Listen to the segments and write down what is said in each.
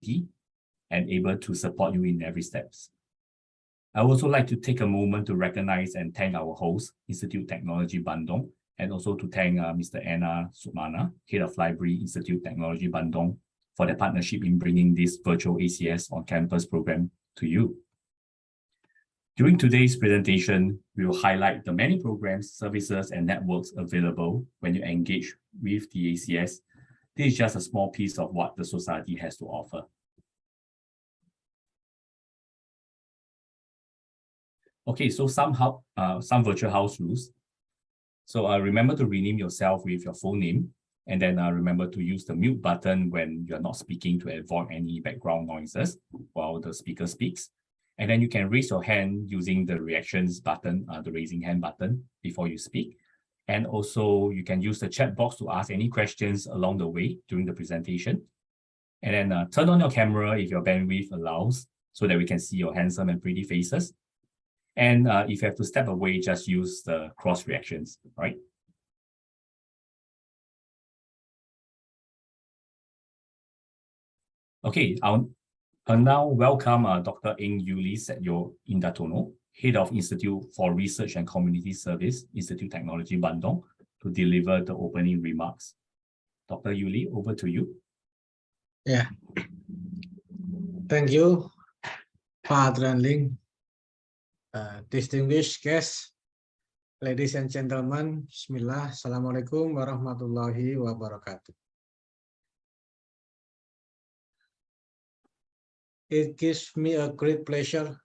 and able to support you in every steps. I would also like to take a moment to recognize and thank our host, Institut Teknologi Bandung, and also to thank Mr. Anna Sukmana, Head of Library, Institut Teknologi Bandung, for their partnership in bringing this virtual ACS on-campus program to you. During today's presentation, we will highlight the many programs, services, and networks available when you engage with the ACS. This is just a small piece of what the society has to offer. Okay, so some virtual house rules. So remember to rename yourself with your full name, and then remember to use the mute button when you're not speaking to avoid any background noises while the speaker speaks. And then you can raise your hand using the reactions button, the raising hand button before you speak. And also you can use the chat box to ask any questions along the way during the presentation. And then turn on your camera if your bandwidth allows so that we can see your handsome and pretty faces. And if you have to step away, just use the cross reactions, right? Okay, I'll now welcome Dr. Eng Yuli Setyo Indatono, Head of Institute for Research and Community Service, Institut Teknologi Bandung, to deliver the opening remarks. Dr. Yuli, over to you. Yeah. Thank you, Pak Adrian Ling. Distinguished guests, ladies and gentlemen, Bismillah, Assalamualaikum warahmatullahi wabarakatuh. It gives me a great pleasure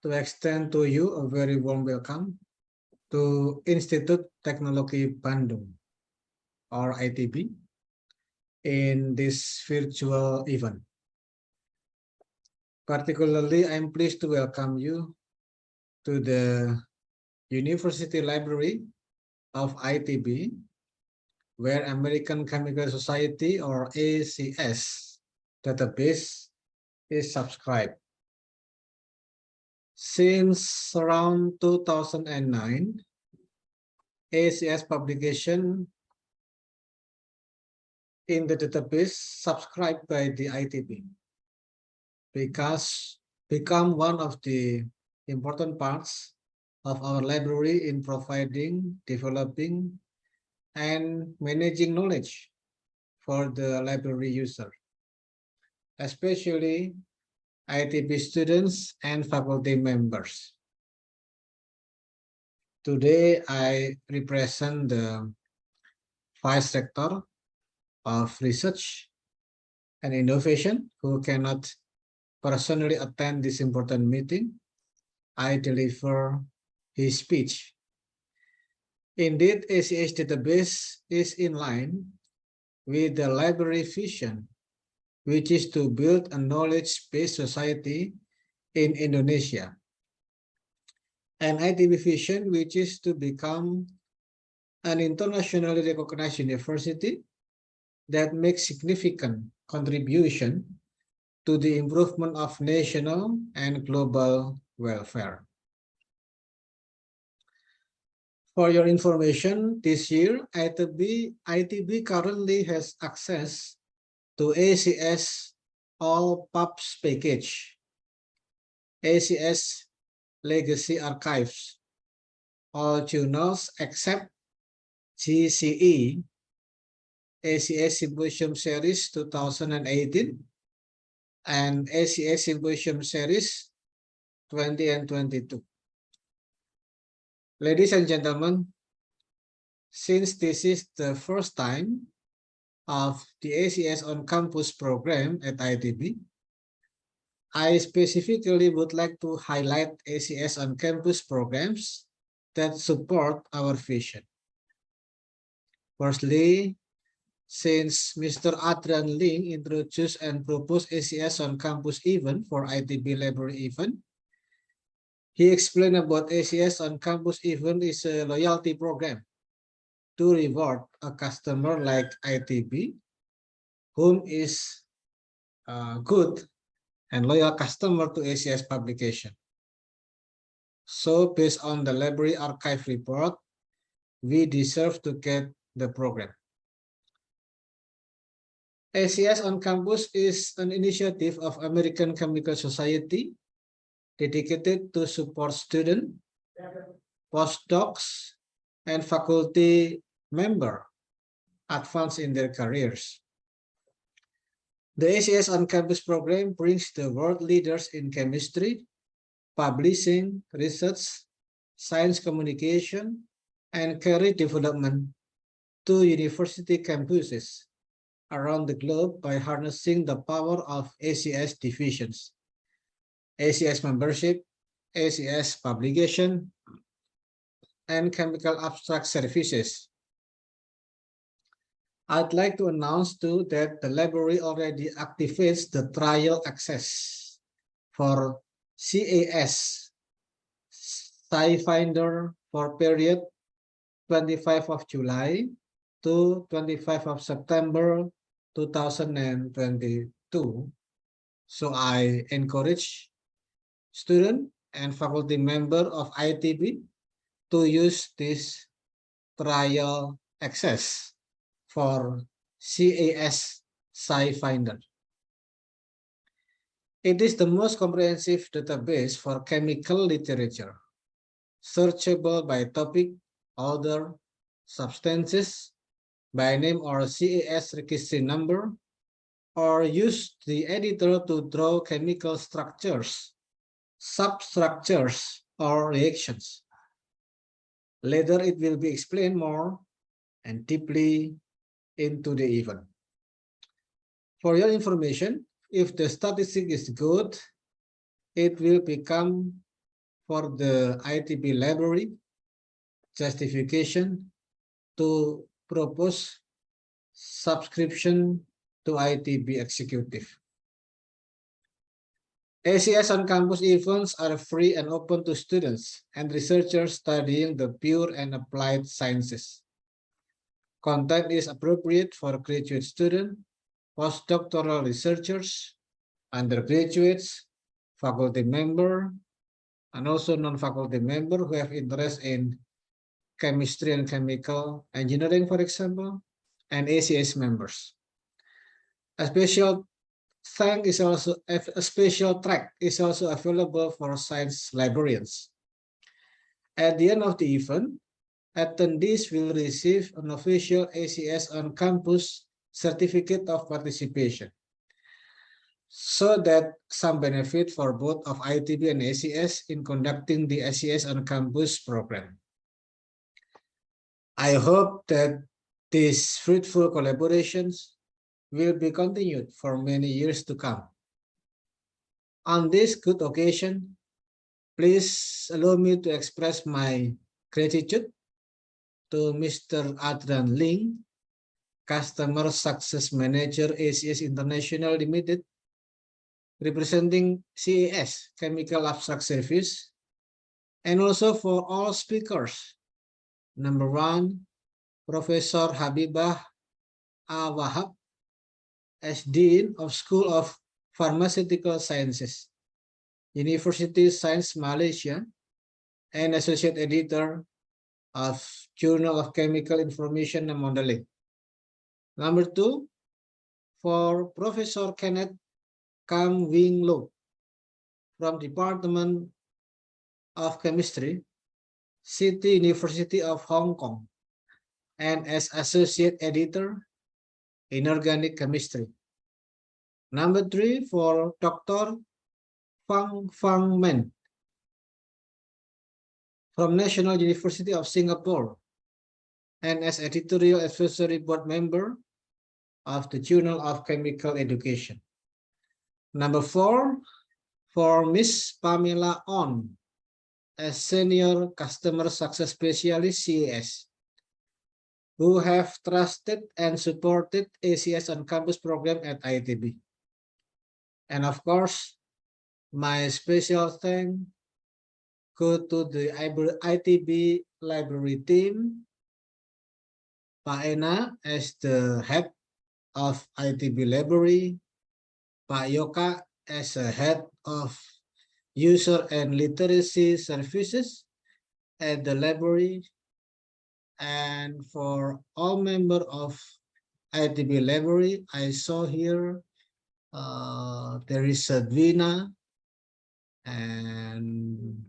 to extend to you a very warm welcome to Institut Teknologi Bandung, or ITB, in this virtual event. Particularly, I'm pleased to welcome you to the University Library of ITB, where American Chemical Society, or ACS, database is subscribed. Since around 2009, ACS publication in the database subscribed by the ITB because become one of the important parts of our library in providing, developing, and managing knowledge for the library user, especially ITB students and faculty members. Today, I represent the Vice Rector of Research and Innovation who cannot personally attend this important meeting. I deliver his speech. Indeed, ACS database is in line with the library vision, which is to build a knowledge-based society in Indonesia, and ITB vision, which is to become an internationally recognized university that makes significant contribution to the improvement of national and global welfare. For your information, this year, ITB currently has access to ACS All Pubs package, ACS Legacy Archives, all journals except GCE, ACS Symposium Series 2018, and ACS Symposium Series 20 and 22. Ladies and gentlemen, since this is the first time of the ACS on campus program at ITB, I specifically would like to highlight ACS on campus programs that support our vision. Firstly, since Mr. Adrian Ling introduced and proposed ACS on campus event for ITB library event, he explained about ACS on campus event is a loyalty program to reward a customer like ITB, whom is a good and loyal customer to ACS publication. So based on the library archive report, we deserve to get the program. ACS on Campus is an initiative of American Chemical Society dedicated to support students, postdocs, and faculty members advance in their careers. The ACS on Campus program brings the world leaders in chemistry, publishing, research, science communication, and career development to university campuses around the globe by harnessing the power of ACS divisions, ACS membership, ACS publication, and chemical abstract services. I'd like to announce too that the library already activates the trial access for CAS SciFinder for period 25 of July to 25 of September 2022. So I encourage student and faculty member of ITB to use this trial access for CAS SciFinder. It is the most comprehensive database for chemical literature, searchable by topic, author, substances, by name or CAS registry number, or use the editor to draw chemical structures, substructures, or reactions. Later, it will be explained more and deeply into the event. For your information, if the statistic is good, it will become for the ITB library justification to propose subscription to ITB executive. ACS on campus events are free and open to students and researchers studying the pure and applied sciences. Content is appropriate for graduate students, postdoctoral researchers, undergraduates, faculty member, and also non-faculty member who have interest in chemistry and chemical engineering, for example, and ACS members. A special track is also available for science librarians. At the end of the event, attendees will receive an official ACS on campus certificate of participation, so that some benefit for both of ITB and ACS in conducting the ACS on campus program. I hope that these fruitful collaborations will be continued for many years to come. On this good occasion, please allow me to express my gratitude to Mr. Adrian Ling, Customer Success Manager, ACS International Limited, representing CAS, Chemical Abstract Service, and also for all speakers. Number one, Professor Habibah A. Wahab, as Dean of School of Pharmaceutical Sciences, University Science Malaysia, and Associate Editor of Journal of Chemical Information and Modeling. Number two, for Professor Kenneth Kam Wing Lo from Department of Chemistry, City University of Hong Kong, and as Associate Editor, Inorganic Chemistry. Number three, for Dr. Fang Men from National University of Singapore, and as Editorial Advisory Board Member of the Journal of Chemical Education. Number four, for Miss Pamela On, as Senior Customer Success Specialist, CAS, who have trusted and supported ACS on campus program at ITB. And of course, my special thanks go to the ITB library team, Pak Ena as the head of ITB library, Pak Yoka as a head of user and literacy services at the library, and for all members of ITB library. I saw here there is a Dwina, and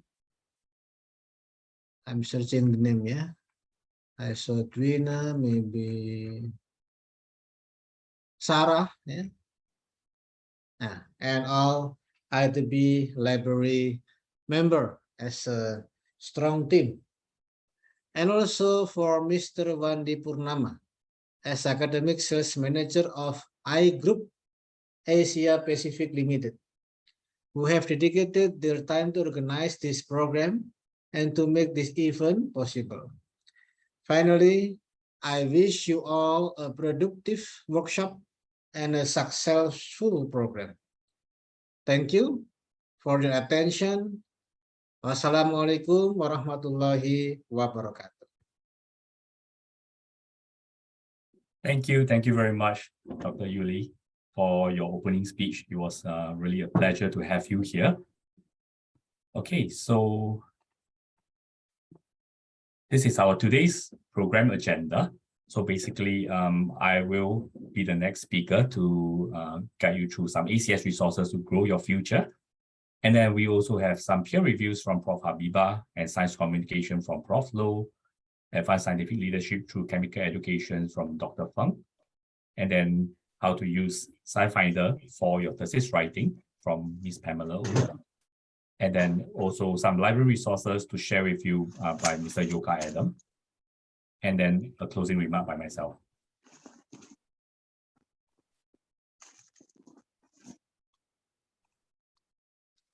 I'm searching the name, yeah. I saw Dwina, maybe Sarah, yeah. And all ITB library member as a strong team. And also for Mr. Wandi Purnama as academic sales manager of I Group Asia Pacific Limited, who have dedicated their time to organize this program and to make this event possible. Finally, I wish you all a productive workshop and a successful program. Thank you for your attention. Wassalamualaikum warahmatullahi wabarakatuh. Thank you very much, Dr. Yuli, for your opening speech. It was really a pleasure to have you here. Okay, so this is our today's program agenda. So basically, I will be the next speaker to guide you through some ACS resources to grow your future. And then we also have some peer reviews from Prof. Habibah and science communication from Prof. Low, advanced scientific leadership through chemical education from Dr. Feng, and then how to use SciFinder for your thesis writing from Ms. Pamela Wu. And then also some library resources to share with you by Mr. Yoka Adam. And then a closing remark by myself.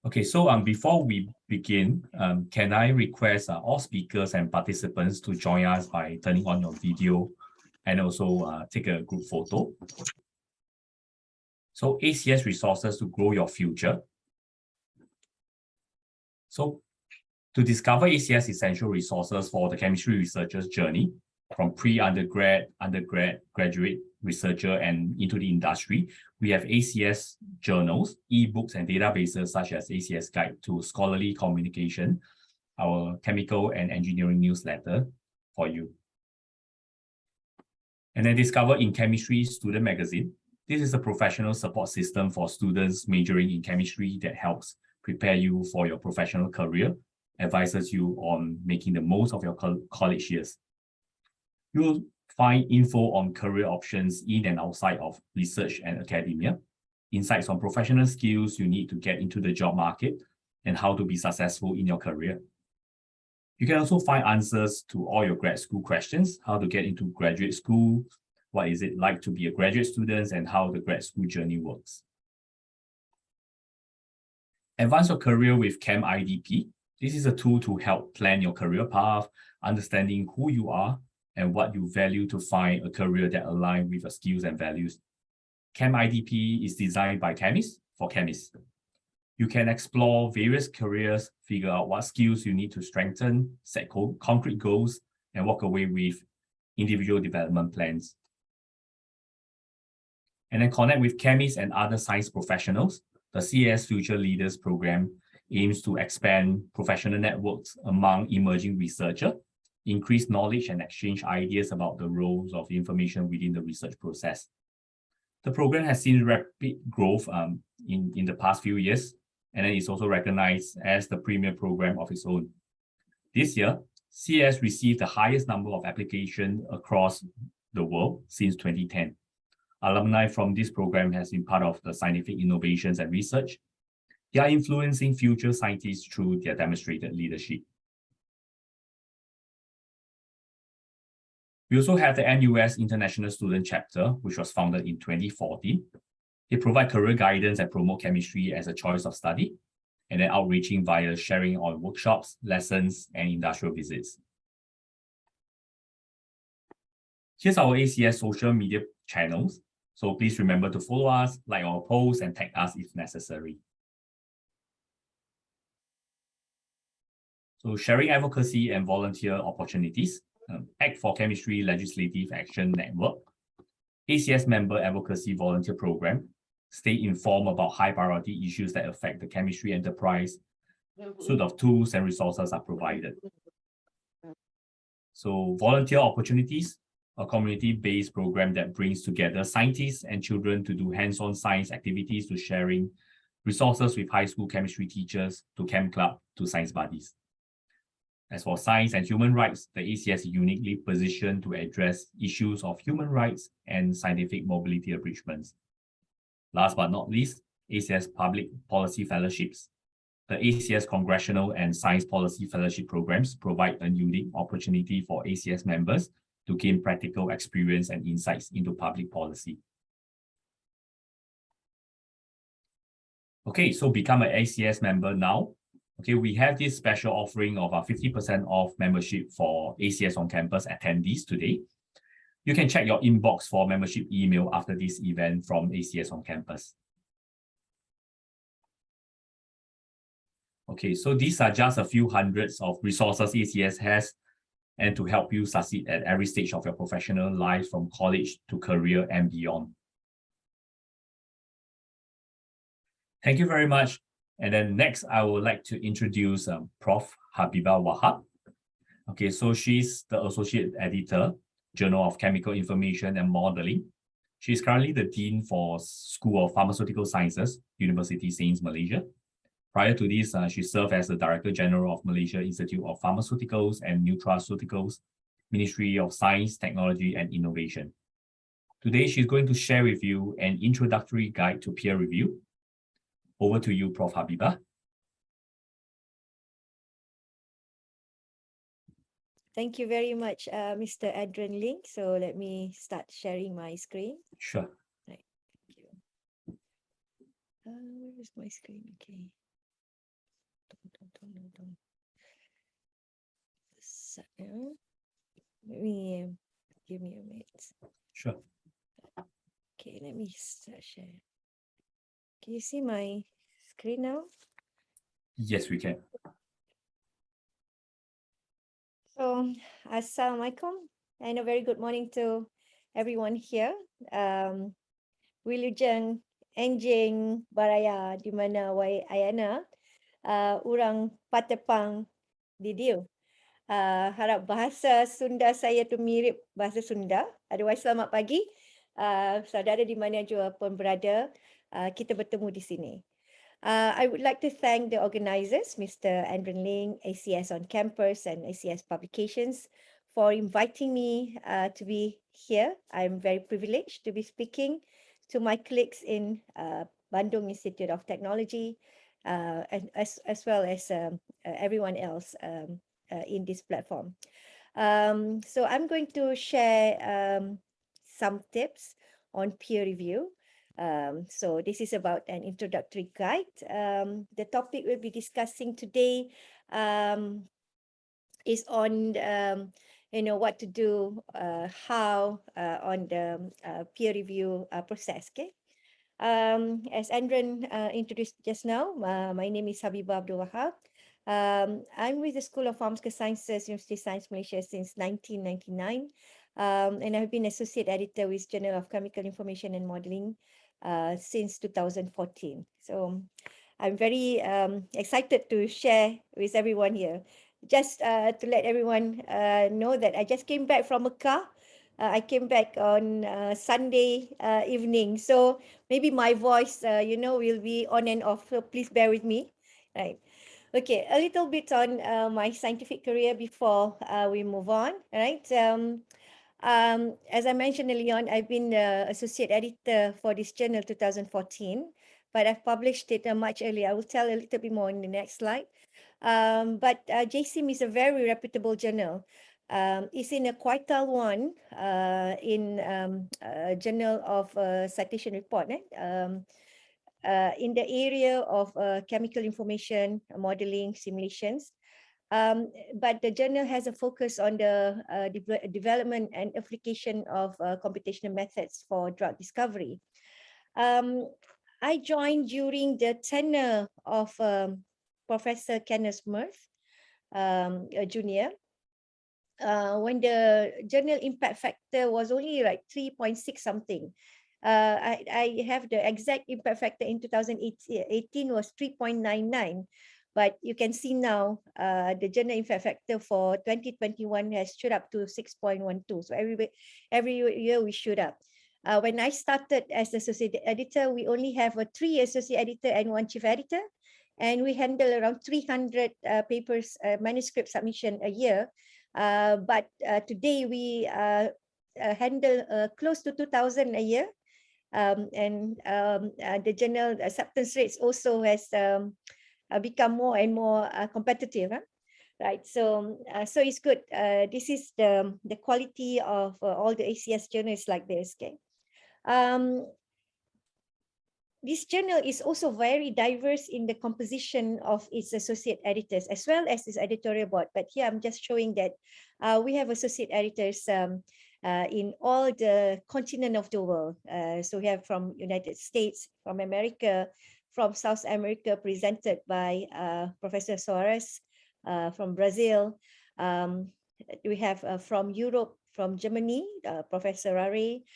Okay, so before we begin, can I request all speakers and participants to join us by turning on your video and also take a group photo. So ACS resources to grow your future. So to discover ACS essential resources for the chemistry researcher's journey from pre-undergrad, undergrad, graduate researcher and into the industry, we have ACS journals, ebooks and databases such as ACS Guide to Scholarly Communication, our chemical and engineering newsletter for you. And then discover in Chemistry Student Magazine. This is a professional support system for students majoring in chemistry that helps prepare you for your professional career, advises you on making the most of your college years. You'll find info on career options in and outside of research and academia, insights on professional skills you need to get into the job market, and how to be successful in your career. You can also find answers to all your grad school questions, how to get into graduate school, what is it like to be a graduate student, and how the grad school journey works. Advance your career with Chem IDP. This is a tool to help plan your career path, understanding who you are and what you value to find a career that aligns with your skills and values. Chem IDP is designed by chemists for chemists. You can explore various careers, figure out what skills you need to strengthen, set concrete goals, and walk away with individual development plans. And then connect with chemists and other science professionals. The CS Future Leaders Program aims to expand professional networks among emerging researchers, increase knowledge and exchange ideas about the roles of information within the research process. The program has seen rapid growth in the past few years, and then it's also recognized as the premier program of its own. This year, CS received the highest number of applications across the world since 2010. Alumni from this program has been part of the scientific innovations and research. They are influencing future scientists through their demonstrated leadership. We also have the NUS International Student Chapter, which was founded in 2014. They provide career guidance and promote chemistry as a choice of study, and then outreaching via sharing on workshops, lessons, and industrial visits. Here's our ACS social media channels. So please remember to follow us, like our posts, and tag us if necessary. So sharing advocacy and volunteer opportunities. Act for Chemistry Legislative Action Network, ACS Member Advocacy Volunteer Program. Stay informed about high priority issues that affect the chemistry enterprise. Suite of tools and resources are provided. So volunteer opportunities, a community-based program that brings together scientists and children to do hands-on science activities, to sharing resources with high school chemistry teachers, to Chem Club, to science buddies. As for science and human rights, the ACS is uniquely positioned to address issues of human rights and scientific mobility abridgments. Last but not least, ACS Public Policy Fellowships. The ACS Congressional and Science Policy Fellowship programs provide a unique opportunity for ACS members to gain practical experience and insights into public policy. Okay, so become an ACS member now. Okay, we have this special offering of a 50% off membership for ACS on campus attendees today. You can check your inbox for membership email after this event from ACS on campus. Okay, so these are just a few hundreds of resources ACS has, and to help you succeed at every stage of your professional life, from college to career and beyond. Thank you very much. And then next, I would like to introduce Prof. Habibah Wahab. Okay, so she's the Associate Editor, Journal of Chemical Information and Modeling. She's currently the Dean for School of Pharmaceutical Sciences, University Sains Malaysia. Prior to this, she served as the Director General of Malaysia Institute of Pharmaceuticals and Nutraceuticals, Ministry of Science, Technology and Innovation. Today, she's going to share with you an introductory guide to peer review. Over to you, Prof. Habibah. Thank you very much, Mr. Adrian Ling. So let me start sharing my screen. Sure. Right. Thank you. Where is my screen? Okay. Let me give me a minute. Sure. Okay, let me start sharing. Can you see my screen now? Yes, we can. So, Assalamualaikum and a very good morning to everyone here. Wilujeng enjing baraya di mana wai ayana urang patepang di diu. Harap bahasa Sunda saya tu mirip bahasa Sunda. Otherwise, selamat pagi. Saudara di mana juga pun berada, kita bertemu di sini. I would like to thank the organizers, Mr. Adrian Ling, ACS on Campus and ACS Publications, for inviting me to be here. I'm very privileged to be speaking to my colleagues in Bandung Institute of Technology, and as well as everyone else in this platform. So I'm going to share some tips on peer review. So this is about an introductory guide. The topic we'll be discussing today is on what to do, how on the peer review process. Okay. As Andren introduced just now, my name is Habibah Abdul Wahab. I'm with the School of Pharmaceutical Sciences, University of Science Malaysia since 1999. And I've been Associate Editor with Journal of Chemical Information and Modeling since 2014. So I'm very excited to share with everyone here. Just to let everyone know that I just came back from Mecca. I came back on Sunday evening. So maybe my voice, will be on and off. So please bear with me. Right. Okay, a little bit on my scientific career before we move on. Right. As I mentioned earlier on, I've been the Associate Editor for this journal 2014, but I've published it much earlier. I will tell a little bit more in the next slide. But Jcim is a very reputable journal. It's in a Quartile 1 in Journal of Citation Report in the area of chemical information, modeling, simulations. But the journal has a focus on the development and application of computational methods for drug discovery. I joined during the tenure of Professor Kenneth Murph, a junior, when the journal impact factor was only like 3.6 something. I have the exact impact factor in 2018 was 3.99. But you can see now the journal impact factor for 2021 has shoot up to 6.12. So every year we shoot up. When I started as associate editor, we only have 3 associate editor and 1 chief editor, and we handle around 300 papers, manuscript submission a year. But today we handle close to 2,000 a year, and the journal acceptance rates also has become more and more competitive. Right, so it's good. This is the quality of all the ACS journals like this. Okay. This journal is also very diverse in the composition of its associate editors as well as its editorial board. But here I'm just showing that we have associate editors in all the continent of the world. So we have from United States, from America, from South America, presented by Professor Soares, from Brazil. We have from Europe, from Germany, Professor Rare,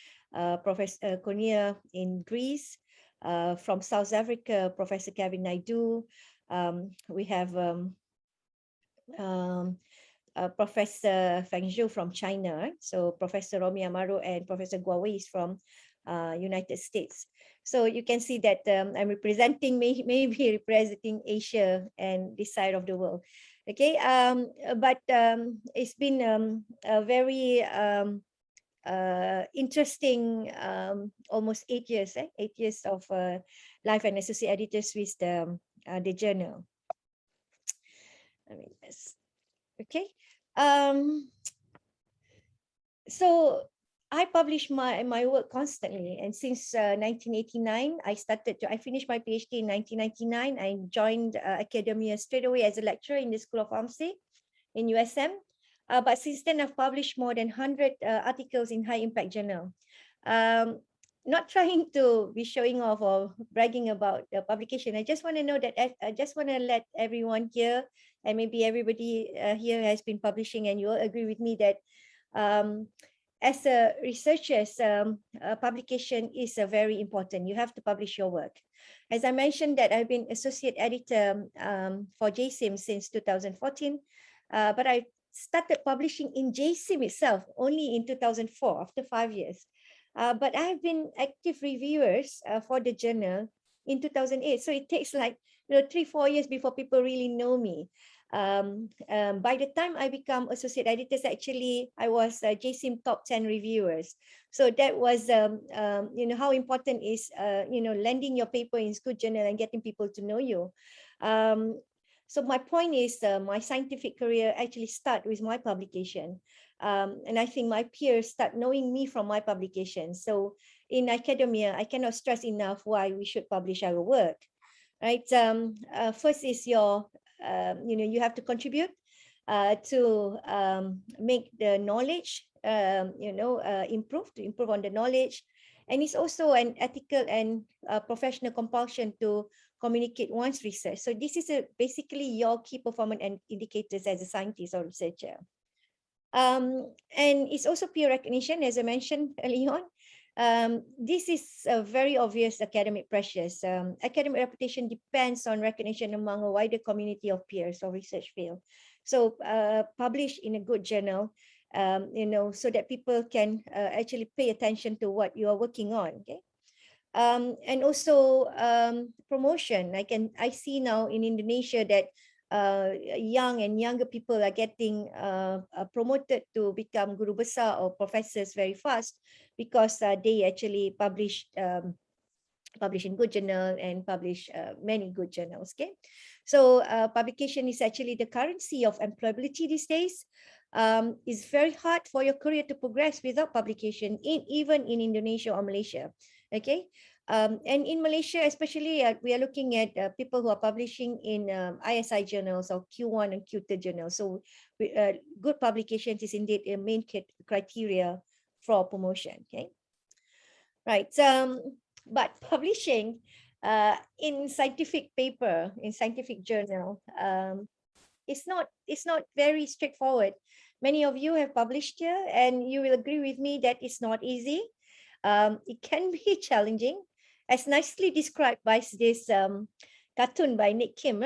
Professor Konya in Greece, from South Africa, Professor Kevin Naidu. We have Professor Feng Zhou from China. So Professor Romy Amaro and Professor Guawei is from United States. So you can see that I'm representing, maybe representing Asia and this side of the world. Okay, but it's been a very interesting almost 8 years, 8 years of life and associate editors with the journal. I mean, okay. So I publish my work constantly, and since 1989, I finished my PhD in 1999. I joined academia straight away as a lecturer in the School of Pharmacy in USM. But since then, I've published more than 100 articles in high impact journal. Not trying to be showing off or bragging about the publication. I just want to know that I just want to let everyone here, and maybe everybody here has been publishing, and you all agree with me that as a researcher, publication is very important. You have to publish your work. As I mentioned that I've been associate editor for Jcim since 2014, but I started publishing in Jcim itself only in 2004, after 5 years. But I have been active reviewers for the journal in 2008. So it takes like 3-4 years before people really know me. By the time I become associate editors, actually, I was Jcim top 10 reviewers. So that was, how important is, landing your paper in good journal and getting people to know you. So my point is my scientific career actually started with my publication. And I think my peers start knowing me from my publication. So in academia, I cannot stress enough why we should publish our work, right? First is your, you have to contribute to make the knowledge, improve on the knowledge. And it's also an ethical and professional compulsion to communicate one's research. So this is basically your key performance and indicators as a scientist or researcher. And it's also peer recognition, as I mentioned early on. This is a very obvious academic pressures. Academic reputation depends on recognition among a wider community of peers or research field. So publish in a good journal, so that people can actually pay attention to what you are working on. Okay. And also promotion. I see now in Indonesia that young and younger people are getting promoted to become guru besar or professors very fast because they actually publish in good journal and publish many good journals. Okay, so publication is actually the currency of employability these days. It's very hard for your career to progress without publication, even in Indonesia or Malaysia. Okay, and in Malaysia especially, we are looking at people who are publishing in ISI journals or Q1 and Q2 journals. So good publications is indeed a main criteria for promotion. Okay, right. But publishing in scientific paper, in scientific journal, it's not very straightforward. Many of you have published here, and you will agree with me that it's not easy. It can be challenging, as nicely described by this cartoon by Nick Kim.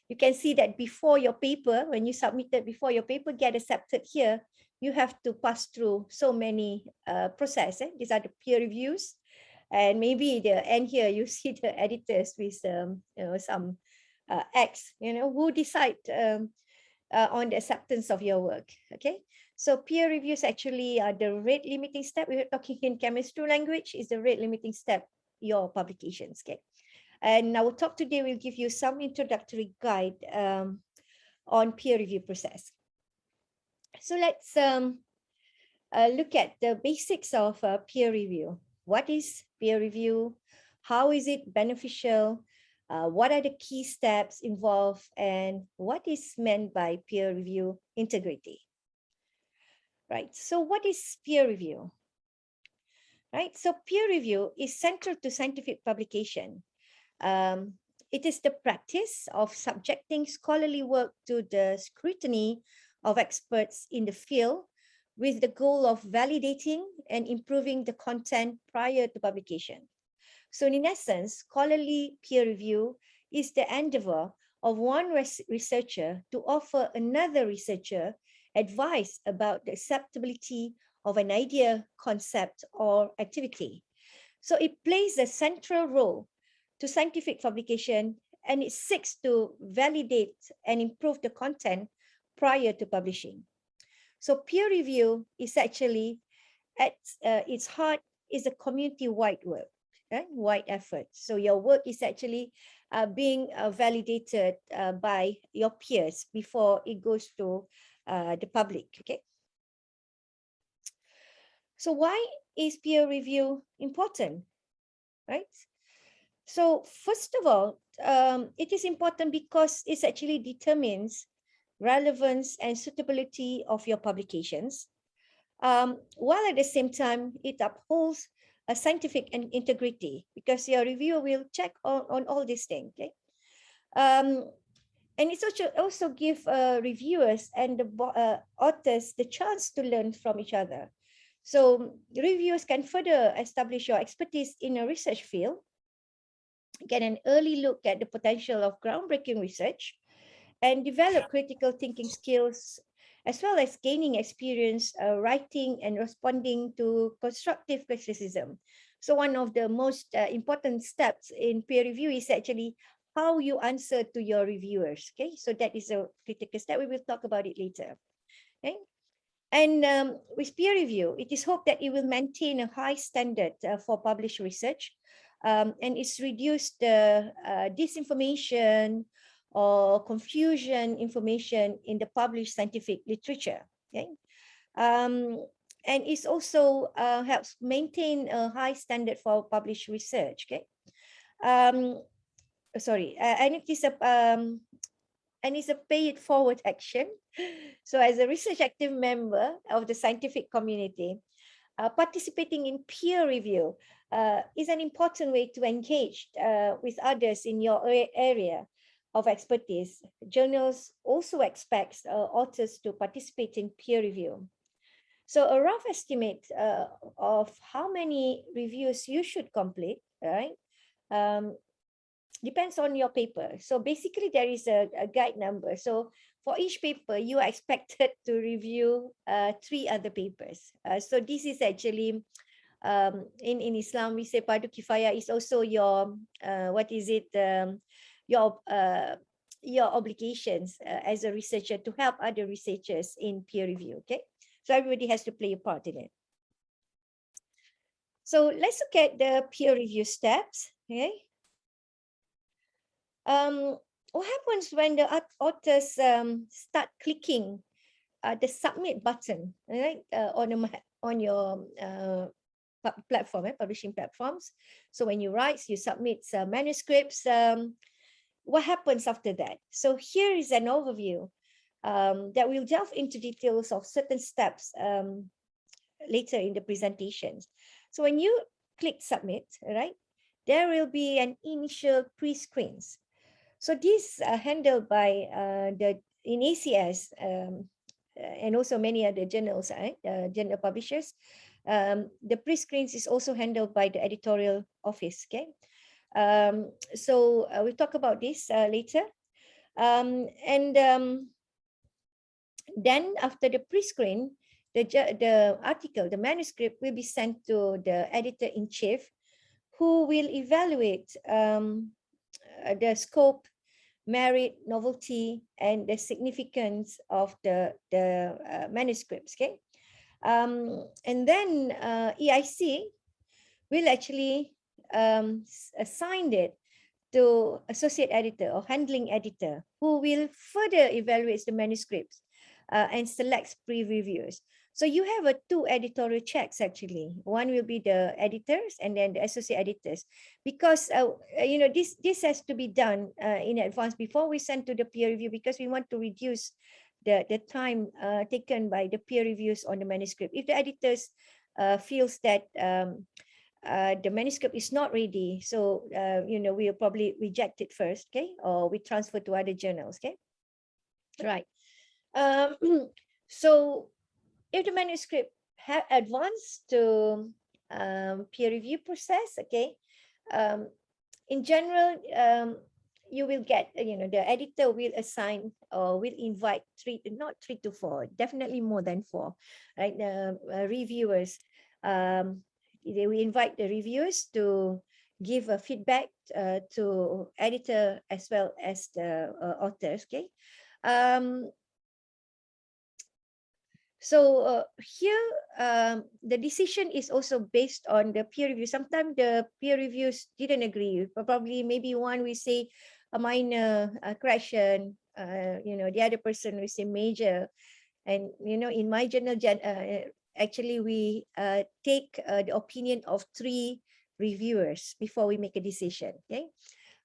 You can see that before your paper, when you submitted before your paper get accepted here, you have to pass through so many processes. These are the peer reviews. And maybe the end here, you see the editors with some X, who decide on the acceptance of your work. Okay, so peer reviews actually are the rate limiting step. We're talking in chemistry language, is the rate limiting step your publications. Okay, and our talk today will give you some introductory guide on peer review process. So let's look at the basics of peer review. What is peer review? How is it beneficial? What are the key steps involved? And what is meant by peer review integrity? Right, so what is peer review? Right, so peer review is central to scientific publication. It is the practice of subjecting scholarly work to the scrutiny of experts in the field with the goal of validating and improving the content prior to publication. So in essence, scholarly peer review is the endeavor of one researcher to offer another researcher advice about the acceptability of an idea, concept, or activity. So it plays a central role to scientific publication, and it seeks to validate and improve the content prior to publishing. So peer review is actually, at its heart, is a community-wide work, wide effort. So your work is actually being validated by your peers before it goes to the public. Okay. So why is peer review important, right? So first of all, it is important because it actually determines relevance and suitability of your publications, while at the same time it upholds a scientific and integrity, because your reviewer will check on all these things. Okay, and it's also give reviewers and the authors the chance to learn from each other. So reviewers can further establish your expertise in a research field, get an early look at the potential of groundbreaking research, and develop critical thinking skills, as well as gaining experience writing and responding to constructive criticism. So one of the most important steps in peer review is actually how you answer to your reviewers. Okay, so that is a critical step. We will talk about it later. Okay, and with peer review, it is hoped that it will maintain a high standard for published research, and it's reduced disinformation or confusion information in the published scientific literature. Okay, and it also helps maintain a high standard for published research. Okay, and it's a pay it forward action. So as a research active member of the scientific community, participating in peer review is an important way to engage with others in your area of expertise. Journals also expect authors to participate in peer review. So a rough estimate of how many reviews you should complete, right, depends on your paper. So basically there is a guide number. So for each paper, you are expected to review 3 other papers. So this is actually, in Islam, we say Fardu Kifaya is also your, your obligations as a researcher to help other researchers in peer review. Okay, so everybody has to play a part in it. So let's look at the peer review steps. Okay, what happens when the authors start clicking the submit button, right, on your platform, publishing platforms? So when you write, you submit manuscripts. What happens after that? So here is an overview that will delve into details of certain steps later in the presentations. So when you click submit, right, there will be an initial pre-screens. So this handled by in ACS and also many other journals, journal publishers. The pre-screens is also handled by the editorial office. Okay, So we'll talk about this later. Then after the pre-screen, the article, the manuscript will be sent to the editor-in-chief, who will evaluate the scope, merit, novelty, and the significance of the manuscripts. Okay, and then EIC will actually assign it to associate editor or handling editor, who will further evaluate the manuscripts and selects pre-reviewers. So you have two editorial checks actually. One will be the editors and then the associate editors, because this has to be done in advance before we send to the peer review, because we want to reduce the time taken by the peer reviews on the manuscript. If the editors feels that the manuscript is not ready, so we'll probably reject it first, okay, or we transfer to other journals, okay, right. So if the manuscript have advanced to peer review process, okay, in general, you will get, the editor will assign or will invite not three to four, definitely more than four, right? Reviewers. They will invite the reviewers to give a feedback to editor as well as the authors. Okay. So here, the decision is also based on the peer review. Sometimes the peer reviews didn't agree. Probably maybe one will say a minor correction. The other person will say major. And in my journal, actually we take the opinion of 3 reviewers before we make a decision. Okay.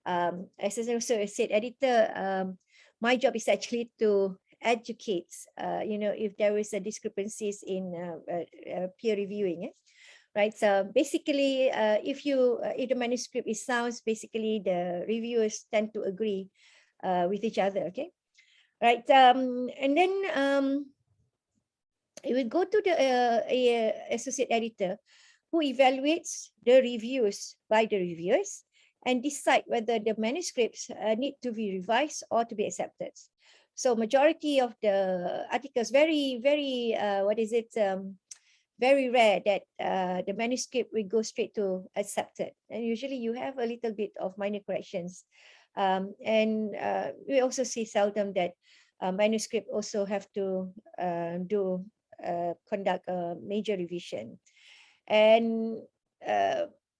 As I also said, editor, my job is actually to educate, if there is a discrepancies in peer reviewing, right? So basically, if the manuscript is sound, basically the reviewers tend to agree with each other. Okay, right? And then it will go to the associate editor, who evaluates the reviews by the reviewers and decide whether the manuscripts need to be revised or to be accepted. So majority of the articles, very, very, very rare that the manuscript will go straight to accepted. And usually you have a little bit of minor corrections. And we also see seldom that manuscript also have to conduct a major revision. And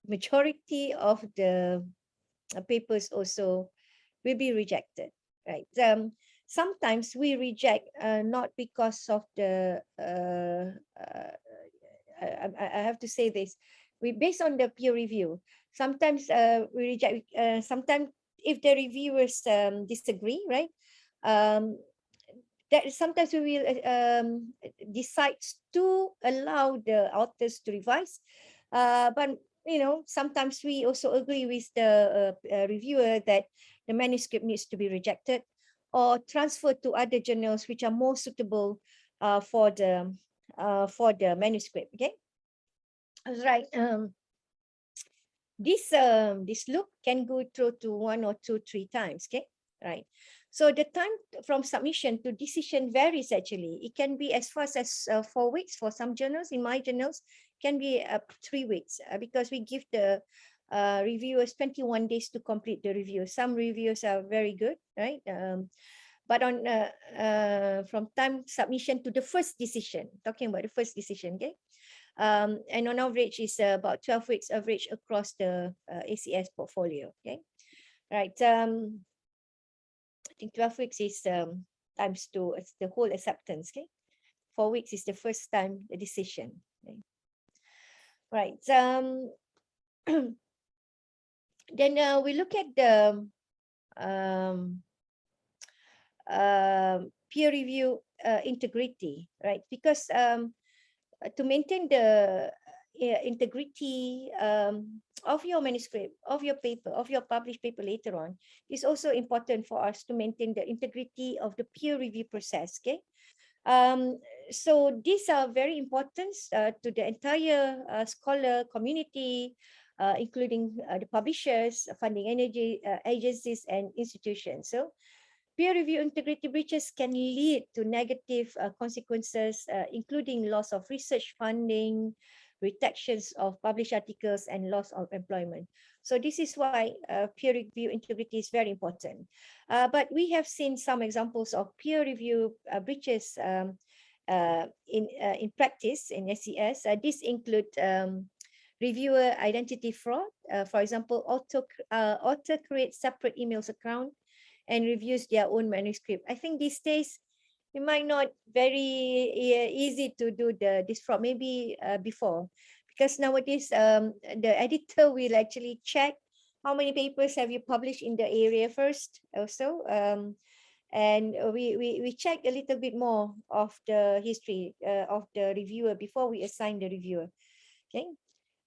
majority of the papers also will be rejected, right? Sometimes we reject not because of the I have to say this, we based on the peer review. Sometimes we reject, sometimes if the reviewers disagree, right? That sometimes we will decide to allow the authors to revise, but sometimes we also agree with the reviewer that the manuscript needs to be rejected or transferred to other journals which are more suitable for the manuscript. Okay, right. This loop can go through to 1 or 2, 3 times. Okay, right. So the time from submission to decision varies actually. It can be as fast as 4 weeks for some journals. In my journals, can be up 3 weeks because we give the reviewers 21 days to complete the review. Some reviews are very good, right? But on from time submission to the first decision, talking about the first decision, okay? And on average is about 12 weeks average across the ACS portfolio, okay? Right. I think 12 weeks is times 2, it's the whole acceptance, okay? 4 weeks is the first time the decision. Okay? Right. Then we look at the peer review integrity, right? Because to maintain the integrity of your manuscript, of your paper, of your published paper later on, is also important for us to maintain the integrity of the peer review process, okay? So these are very important to the entire scholar community, including the publishers, funding agencies, and institutions. So peer review integrity breaches can lead to negative consequences, including loss of research funding, rejections of published articles, and loss of employment. So this is why peer review integrity is very important. But we have seen some examples of peer review breaches in practice in ACS. These include reviewer identity fraud. For example, author creates separate emails account and reviews their own manuscript. I think these days it might not very easy to do this fraud, maybe before, because nowadays the editor will actually check how many papers have you published in the area first also. And we check a little bit more of the history of the reviewer before we assign the reviewer. Okay.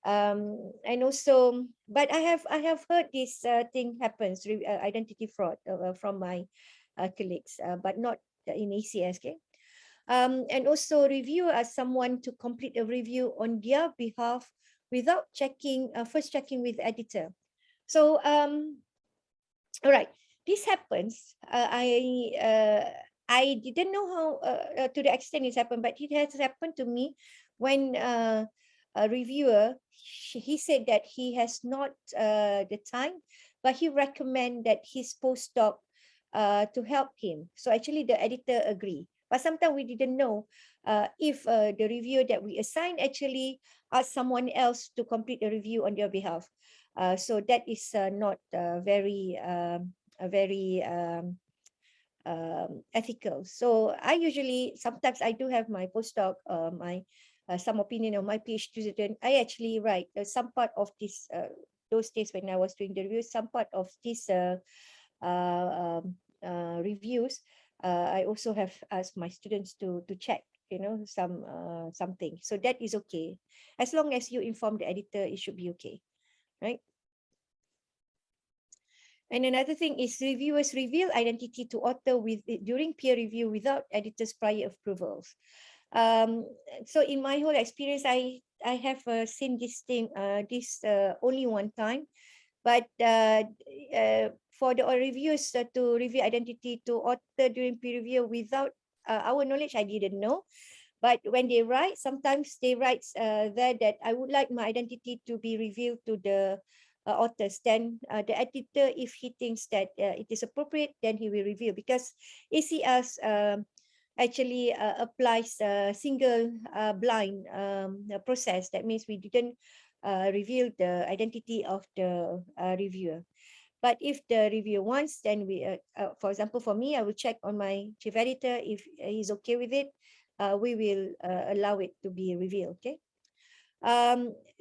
And also, but I have heard this thing happens, identity fraud from my colleagues, but not in ACS. Okay. And also reviewer as someone to complete a review on their behalf without first checking with the editor. So all right, this happens. I didn't know how to the extent it's happened, but it has happened to me when a reviewer, he said that he has not the time, but he recommend that his postdoc to help him. So actually the editor agree. But sometimes we didn't know if the reviewer that we assigned actually asked someone else to complete the review on their behalf. So that is not very ethical. So I usually, sometimes I do have my postdoc, some opinion of my PhD student. I actually write some part of this, those days when I was doing the review, some part of this reviews. I also have asked my students to check, something. So that is okay. As long as you inform the editor, it should be okay, right? And another thing is reviewers reveal identity to author during peer review without editor's prior approvals. So in my whole experience, I have seen this thing, only one time, but for the reviewers to reveal identity to author during peer review without our knowledge, I didn't know. But when they write, sometimes they write there that I would like my identity to be revealed to the authors. Then the editor, if he thinks that it is appropriate, then he will reveal, because ACS actually applies a single blind process. That means we didn't reveal the identity of the reviewer. But if the reviewer wants, then we, for example, for me, I will check on my chief editor. If he's okay with it, we will allow it to be revealed. Okay.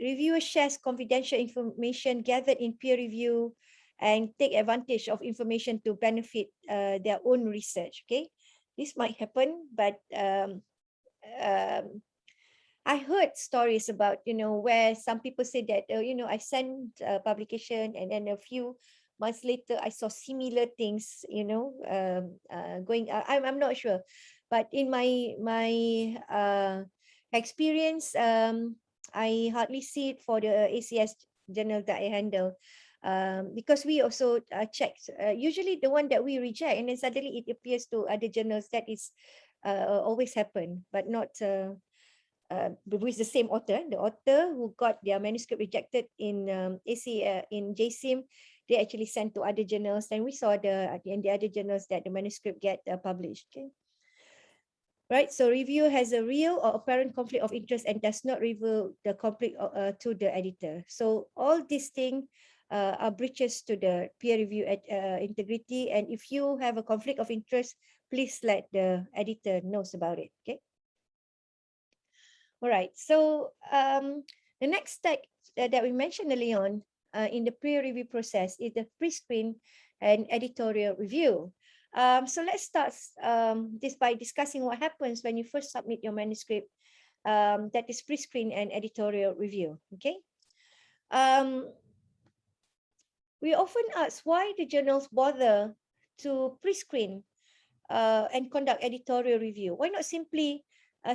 Reviewer shares confidential information gathered in peer review and take advantage of information to benefit their own research. Okay, this might happen, but I heard stories about, where some people say that, I sent a publication and then a few months later I saw similar things, going. I'm not sure, but in my experience, I hardly see it for the ACS journal that I handle, because we also check. Usually the one that we reject, and then suddenly it appears to other journals. That is always happen, but not with the same author. The author who got their manuscript rejected in in Jcim, they actually sent to other journals, and we saw in the other journals that the manuscript get published. Okay. Right, so reviewer has a real or apparent conflict of interest and does not reveal the conflict to the editor. So all these things are breaches to the peer review integrity. And if you have a conflict of interest, please let the editor knows about it. Okay. All right. So the next step that we mentioned early on in the peer review process is the pre-screen and editorial review. So let's start this by discussing what happens when you first submit your manuscript. That is pre-screen and editorial review. Okay. We often ask why the journals bother to pre-screen and conduct editorial review. Why not simply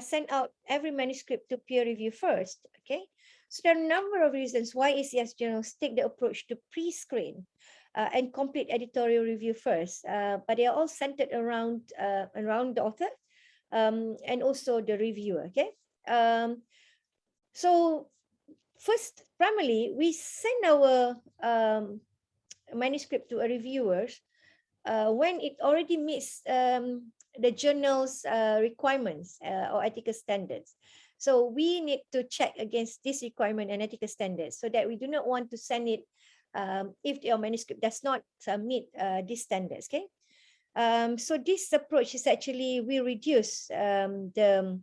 send out every manuscript to peer review first? Okay. So there are a number of reasons why ACS journals take the approach to pre-screen and complete editorial review first, but they are all centered around the author and also the reviewer. Okay, so first, primarily, we send our manuscript to a reviewer when it already meets the journal's requirements or ethical standards. So we need to check against this requirement and ethical standards, so that we do not want to send it if your manuscript does not meet these standards. Okay. So this approach is actually will reduce the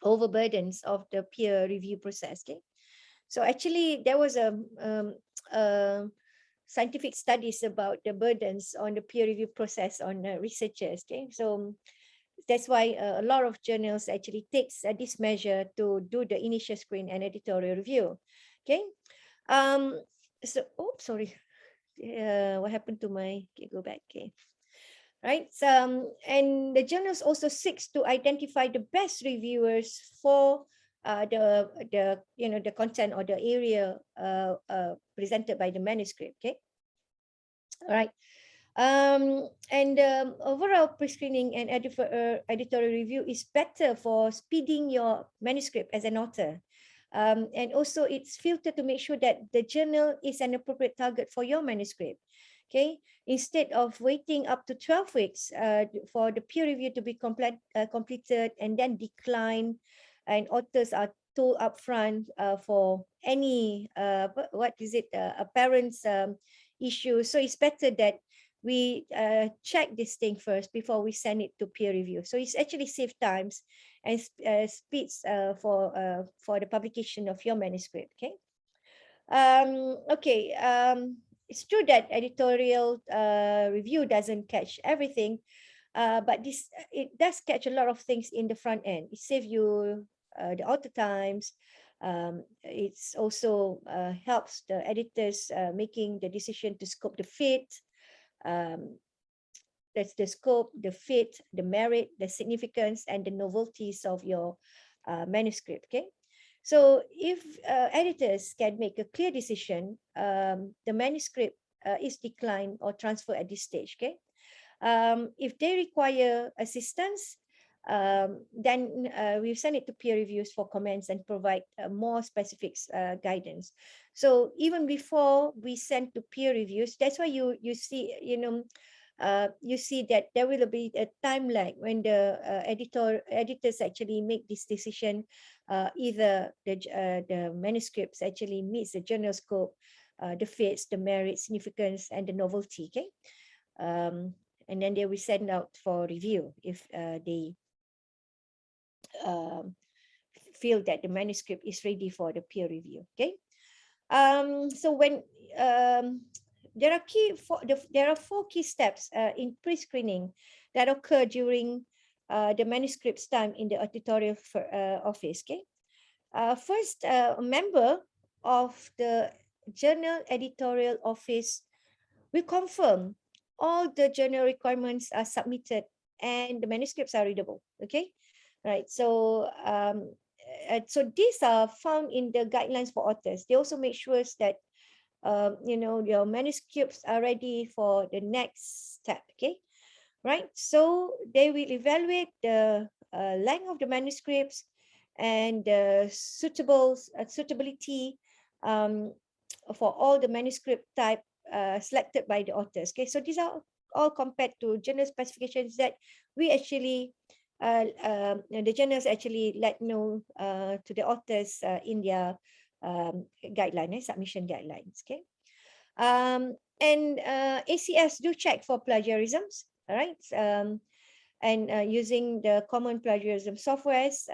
overburdens of the peer review process. Okay. So actually, there was a scientific studies about the burdens on the peer review process on researchers. Okay, so that's why a lot of journals actually takes this measure to do the initial screen and editorial review. Okay, so sorry, what happened to my? Okay, go back. Okay. Right. And the journals also seeks to identify the best reviewers for the content or the area presented by the manuscript. Okay. All right. And overall pre-screening and editorial review is better for speeding your manuscript as an author. And also it's filtered to make sure that the journal is an appropriate target for your manuscript. Okay, instead of waiting up to 12 weeks for the peer review to be completed and then decline, and authors are told upfront for any apparent issue. So it's better that we check this thing first before we send it to peer review. So it's actually save times and speeds for the publication of your manuscript. Okay. It's true that editorial review doesn't catch everything, but it does catch a lot of things in the front end. It saves you the author times. It's also helps the editors making the decision to scope the fit. That's the scope, the fit, the merit, the significance, and the novelties of your manuscript. Okay. So if editors can make a clear decision, the manuscript is declined or transferred at this stage. Okay. If they require assistance, then we send it to peer reviews for comments and provide more specific guidance. So even before we send to peer reviews, that's why you see, you see that there will be a time lag when the editors actually make this decision. Either the manuscripts actually meets the journal scope, the fits, the merit, significance, and the novelty. Okay, and then they will send out for review if they feel that the manuscript is ready for the peer review. Okay, so when there are 4 key steps in pre-screening that occur during the manuscript's time in the editorial office. Okay, first, a member of the journal editorial office will confirm all the journal requirements are submitted and the manuscripts are readable. Okay, right. So so these are found in the guidelines for authors. They also make sure that your manuscripts are ready for the next step. Okay, right. So they will evaluate the length of the manuscripts and the suitability for all the manuscript type selected by the authors. Okay, so these are all compared to journal specifications that we actually the journals actually let know to the authors in their guideline, submission guidelines. Okay, and ACS do check for plagiarisms. All right, and using the common plagiarism softwares,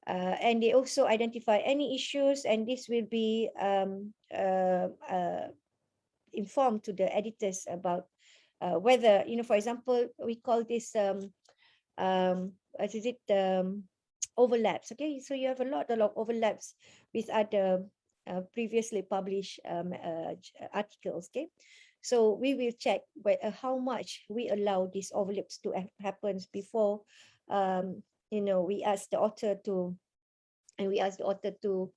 and they also identify any issues, and this will be informed to the editors about whether, for example, we call this overlaps. Okay, so you have a lot of overlaps with other previously published articles. Okay, so we will check how much we allow these overlaps to happen before we ask the author to And we asked the author to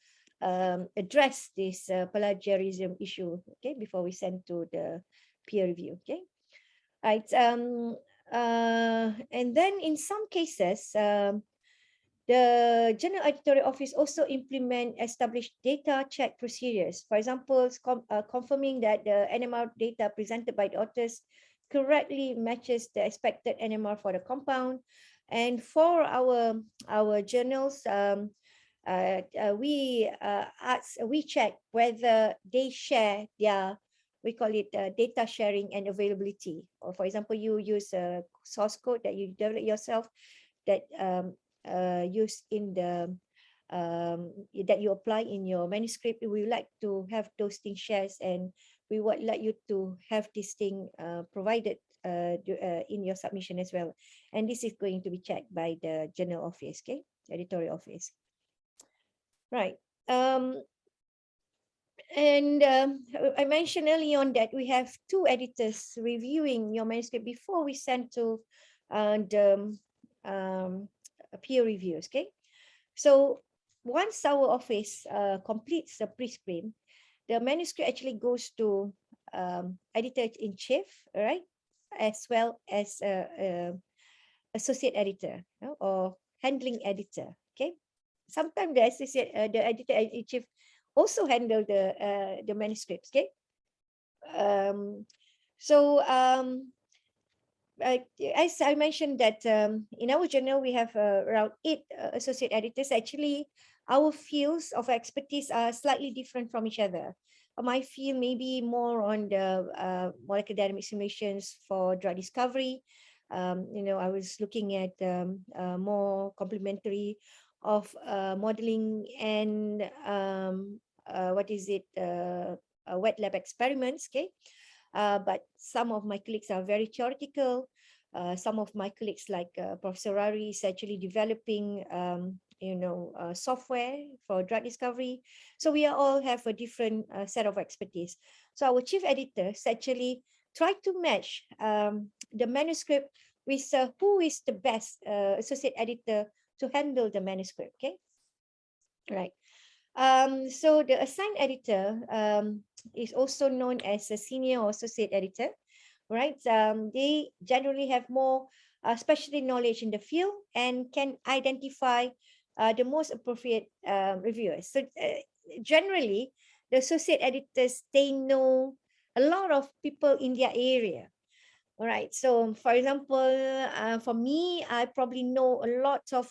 address this plagiarism issue, okay, before we send to the peer review, okay. Right. And then in some cases, the General Editorial Office also implement established data check procedures. For example, confirming that the NMR data presented by the authors correctly matches the expected NMR for the compound. And for our journals, we check whether they share their, we call it data sharing and availability. Or for example, you use a source code that you develop yourself that used in the that you apply in your manuscript. We would like to have those things shared, and we would like you to have this thing provided in your submission as well. And this is going to be checked by the General Office, okay, Editorial Office. Right. And I mentioned early on that we have 2 editors reviewing your manuscript before we send to the peer reviews, okay? So once our office completes the pre-screen, the manuscript actually goes to editor-in-chief, right? As well as associate editor, or handling editor, okay? Sometimes the associate, the editor-in-chief also handle the manuscripts, okay? As I mentioned that in our journal, we have around 8 associate editors. Actually, our fields of expertise are slightly different from each other. My field may be more on the molecular dynamic simulations for drug discovery. I was looking at more complementary of modeling and wet lab experiments, okay? But some of my colleagues are very theoretical. Some of my colleagues, like Professor Rari, is actually developing, software for drug discovery. So we all have a different set of expertise. So our chief editors actually try to match the manuscript with who is the best associate editor to handle the manuscript, okay? Right. So the assigned editor is also known as a senior or associate editor, right? They generally have more specialty knowledge in the field and can identify the most appropriate reviewers. So generally, the associate editors, they know a lot of people in their area. All right. So for example, for me, I probably know a lot of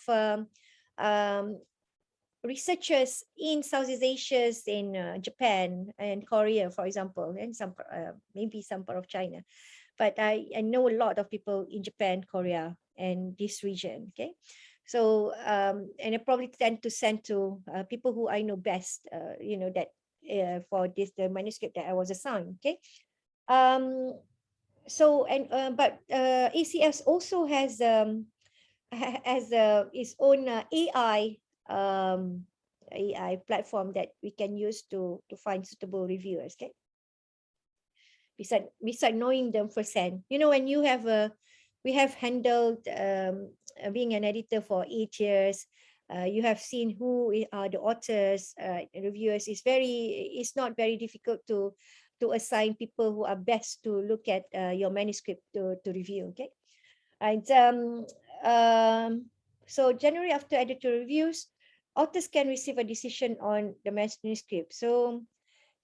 researchers in Southeast Asia, in Japan and Korea, for example, and some maybe some part of China. But I know a lot of people in Japan, Korea, and this region. Okay, so and I probably tend to send to people who I know best. For this the manuscript that I was assigned. Okay, but ACS also has its own AI platform that we can use to find suitable reviewers. Okay. Beside knowing them firsthand, when you have we have handled being an editor for 8 years. You have seen who are the authors, reviewers. It's not very difficult to assign people who are best to look at your manuscript to review. Okay, and so generally after editor reviews, authors can receive a decision on the manuscript. So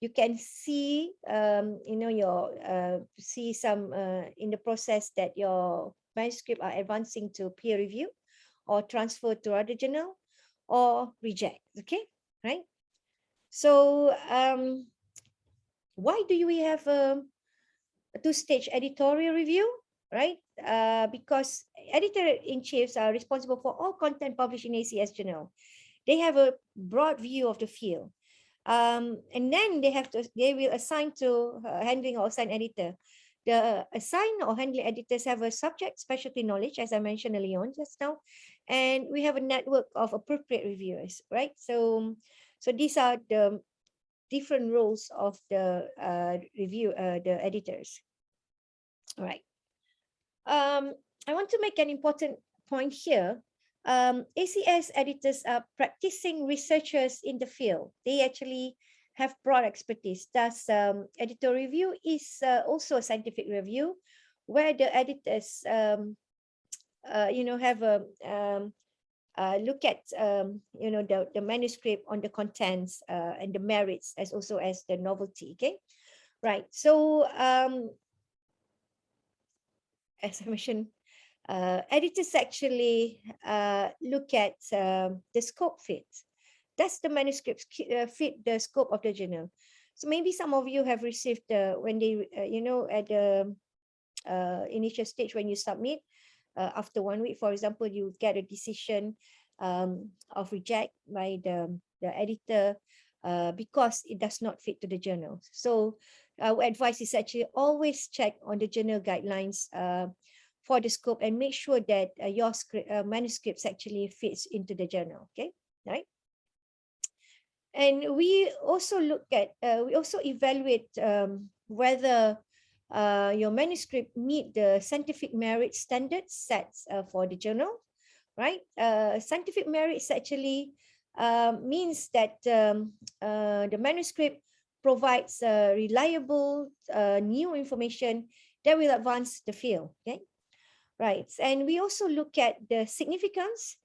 you can see, see some in the process that your manuscript are advancing to peer review, or transfer to other journal, or reject. Okay, right? So why do we have a 2-stage editorial review? Right? Because editor-in-chiefs are responsible for all content published in ACS journal. They have a broad view of the field. And then they will assign to handling or assign editor. The assigned or handling editors have a subject specialty knowledge, as I mentioned earlier on just now, and we have a network of appropriate reviewers, right? So these are the different roles of the the editors. All right. I want to make an important point here. ACS editors are practicing researchers in the field. They actually have broad expertise. Thus, editorial review is also a scientific review where the editors, have a look at, the manuscript on the contents and the merits as also as the novelty. Okay, right. So, as I mentioned, editors actually look at the scope fit. Does the manuscript fit the scope of the journal? So maybe some of you have received when they, at the initial stage when you submit, after 1 week, for example, you get a decision of reject by the editor because it does not fit to the journal. So our advice is actually always check on the journal guidelines for the scope and make sure that your manuscripts actually fits into the journal. Okay, right? And we also look at, we also evaluate whether your manuscript meet the scientific merit standards set for the journal, right? Scientific merits actually means that the manuscript provides reliable new information that will advance the field. Okay, right. And we also look at the significance,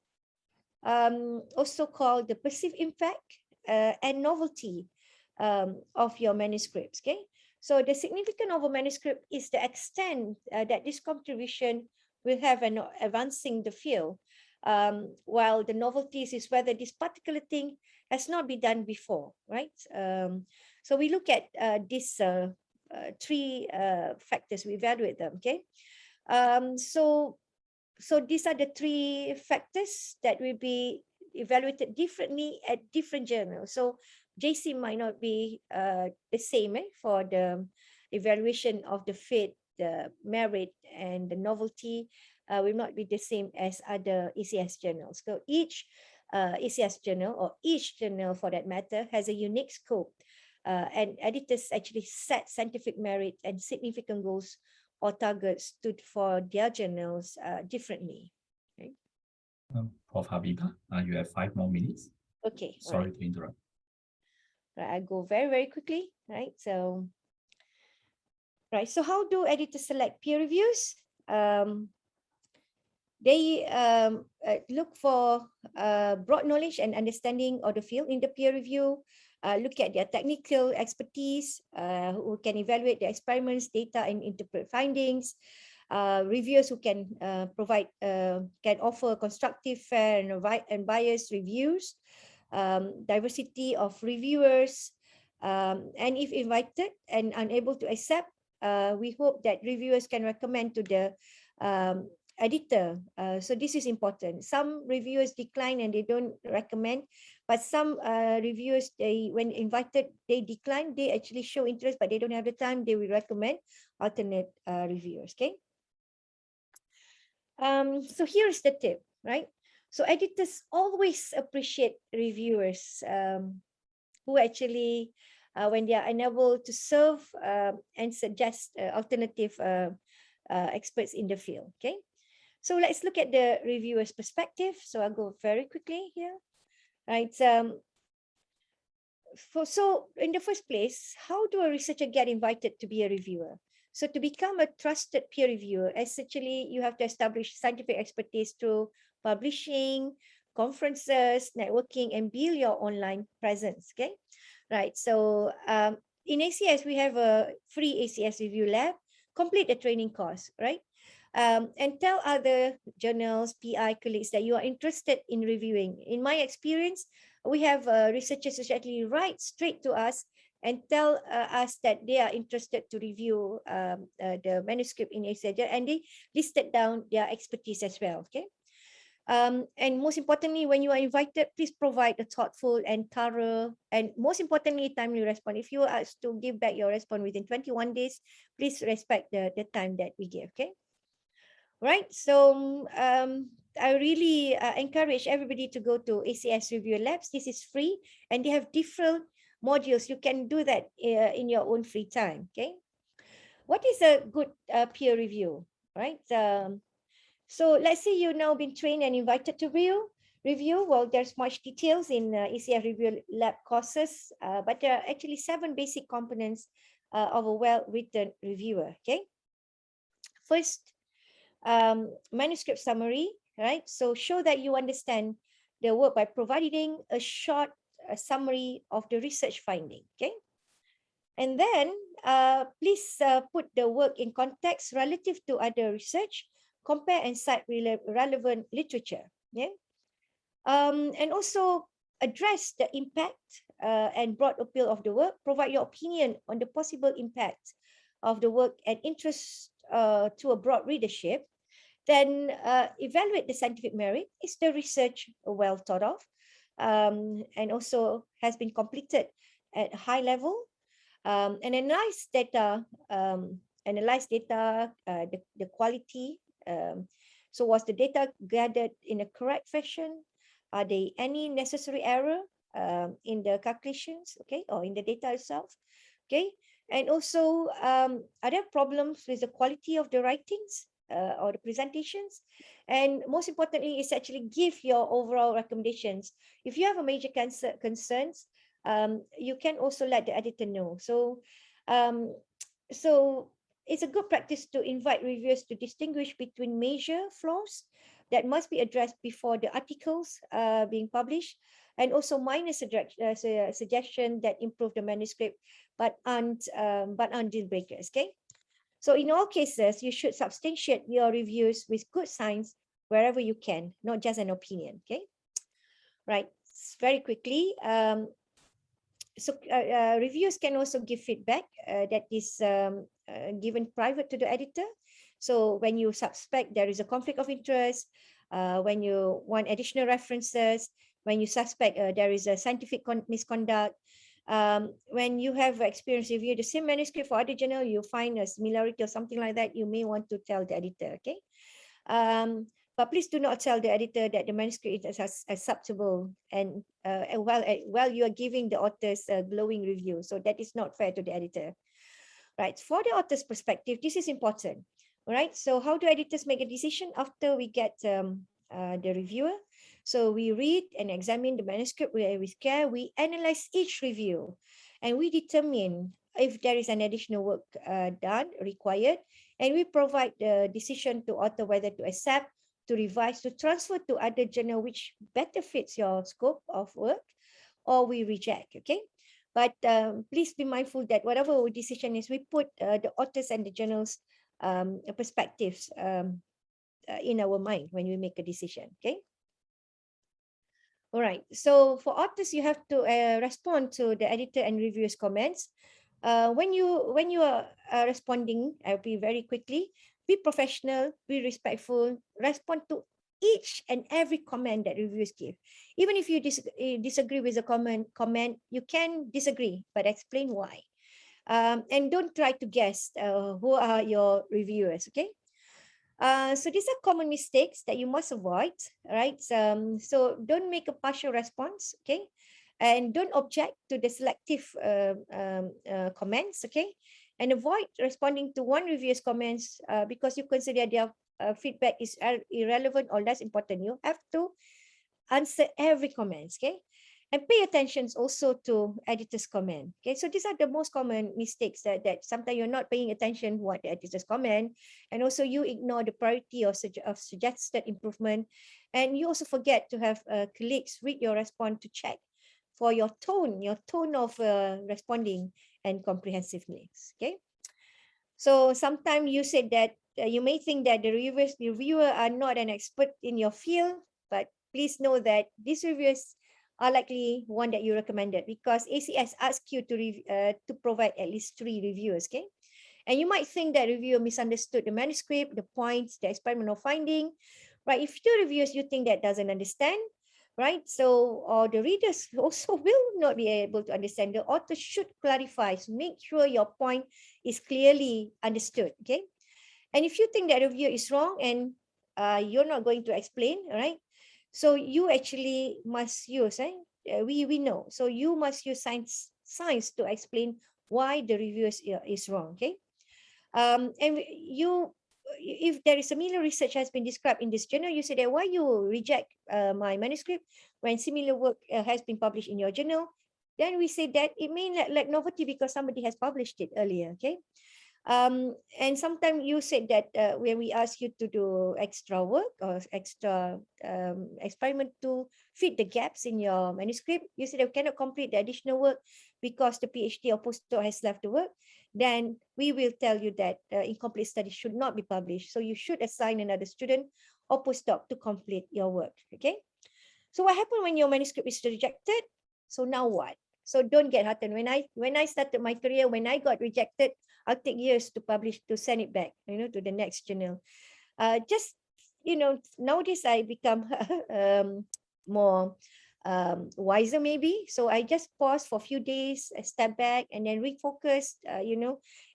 also called the perceived impact and novelty of your manuscripts. Okay, so the significance of a manuscript is the extent that this contribution will have in advancing the field, while the novelties is whether this particular thing has not been done before, right? So we look at these three factors, we evaluate them. Okay, so these are the three factors that will be evaluated differently at different journals. So Jcim might not be the same for the evaluation of the fit, the merit, and the novelty will not be the same as other ACS journals. So each ACS journal, or each journal for that matter, has a unique scope, and editors actually set scientific merit and significant goals or targets for their journals differently. Okay. Prof. Habiba, you have 5 more minutes. Okay. Sorry right. to interrupt. Right, I go very, very quickly, right? So, right. So how do editors select peer reviews? They look for broad knowledge and understanding of the field in the peer review, look at their technical expertise, who can evaluate the experiments, data, and interpret findings, reviewers who can provide, can offer constructive, fair, and biased reviews, diversity of reviewers, and if invited and unable to accept, we hope that reviewers can recommend to the editor. So this is important. Some reviewers decline and they don't recommend, but some reviewers, they, when invited, they decline. They actually show interest, but they don't have the time. They will recommend alternate reviewers. Okay. So here's the tip, right? So editors always appreciate reviewers who actually, when they are unable to serve and suggest alternative experts in the field. Okay. So let's look at the reviewer's perspective. So I'll go very quickly here, right? So in the first place, how do a researcher get invited to be a reviewer? So to become a trusted peer reviewer, essentially you have to establish scientific expertise through publishing, conferences, networking, and build your online presence. Okay, right. So in ACS, we have a free ACS review lab. Complete the training course, right? And tell other journals, PI colleagues that you are interested in reviewing. In my experience, we have researchers who actually write straight to us and tell us that they are interested to review the manuscript in ACS, and they listed down their expertise as well. Okay. And most importantly, when you are invited, please provide a thoughtful and thorough, and most importantly, timely response. If you are asked to give back your response within 21 days, please respect the time that we give. Okay. Right. So I really encourage everybody to go to ACS Review Labs. This is free, and they have different modules. You can do that in your own free time. Okay. What is a good peer review? Right. So let's say you've now been trained and invited to review. Well, there's much details in ACF Review Lab courses, but there are actually 7 basic components of a well-written reviewer. Okay. First, manuscript summary, right? So show that you understand the work by providing a short summary of the research finding. Okay. And then please put the work in context relative to other research, compare and cite relevant literature. Yeah. And also address the impact and broad appeal of the work, provide your opinion on the possible impact of the work and interest to a broad readership. Then evaluate the scientific merit. Is the research well thought of and also has been completed at high level? Analyze data, the quality. So was the data gathered in a correct fashion? Are there any necessary error in the calculations, okay, or in the data itself? Okay, and also are there problems with the quality of the writings or the presentations? And most importantly, is actually give your overall recommendations. If you have a major concerns, you can also let the editor know. So it's a good practice to invite reviewers to distinguish between major flaws that must be addressed before the articles being published, and also minor suggestion that improve the manuscript, but aren't deal breakers. Okay, so in all cases, you should substantiate your reviews with good science wherever you can, not just an opinion. Okay, right. Very quickly. Reviewers can also give feedback that is given private to the editor. So when you suspect there is a conflict of interest, when you want additional references, when you suspect there is a scientific misconduct, when you have experienced review the same manuscript for other journal, you find a similarity or something like that, you may want to tell the editor. Okay. But please do not tell the editor that the manuscript is acceptable and while you are giving the authors a glowing review. So that is not fair to the editor. Right. For the author's perspective, this is important. All right. So how do editors make a decision after we get the reviewer? So we read and examine the manuscript with care. We analyze each review and we determine if there is an additional work required, and we provide the decision to author whether to accept, to revise, to transfer to other journal which better fits your scope of work, or we reject. Okay. But please be mindful that whatever our decision is, we put the authors and the journals' perspectives in our mind when we make a decision. Okay. All right. So for authors, you have to respond to the editor and reviewers' comments. When you are responding, I'll be very quickly. Be professional. Be respectful. Respond to each and every comment that reviewers give. Even if you disagree with the comment, you can disagree, but explain why. And don't try to guess who are your reviewers. Okay. So these are common mistakes that you must avoid, right? So don't make a partial response, okay? And don't object to the selective comments, okay? And avoid responding to one reviewer's comments because you consider their feedback is irrelevant or less important. You have to answer every comment, okay? And pay attention also to editor's comment. Okay, so these are the most common mistakes that sometimes you're not paying attention what the editor's comment, and also you ignore the priority of suggested improvement, and you also forget to have colleagues read your response to check for your tone of responding and comprehensiveness. Okay, so sometimes you said that you may think that the reviewer are not an expert in your field, but please know that these reviewers are likely one that you recommended because ACS asks you to provide at least 3 reviews, okay? And you might think that reviewer misunderstood the manuscript, the points, the experimental finding, right? If your reviewers you think that doesn't understand, right? So, or the readers also will not be able to understand. The author should clarify, so make sure your point is clearly understood, okay? And if you think that review is wrong and you're not going to explain, right? So you actually must use, we know. So you must use science to explain why the review is wrong, okay? And if there is similar research has been described in this journal, you say that why you reject my manuscript when similar work has been published in your journal, then we say that it may lack novelty because somebody has published it earlier, okay? And sometimes you said that when we ask you to do extra work or extra experiment to fit the gaps in your manuscript, you said that we cannot complete the additional work because the PhD or postdoc has left the work, then we will tell you that incomplete studies should not be published. So you should assign another student or postdoc to complete your work, okay? So what happened when your manuscript is rejected? So now what? So don't get heartened. When I started my career, when I got rejected, I'll take years to publish, to send it back, to the next journal. Just, nowadays I become more wiser maybe. So I just pause for a few days, step back, and then refocus,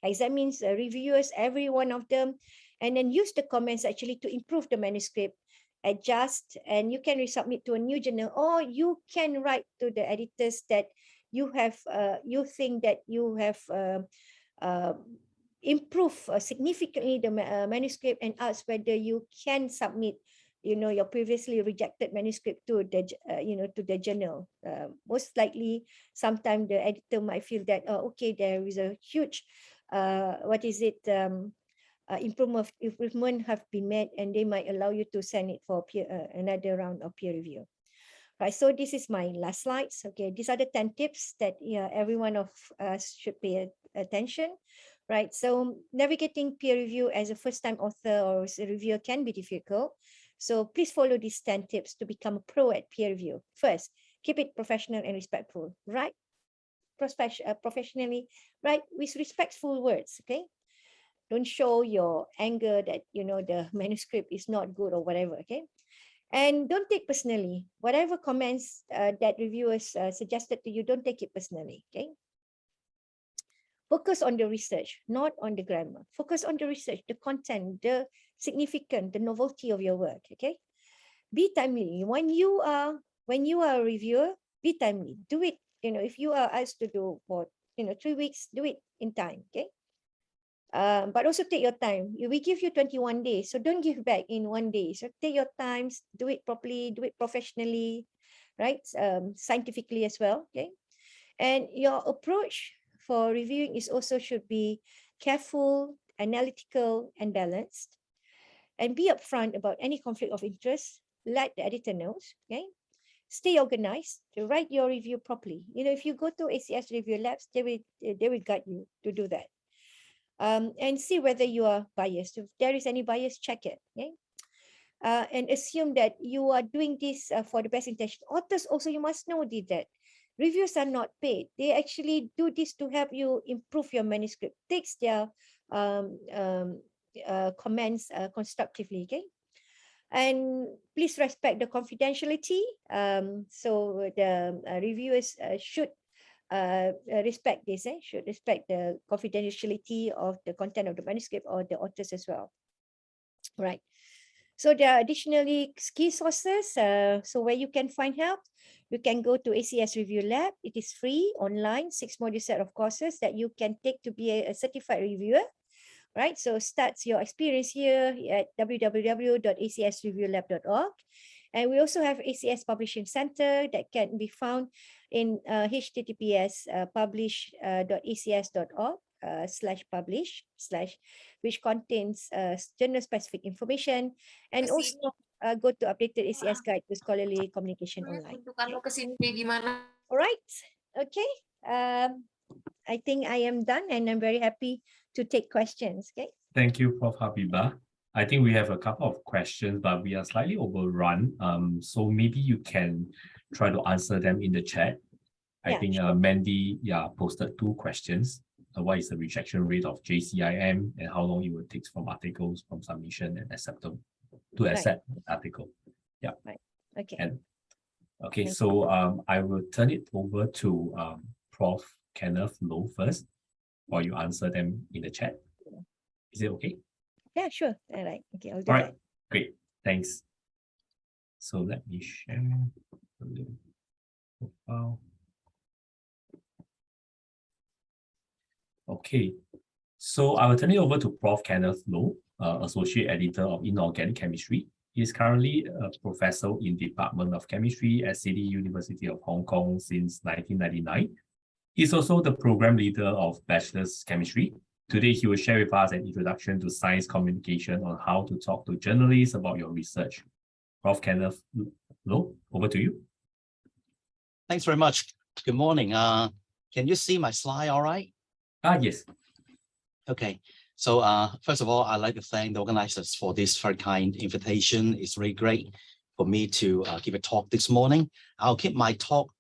examines reviewers, every one of them, and then use the comments actually to improve the manuscript, adjust, and you can resubmit to a new journal, or you can write to the editors that you have, you think that you have improve significantly the manuscript, and ask whether you can submit your previously rejected manuscript to the to the journal. Most likely sometime the editor might feel that okay, there is a huge improvement have been made, and they might allow you to send it for another round of peer review. Right, so this is my last slides. Okay, these are the 10 tips that every one of us should pay attention. Right, so navigating peer review as a first-time author or as a reviewer can be difficult. So please follow these 10 tips to become a pro at peer review. First, keep it professional and respectful. Right, professionally, right, with respectful words. Okay, don't show your anger that the manuscript is not good or whatever. Okay. And don't take personally. Whatever comments that reviewers suggested to you, don't take it personally, okay? Focus on the research, not on the grammar. Focus on the research, the content, the significance, the novelty of your work, okay? Be timely. When you are a reviewer, be timely. Do it, if you are asked to do for 3 weeks, do it in time, okay? But also take your time. We give you 21 days, so don't give back in 1 day. So take your time, do it properly, do it professionally, right? Scientifically as well, okay? And your approach for reviewing is also should be careful, analytical, and balanced. And be upfront about any conflict of interest. Let the editor know, okay? Stay organized to write your review properly. If you go to ACS Review Labs, they will guide you to do that. And see whether you are biased. If there is any bias, check it. Okay? And assume that you are doing this for the best intention. Authors also, you must know that reviews are not paid. They actually do this to help you improve your manuscript. Takes their comments constructively. Okay. And please respect the confidentiality. So the reviewers should respect this, should respect the confidentiality of the content of the manuscript or the authors as well. Right. So there are additionally key sources. So where you can find help, you can go to ACS Review Lab. It is free, online, 6-module set of courses that you can take to be a certified reviewer. Right. So starts your experience here at www.acsreviewlab.org. And we also have ACS Publishing Center that can be found in https publish.acs.org/publish/ which contains journal-specific information, and also go to updated ACS Guide to Scholarly Communication Online. All right. Okay. I think I am done, and I'm very happy to take questions. Okay. Thank you, Prof. Habibah. I think we have a couple of questions, but we are slightly overrun. So maybe you can try to answer them in the chat. I think sure. Mandy posted 2 questions. What is the rejection rate of JCIM, and how long it will take from articles from submission and accept the article? Yeah. Right. Okay. And okay, so I will turn it over to Prof. Kenneth Low first, or you answer them in the chat. Is it okay? Yeah, sure. All right. Okay, I'll do All right, that. great. Thanks. So let me share the profile. Okay, so I will turn it over to Prof. Kenneth Low. Associate Editor of Inorganic Chemistry. He is currently a professor in Department of Chemistry at City University of Hong Kong since 1999. He's also the program leader of Bachelor's Chemistry. Today, he will share with us an introduction to science communication on how to talk to journalists about your research. Prof. Kenneth Loh, over to you. Thanks very much. Good morning. Can you see my slide all right? Yes. Okay. So first of all, I'd like to thank the organizers for this very kind invitation. It's really great for me to give a talk this morning. I'll keep my talk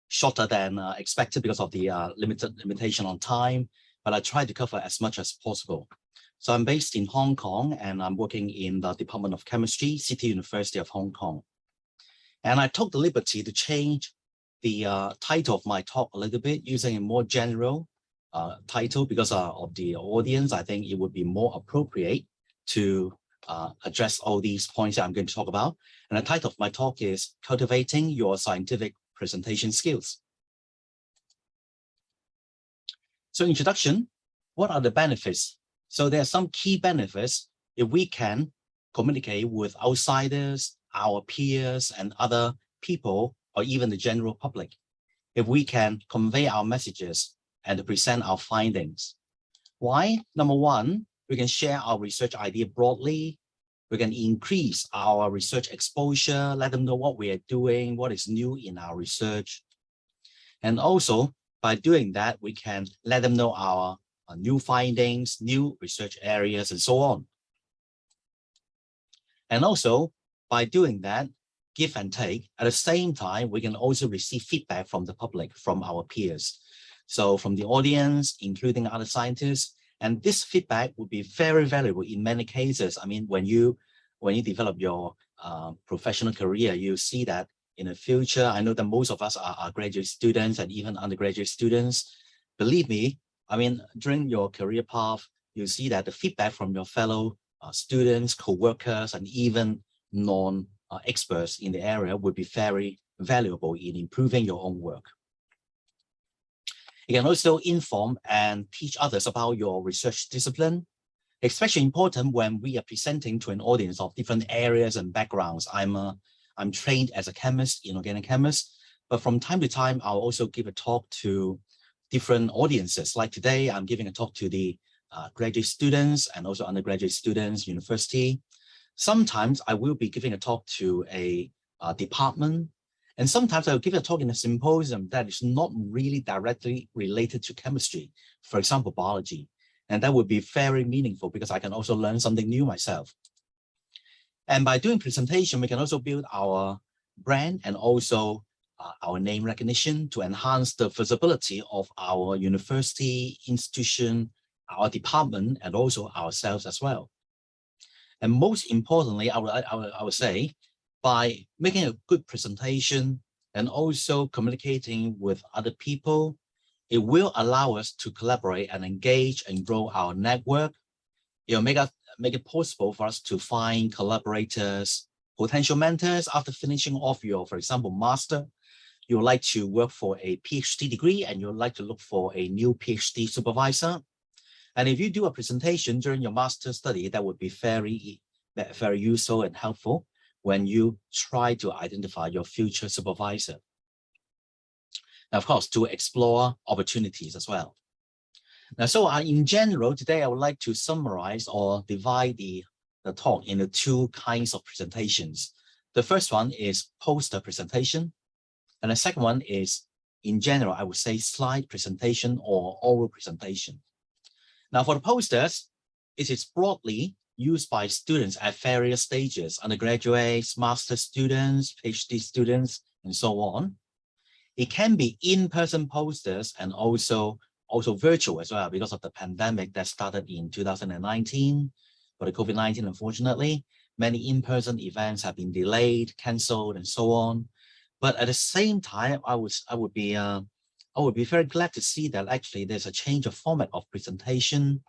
shorter than expected because of the limitation on time, but I try to cover as much as possible. So I'm based in Hong Kong and I'm working in the Department of Chemistry, City University of Hong Kong. And I took the liberty to change the title of my talk a little bit using a more general title because of the audience. I think it would be more appropriate to address all these points that I'm going to talk about. And the title of my talk is Cultivating Your Scientific Presentation Skills. So introduction, what are the benefits? So there are some key benefits if we can communicate with outsiders, our peers and other people, or even the general public. If we can convey our messages and present our findings. Why? Number one, we can share our research idea broadly. We can increase our research exposure, let them know what we are doing, what is new in our research. And also, by doing that, we can let them know our new findings, new research areas, and so on. And also, by doing that, give and take, at the same time, we can also receive feedback from the public, from our peers. So from the audience, including other scientists, and this feedback would be very valuable in many cases. I mean, when you develop your professional career, you see that in the future, I know that most of us are graduate students and even undergraduate students. Believe me, I mean, during your career path, you see that the feedback from your fellow students, co-workers, and even non-experts in the area would be very valuable in improving your own work. You can also inform and teach others about your research discipline, especially important when we are presenting to an audience of different areas and backgrounds. I'm trained as a chemist, inorganic chemist, but from time to time, I'll also give a talk to different audiences. Like today, I'm giving a talk to the graduate students and also undergraduate students, university. Sometimes I will be giving a talk to a department, and sometimes I'll give a talk in a symposium that is not really directly related to chemistry, for example, biology. And that would be very meaningful because I can also learn something new myself. And by doing presentation, we can also build our brand and also our name recognition to enhance the visibility of our university, institution, our department, and also ourselves as well. And most importantly, I would say, by making a good presentation and also communicating with other people, it will allow us to collaborate and engage and grow our network. It will make it possible for us to find collaborators, potential mentors after finishing off your, for example, master. You would like to work for a PhD degree and you would like to look for a new PhD supervisor. And if you do a presentation during your master study, that would be very useful and helpful when you try to identify your future supervisor. Now, of course, to explore opportunities as well. Now, so in general, today I would like to summarize or divide the talk into two kinds of presentations. The first one is poster presentation, and the second one is, in general, I would say slide presentation or oral presentation. Now, for the posters, it is broadly used by students at various stages, undergraduates, master students, PhD students, and so on. It can be in-person posters and also virtual as well because of the pandemic that started in 2019. For the COVID-19, unfortunately, many in-person events have been delayed, canceled, and so on. But at the same time, I would be very glad to see that actually there's a change of format of presentation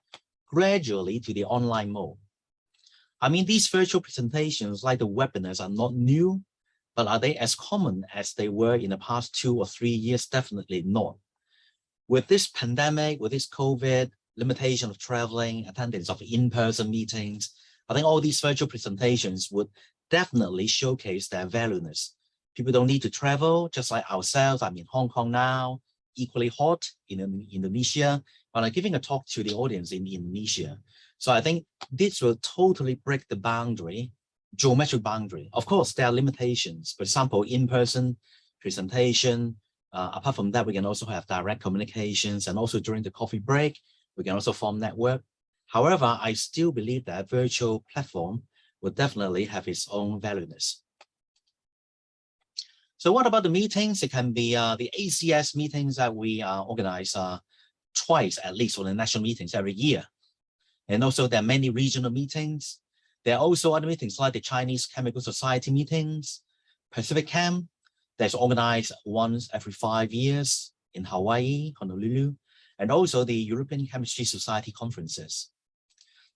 gradually to the online mode. I mean, these virtual presentations like the webinars are not new, but are they as common as they were in the past 2 or 3 years? Definitely not. With this pandemic, with this COVID, limitation of traveling, attendance of in-person meetings. I think all these virtual presentations would definitely showcase their valueness. People don't need to travel, just like ourselves. I'm in Hong Kong now, equally hot in Indonesia, but I'm giving a talk to the audience in Indonesia. So I think this will totally break the boundary, geometric boundary. Of course, there are limitations. For example, in-person presentation. Apart from that, we can also have direct communications, and also during the coffee break, we can also form network. However, I still believe that virtual platform will definitely have its own valueness. So what about the meetings? It can be the ACS meetings that we organize twice at least for the national meetings every year. And also there are many regional meetings. There are also other meetings like the Chinese Chemical Society meetings, Pacific Chem, that's organized once every 5 years in Hawaii, Honolulu, and also the European Chemistry Society conferences.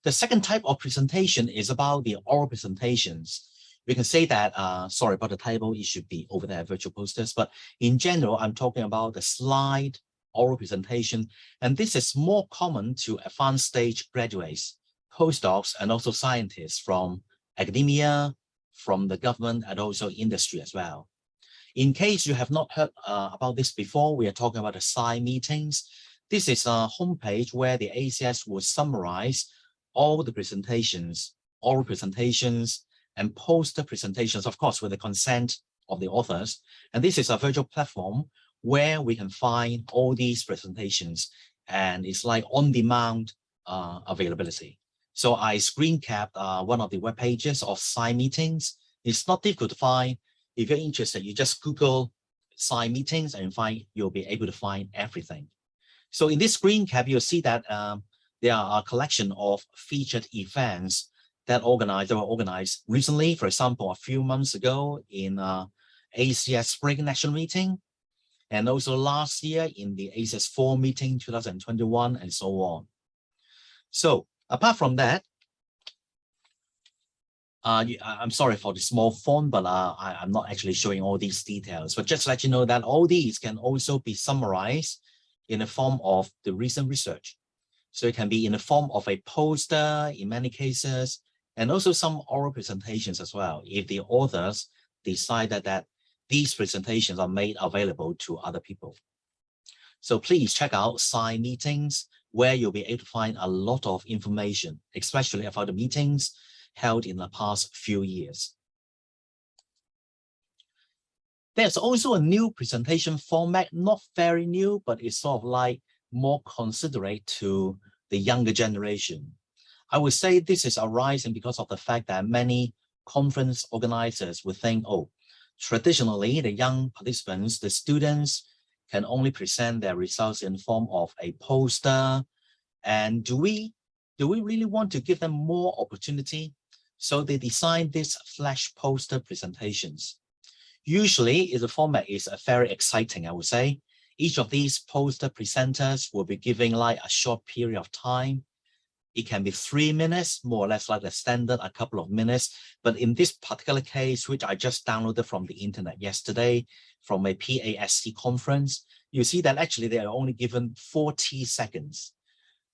The second type of presentation is about the oral presentations. We can say that, sorry about the title, it should be over there, virtual posters, but in general, I'm talking about the slide oral presentation, and this is more common to advanced stage graduates, postdocs, and also scientists from academia, from the government, and also industry as well. In case you have not heard about this before, we are talking about the Acs Meetings. This is a homepage where the ACS will summarize all the presentations, oral presentations, and poster presentations, of course, with the consent of the authors. And this is a virtual platform where we can find all these presentations, and it's like on-demand availability. So I screen capped one of the web pages of Acs Meetings. It's not difficult to find. If you're interested, you just Google Acs Meetings and you'll be able to find everything. So in this screen cap, you'll see that there are a collection of featured events that were organized recently. For example, a few months ago in ACS Spring National Meeting, and also last year in the ACS Fall Meeting 2021, and so on. So apart from that, I'm sorry for the small font, but I'm not actually showing all these details. But just to let you know that all these can also be summarized in the form of the recent research. So it can be in the form of a poster in many cases, and also some oral presentations as well, if the authors decided that these presentations are made available to other people. So please check out Acs Meetings, where you'll be able to find a lot of information, especially about the meetings held in the past few years. There's also a new presentation format, not very new, but it's sort of like more considerate to the younger generation. I would say this is arising because of the fact that many conference organizers would think, oh, traditionally, the young participants, the students, can only present their results in form of a poster. And do we really want to give them more opportunity? So they designed these flash poster presentations. Usually, the format is very exciting, I would say. Each of these poster presenters will be giving like a short period of time. It can be 3 minutes, more or less like the standard, a couple of minutes. But in this particular case, which I just downloaded from the internet yesterday, from a PASC conference, you see that actually they are only given 40 seconds.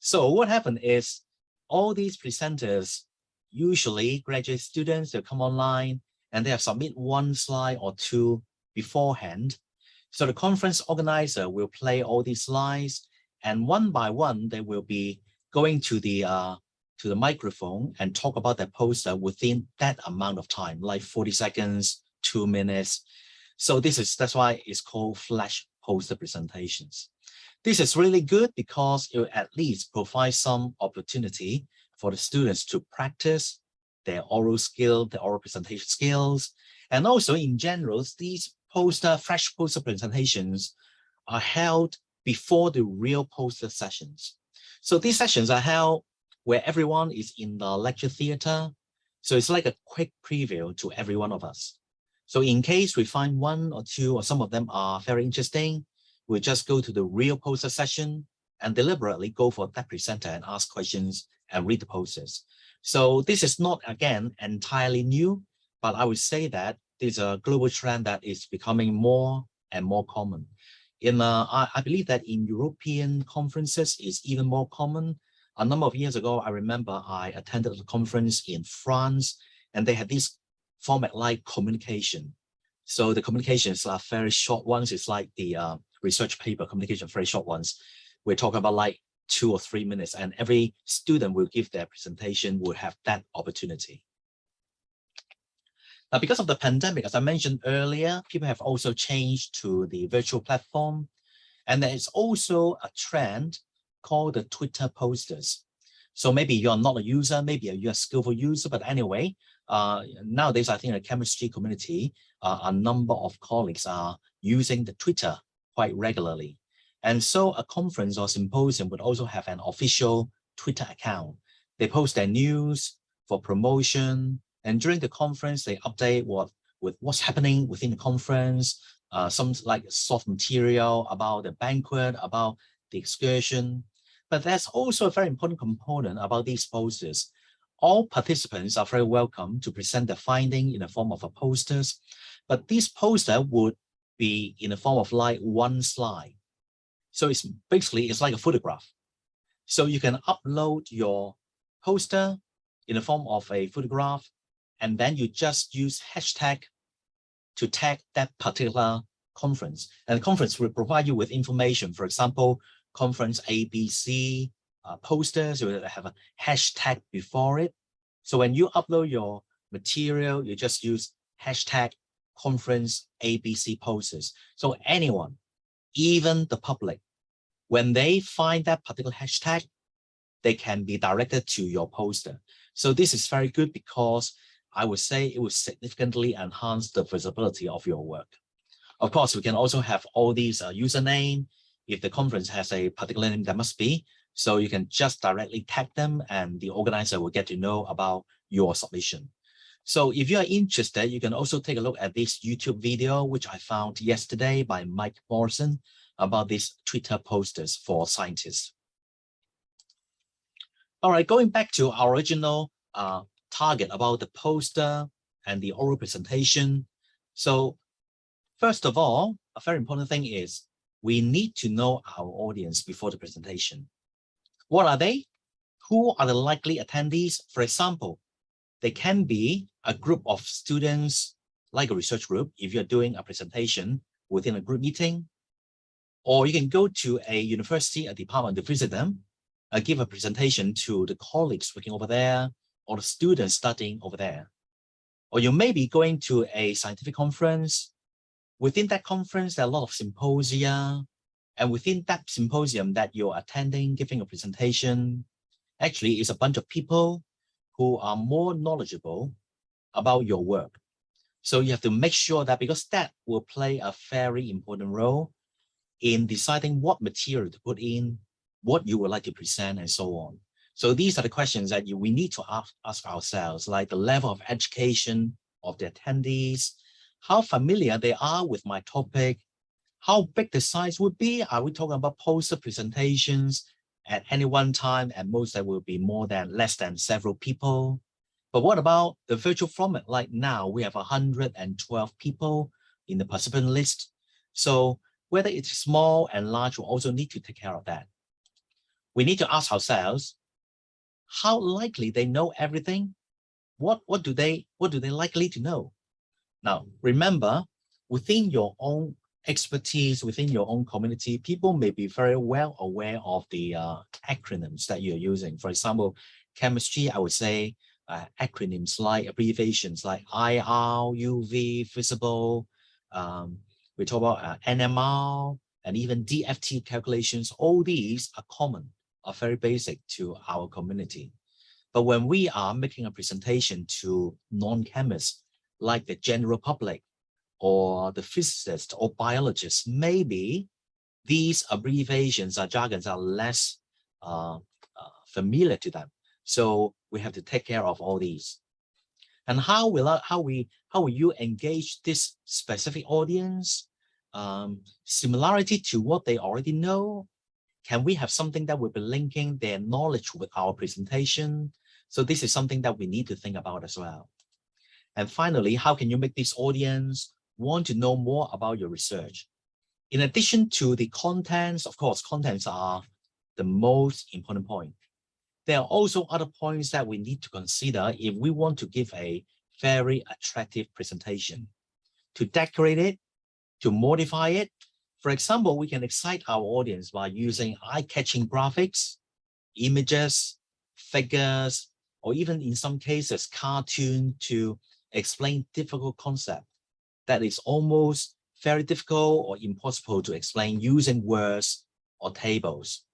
So what happened is all these presenters, usually graduate students, they'll come online and they have submit one slide or two beforehand. So the conference organizer will play all these slides, and one by one, they will be going to the microphone and talk about their poster within that amount of time, like 40 seconds, 2 minutes. So that's why it's called flash poster presentations. This is really good because it will at least provide some opportunity for the students to practice their oral skill, their oral presentation skills. And also in general, these flash poster presentations are held before the real poster sessions. So these sessions are held where everyone is in the lecture theater. So it's like a quick preview to every one of us. So in case we find one or two or some of them are very interesting, we'll just go to the real poster session and deliberately go for that presenter and ask questions and read the posters. So this is not, again, entirely new, but I would say that there's a global trend that is becoming more and more common. I believe that in European conferences is even more common. A number of years ago, I remember I attended a conference in France, and they had this format like communication. So the communications are very short ones. It's like the research paper communication, very short ones. We're talking about like 2 or 3 minutes, and every student will give their presentation, will have that opportunity. Now, because of the pandemic, as I mentioned earlier, people have also changed to the virtual platform. And there is also a trend called the Twitter posters. So maybe you're not a user, maybe you're a skillful user, but anyway, nowadays, I think in the chemistry community, a number of colleagues are using the Twitter quite regularly. And so a conference or symposium would also have an official Twitter account. They post their news for promotion, and during the conference, they update what's happening within the conference, some like soft material about the banquet, about the excursion. But there's also a very important component about these posters. All participants are very welcome to present their finding in the form of a posters, but this poster would be in the form of like one slide. So it's basically, it's like a photograph. So you can upload your poster in the form of a photograph, and then you just use hashtag to tag that particular conference. And the conference will provide you with information. For example, conference ABC posters, you will have a hashtag before it. So when you upload your material, you just use hashtag conference ABC posters. So anyone, even the public, when they find that particular hashtag, they can be directed to your poster. So this is very good because I would say it will significantly enhance the visibility of your work. Of course, we can also have all these username. If the conference has a particular name, that must be. So you can just directly tag them and the organizer will get to know about your submission. So if you are interested, you can also take a look at this YouTube video, which I found yesterday by Mike Morrison about these Twitter posters for scientists. All right, going back to our original target about the poster and the oral presentation. So first of all, a very important thing is we need to know our audience before the presentation. What are they? Who are the likely attendees? For example, they can be a group of students, like a research group, if you're doing a presentation within a group meeting, or you can go to a university, a department to visit them, give a presentation to the colleagues working over there, or the students studying over there. Or you may be going to a scientific conference. Within that conference, there are a lot of symposia. And within that symposium that you're attending, giving a presentation, actually is a bunch of people who are more knowledgeable about your work. So you have to make sure that, because that will play a very important role in deciding what material to put in, what you would like to present, and so on. So these are the questions that we need to ask ourselves, like the level of education of the attendees, how familiar they are with my topic, how big the size would be. Are we talking about poster presentations at any one time? At most, there will be less than several people. But what about the virtual format? Like now, we have 112 people in the participant list. So whether it's small and large, we'll also need to take care of that. We need to ask ourselves, how likely they know everything? What do they likely to know? Now, remember, within your own expertise, within your own community, people may be very well aware of the acronyms that you're using. For example, chemistry, I would say acronyms like abbreviations like IR, UV, visible. We talk about NMR and even DFT calculations. All these are common, are very basic to our community. But when we are making a presentation to non-chemists, like the general public or the physicists or biologists, maybe these abbreviations or jargons are less familiar to them. So we have to take care of all these. And how will you engage this specific audience? Similarity to what they already know. Can we have something that will be linking their knowledge with our presentation? So this is something that we need to think about as well. And finally, how can you make this audience want to know more about your research? In addition to the contents, of course, contents are the most important point. There are also other points that we need to consider if we want to give a very attractive presentation. To decorate it, to modify it. For example, we can excite our audience by using eye-catching graphics, images, figures, or even in some cases, cartoon to explain difficult concept that is almost very difficult or impossible to explain using words or tables.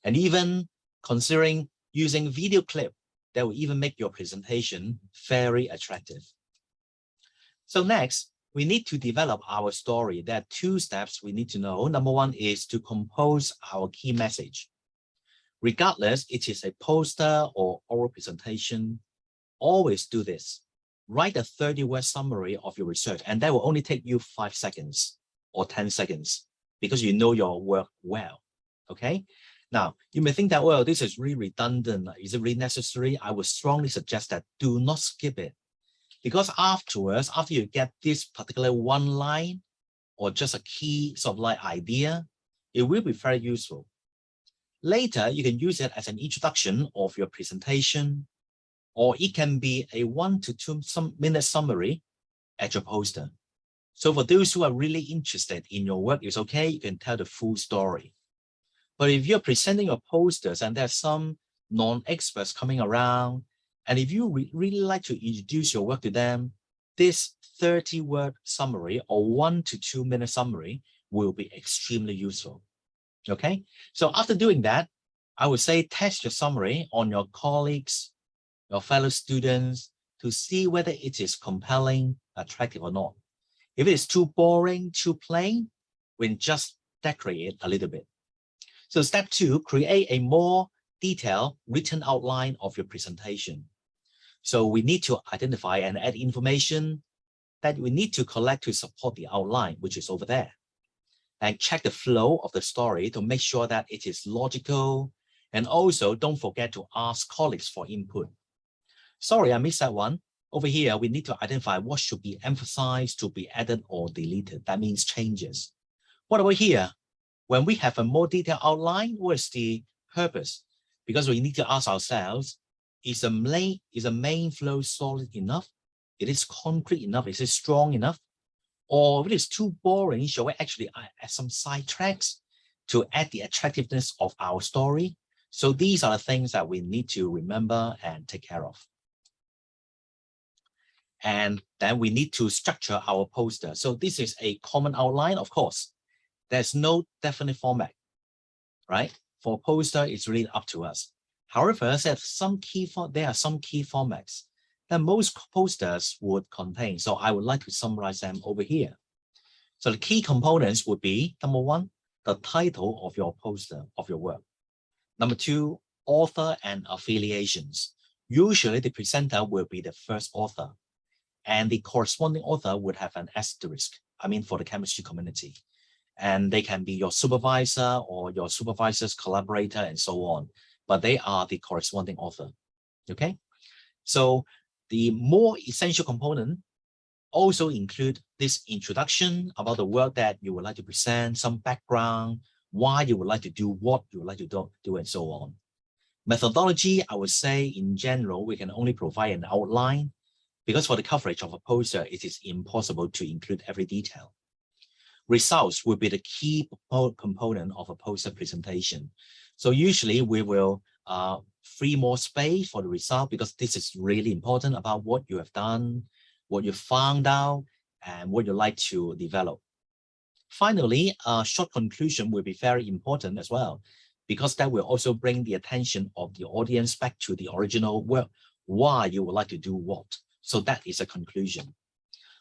And even considering using video clip that will even make your presentation very attractive. So next, we need to develop our story. There are 2 steps we need to know. Number 1 is to compose our key message. Regardless, it is a poster or oral presentation, always do this. Write a 30-word summary of your research, and that will only take you 5 seconds or 10 seconds because you know your work well, okay? Now, you may think that, well, this is really redundant. Is it really necessary? I would strongly suggest that do not skip it. Because afterwards, after you get this particular one line or just a key sort of like idea, it will be very useful. Later, you can use it as an introduction of your presentation, or it can be a 1 to 2 minute summary at your poster. So for those who are really interested in your work, it's okay, you can tell the full story. But if you're presenting your posters and there's some non-experts coming around, and if you really like to introduce your work to them, this 30-word summary or 1 to 2 minute summary will be extremely useful. Okay, so after doing that, I would say test your summary on your colleagues, your fellow students to see whether it is compelling, attractive or not. If it is too boring, too plain, then just decorate it a little bit. So step 2, create a more detailed written outline of your presentation. So we need to identify and add information that we need to collect to support the outline, which is over there. And check the flow of the story to make sure that it is logical. And also don't forget to ask colleagues for input. Sorry, I missed that one. Over here, we need to identify what should be emphasized to be added or deleted. That means changes. What about here? When we have a more detailed outline, what is the purpose? Because we need to ask ourselves, is the main flow solid enough? It is concrete enough? Is it strong enough? Or if it is too boring, shall we actually add some side tracks to add the attractiveness of our story? So these are the things that we need to remember and take care of. And then we need to structure our poster. So this is a common outline, of course. There's no definite format, right? For a poster, it's really up to us. However, there are some key formats that most posters would contain. So I would like to summarize them over here. So the key components would be, number 1, the title of your poster, of your work. Number 2, author and affiliations. Usually the presenter will be the first author, and the corresponding author would have an asterisk, for the chemistry community. And they can be your supervisor or your supervisor's collaborator and so on, but they are the corresponding author, okay? So the more essential component also include this introduction about the work that you would like to present, some background, why you would like to do what you would like to do and so on. Methodology, I would say in general, we can only provide an outline because for the coverage of a poster, it is impossible to include every detail. Results will be the key component of a poster presentation. So usually we will free more space for the result because this is really important about what you have done, what you found out, and what you like to develop. Finally, a short conclusion will be very important as well, because that will also bring the attention of the audience back to the original work, why you would like to do what. So that is a conclusion.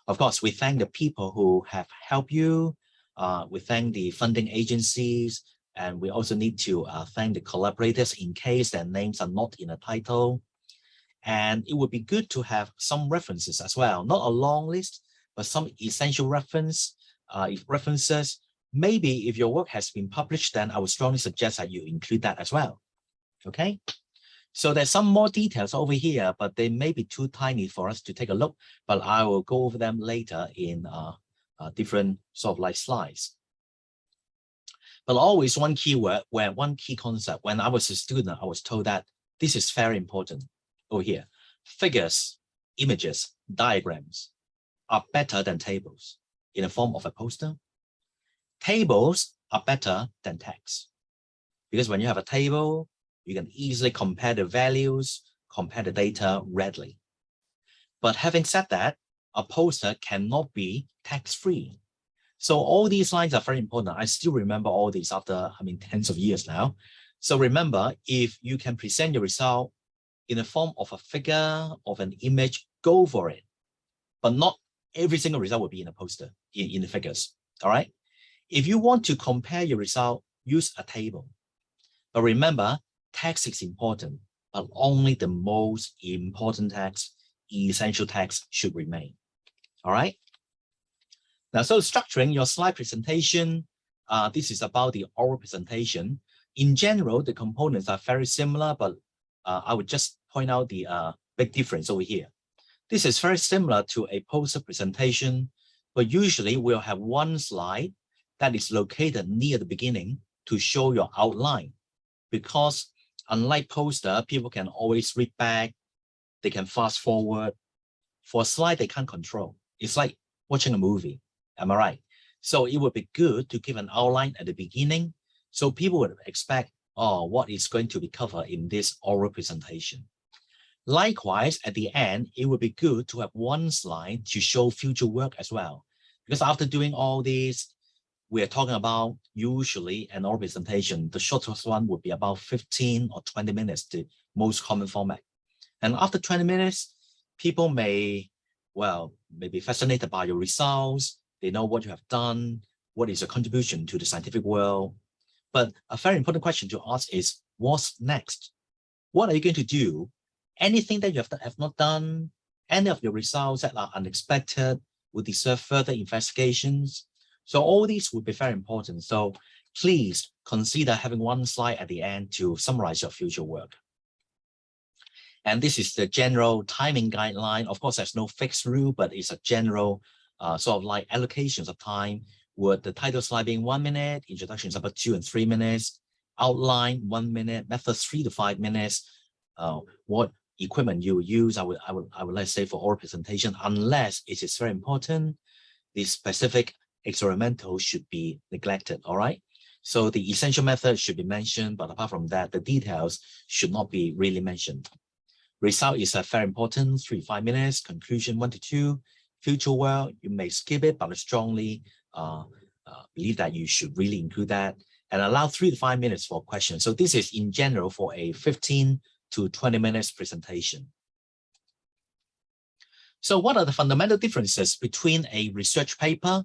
Of course, we thank the people who have helped you. We thank the funding agencies, and we also need to thank the collaborators in case their names are not in a title. And it would be good to have some references as well, not a long list, but some essential references. Maybe if your work has been published, then I would strongly suggest that you include that as well. Okay. So there's some more details over here, but they may be too tiny for us to take a look, but I will go over them later in different sort of like slides. But always one key word, one key concept. When I was a student, I was told that this is very important. Over here, figures, images, diagrams are better than tables in the form of a poster. Tables are better than text, because when you have a table, you can easily compare the values, compare the data readily. But having said that, a poster cannot be text-free. So all these lines are very important. I still remember all these after, tens of years now. So remember, if you can present your result in the form of a figure, of an image, go for it. But not every single result will be in a poster, in the figures, all right? If you want to compare your result, use a table. But remember, text is important, but only the most important text, essential text should remain, all right? Now, so structuring your slide presentation, this is about the oral presentation. In general, the components are very similar, but I would just point out the big difference over here. This is very similar to a poster presentation, but usually we'll have one slide that is located near the beginning to show your outline. Because unlike poster, people can always read back, they can fast forward. For a slide, they can't control. It's like watching a movie. Am I right? So it would be good to give an outline at the beginning, so people would expect, oh, what is going to be covered in this oral presentation. Likewise, at the end, it would be good to have one slide to show future work as well. Because after doing all this, we are talking about usually an oral presentation. The shortest one would be about 15 or 20 minutes, the most common format. And after 20 minutes, people may be fascinated by your results. They know what you have done, what is your contribution to the scientific world. But a very important question to ask is, what's next? What are you going to do? Anything that you have not done, any of your results that are unexpected will deserve further investigations. So all these would be very important. So please consider having one slide at the end to summarize your future work. And this is the general timing guideline. Of course, there's no fixed rule, but it's a general sort of like allocations of time, with the title slide being 1 minute, introductions about 2 and 3 minutes, outline 1 minute, methods 3 to 5 minutes. What equipment you will use, I would like to say for oral presentation, unless it is very important, the specific experimental should be neglected, all right? So the essential method should be mentioned, but apart from that, the details should not be really mentioned. Result is very important, 3 to 5 minutes, conclusion 1 to 2, future work, you may skip it, but I strongly believe that you should really include that, and allow 3 to 5 minutes for questions. So this is in general for a 15 to 20 minutes presentation. So what are the fundamental differences between a research paper,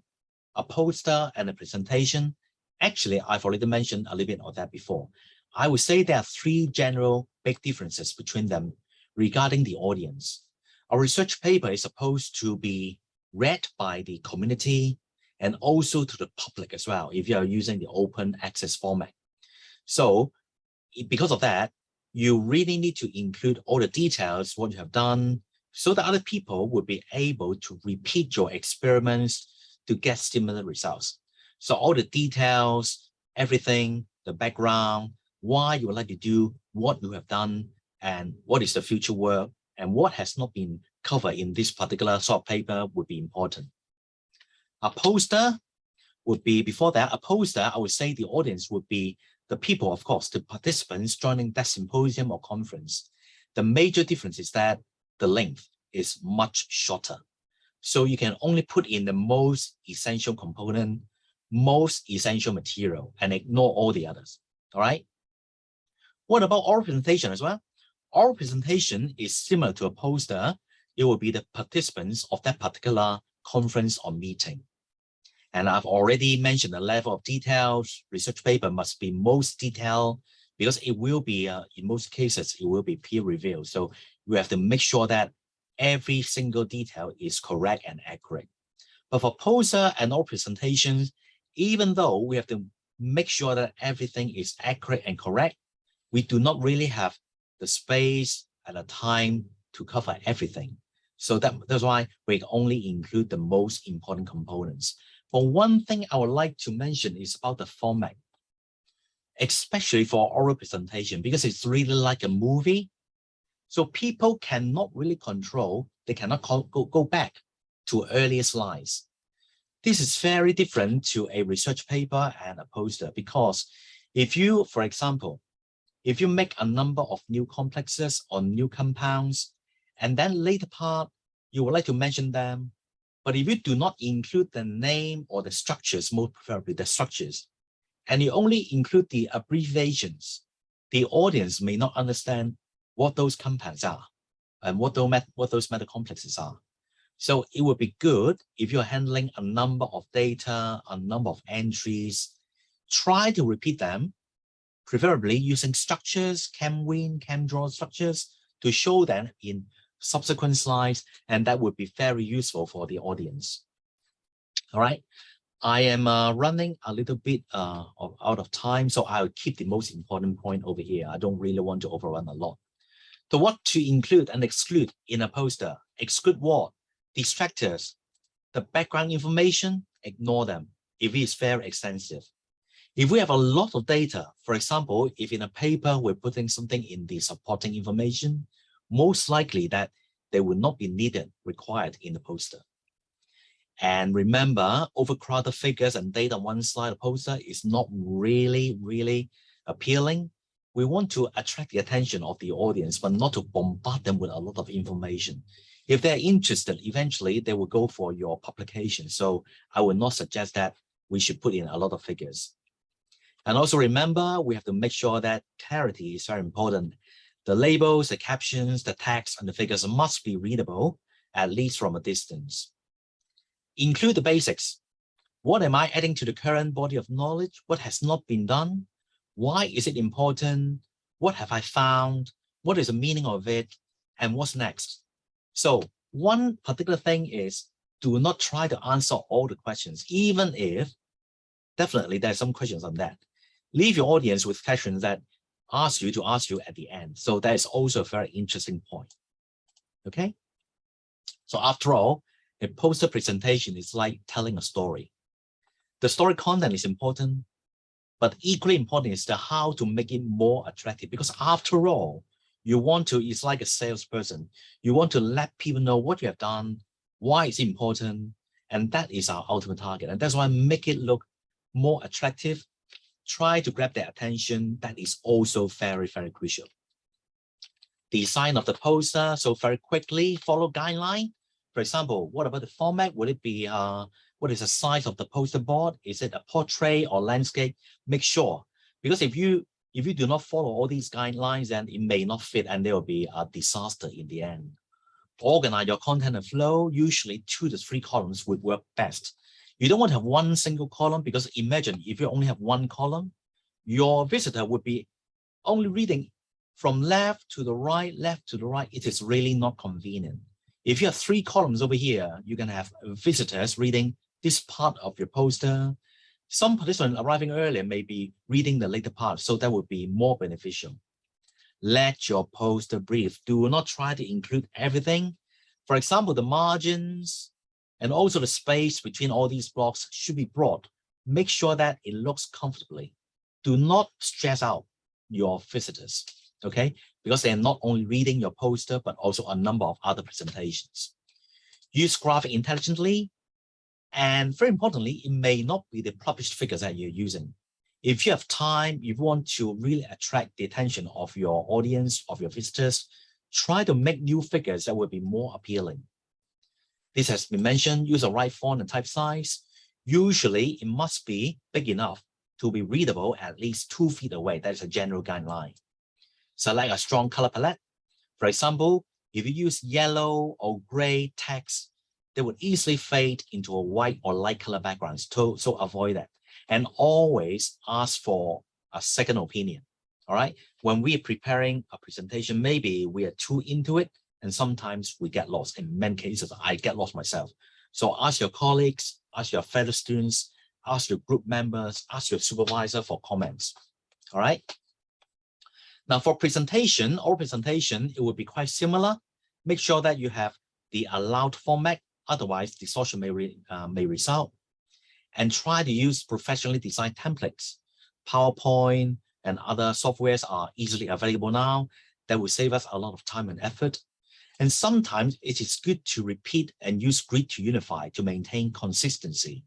a poster, and a presentation? Actually, I've already mentioned a little bit of that before. I would say there are 3 general big differences between them regarding the audience. A research paper is supposed to be read by the community and also to the public as well, if you are using the open access format. So because of that, you really need to include all the details, what you have done, so that other people would be able to repeat your experiments to get similar results. So all the details, everything, the background, why you would like to do what you have done, and what is the future work, and what has not been covered in this particular sort of paper would be important. A poster would be, before that, a poster, I would say the audience would be the people, of course, the participants joining that symposium or conference. The major difference is that the length is much shorter. So you can only put in the most essential component, most essential material, and ignore all the others, all right? What about oral presentation as well? Oral presentation is similar to a poster. It will be the participants of that particular conference or meeting. And I've already mentioned the level of details. Research paper must be most detailed, because it will be, in most cases, it will be peer reviewed. So we have to make sure that every single detail is correct and accurate. But for poster and oral presentations, even though we have to make sure that everything is accurate and correct, we do not really have the space and the time to cover everything. So that's why we only include the most important components. But one thing I would like to mention is about the format. especially for oral presentation, because it's really like a movie. So people cannot really control, they cannot go back to earlier slides. This is very different to a research paper and a poster, because if you, for example, if you make a number of new complexes or new compounds, and then later part, you would like to mention them, but if you do not include the name or the structures, most preferably the structures, and you only include the abbreviations, the audience may not understand what those compounds are and what those meta complexes are. So it would be good if you're handling a number of data, a number of entries, try to repeat them, preferably using structures, ChemWin, ChemDraw structures to show them in subsequent slides, and that would be very useful for the audience. All right, I am running a little bit out of time, so I'll keep the most important point over here. I don't really want to overrun a lot. So what to include and exclude in a poster? Exclude what? Distractors. The background information, ignore them if it is very extensive. If we have a lot of data, for example, if in a paper we're putting something in the supporting information, most likely that they will not be required in the poster. And remember, overcrowded figures and data on one slide of poster is not really appealing. We want to attract the attention of the audience, but not to bombard them with a lot of information. If they're interested, eventually they will go for your publication. So I would not suggest that we should put in a lot of figures. And also remember, we have to make sure that clarity is very important. The labels, the captions, the text, and the figures must be readable, at least from a distance. Include the basics. What am I adding to the current body of knowledge? What has not been done? Why is it important? What have I found? What is the meaning of it? And what's next? So one particular thing is, do not try to answer all the questions, even if definitely there's some questions on that. Leave your audience with questions that ask you at the end. So that is also a very interesting point. Okay. So after all, a poster presentation is like telling a story. The story content is important, but equally important is the how to make it more attractive. Because after all, you want to, it's like a salesperson. You want to let people know what you have done, why it's important, and that is our ultimate target. And that's why make it look more attractive. Try to grab their attention. That is also very crucial. Design of the poster. So very quickly follow guideline. For example, what about the format? Would it be, what is the size of the poster board? Is it a portrait or landscape? Make sure, because if you do not follow all these guidelines, then it may not fit and there will be a disaster in the end. Organize your content and flow. Usually 2 to 3 columns would work best. You don't want to have one single column, because imagine if you only have one column, your visitor would be only reading from left to the right. It is really not convenient. If you have 3 columns over here, you can have visitors reading this part of your poster. Some participants arriving earlier may be reading the later part, so that would be more beneficial. Let your poster breathe. Do not try to include everything. For example, the margins and also the space between all these blocks should be broad. Make sure that it looks comfortably. Do not stress out your visitors, okay? Because they are not only reading your poster, but also a number of other presentations. Use graphic intelligently. And very importantly, it may not be the published figures that you're using. If you have time, you want to really attract the attention of your audience, of your visitors, try to make new figures that will be more appealing. This has been mentioned, use the right font and type size. Usually it must be big enough to be readable at least 2 feet away. That is a general guideline. Select a strong color palette. For example, if you use yellow or gray text, they would easily fade into a white or light color background. So avoid that. And always ask for a second opinion. All right. When we are preparing a presentation, maybe we are too into it, and sometimes we get lost. In many cases, I get lost myself. So ask your colleagues, ask your fellow students, ask your group members, ask your supervisor for comments. All right. Now for presentation, oral presentation, it will be quite similar. Make sure that you have the allowed format, otherwise distortion may result. And try to use professionally designed templates, PowerPoint, and other softwares are easily available now. That will save us a lot of time and effort. And sometimes it is good to repeat and use grid to unify to maintain consistency.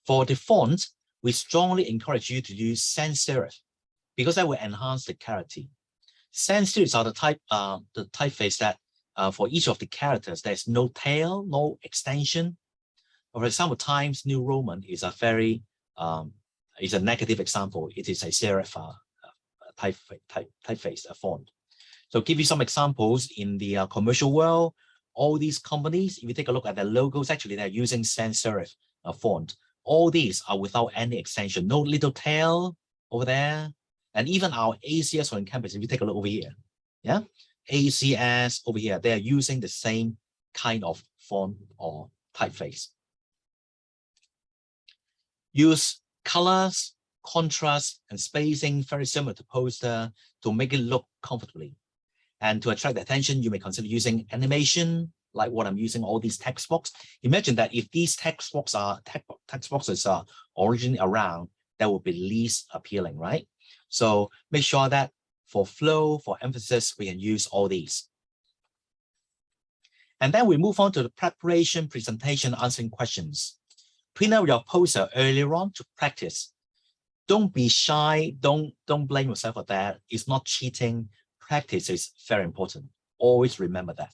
For the font, we strongly encourage you to use sans serif because that will enhance the clarity. Sans serifs are the typeface that for each of the characters, there's no tail, no extension. For example, Times New Roman is a very is a negative example. It is a serif typeface, a font. So give you some examples in the commercial world. All these companies, if you take a look at their logos, actually they're using sans serif font. All these are without any extension, no little tail over there. And even our ACS on campus, if you take a look over here, yeah, ACS over here, they are using the same kind of font or typeface. Use colors, contrast, and spacing very similar to poster to make it look comfortably. And to attract attention, you may consider using animation, like what I'm using, all these text boxes. Imagine that if these text boxes are originally around, that would be least appealing, right? So make sure that for flow, for emphasis, we can use all these. And then we move on to the preparation, presentation, answering questions. Print out your poster earlier on to practice. Don't be shy. Don't blame yourself for that. It's not cheating. Practice is very important. Always remember that.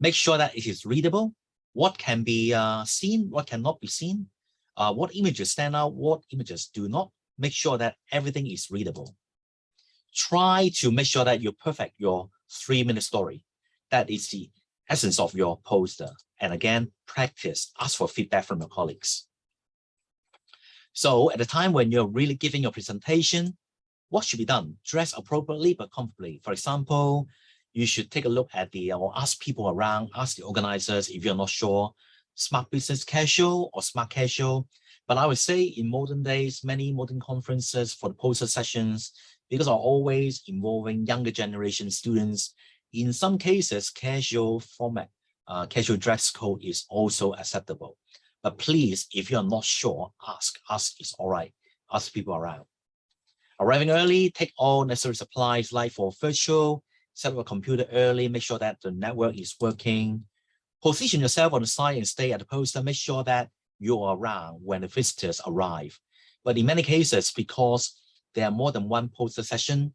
Make sure that it is readable. What can be seen, what cannot be seen, what images stand out, what images do not. Make sure that everything is readable. Try to make sure that you perfect your 3-minute story. That is the essence of your poster. And again, practice, ask for feedback from your colleagues. So at the time when you're really giving your presentation, what should be done? Dress appropriately but comfortably. For example, you should take a look at or ask people around, ask the organizers if you're not sure, smart business casual or smart casual. But I would say in modern days, many modern conferences for the poster sessions, because are always involving younger generation students, in some cases, casual format, casual dress code is also acceptable. But please, if you're not sure, ask is all right. Ask people around. Arriving early, take all necessary supplies like for virtual, set up a computer early, make sure that the network is working. Position yourself on the side and stay at the poster. Make sure that you're around when the visitors arrive. But in many cases, because there are more than one poster session,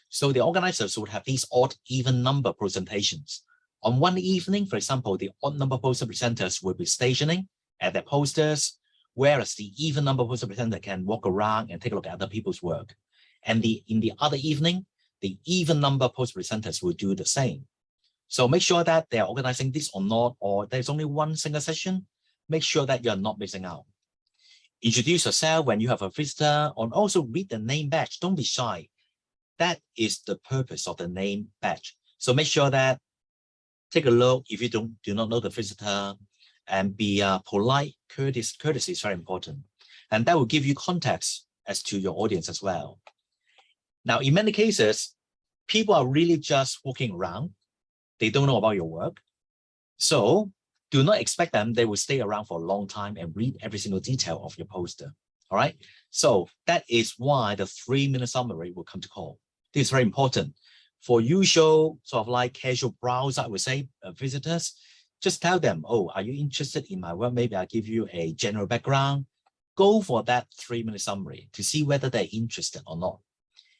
so the organizers would have these odd even number presentations. On one evening, for example, the odd number poster presenters will be stationing at their posters, whereas the even number poster presenter can walk around and take a look at other people's work. And in the other evening, the even number poster presenters will do the same. So make sure that they're organizing this or not, or there's only one single session. Make sure that you're not missing out. Introduce yourself when you have a visitor, and also read the name badge. Don't be shy. That is the purpose of the name badge. So make sure that take a look if you do not know the visitor, and be polite. Courtesy is very important. And that will give you context as to your audience as well. Now, in many cases, people are really just walking around. They don't know about your work. So do not expect them, they will stay around for a long time and read every single detail of your poster. All right. So that is why the 3-minute summary will come to call. This is very important. For usual sort of like casual browse, I would say, visitors, just tell them, oh, are you interested in my work? Maybe I'll give you a general background. Go for that 3-minute summary to see whether they're interested or not.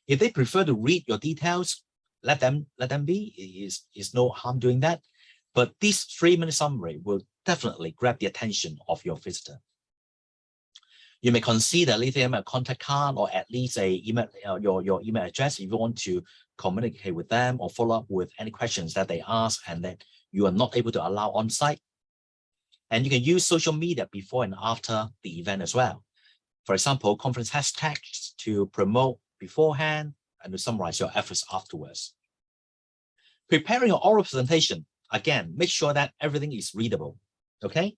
If they prefer to read your details, let them be. Is no harm doing that. But this 3-minute summary will definitely grab the attention of your visitor. You may consider leaving them a contact card or at least a email, your email address if you want to communicate with them or follow up with any questions that they ask and that you are not able to allow on site. And you can use social media before and after the event as well. For example, conference hashtags to promote beforehand and to summarize your efforts afterwards. Preparing your oral presentation, again, make sure that everything is readable, okay?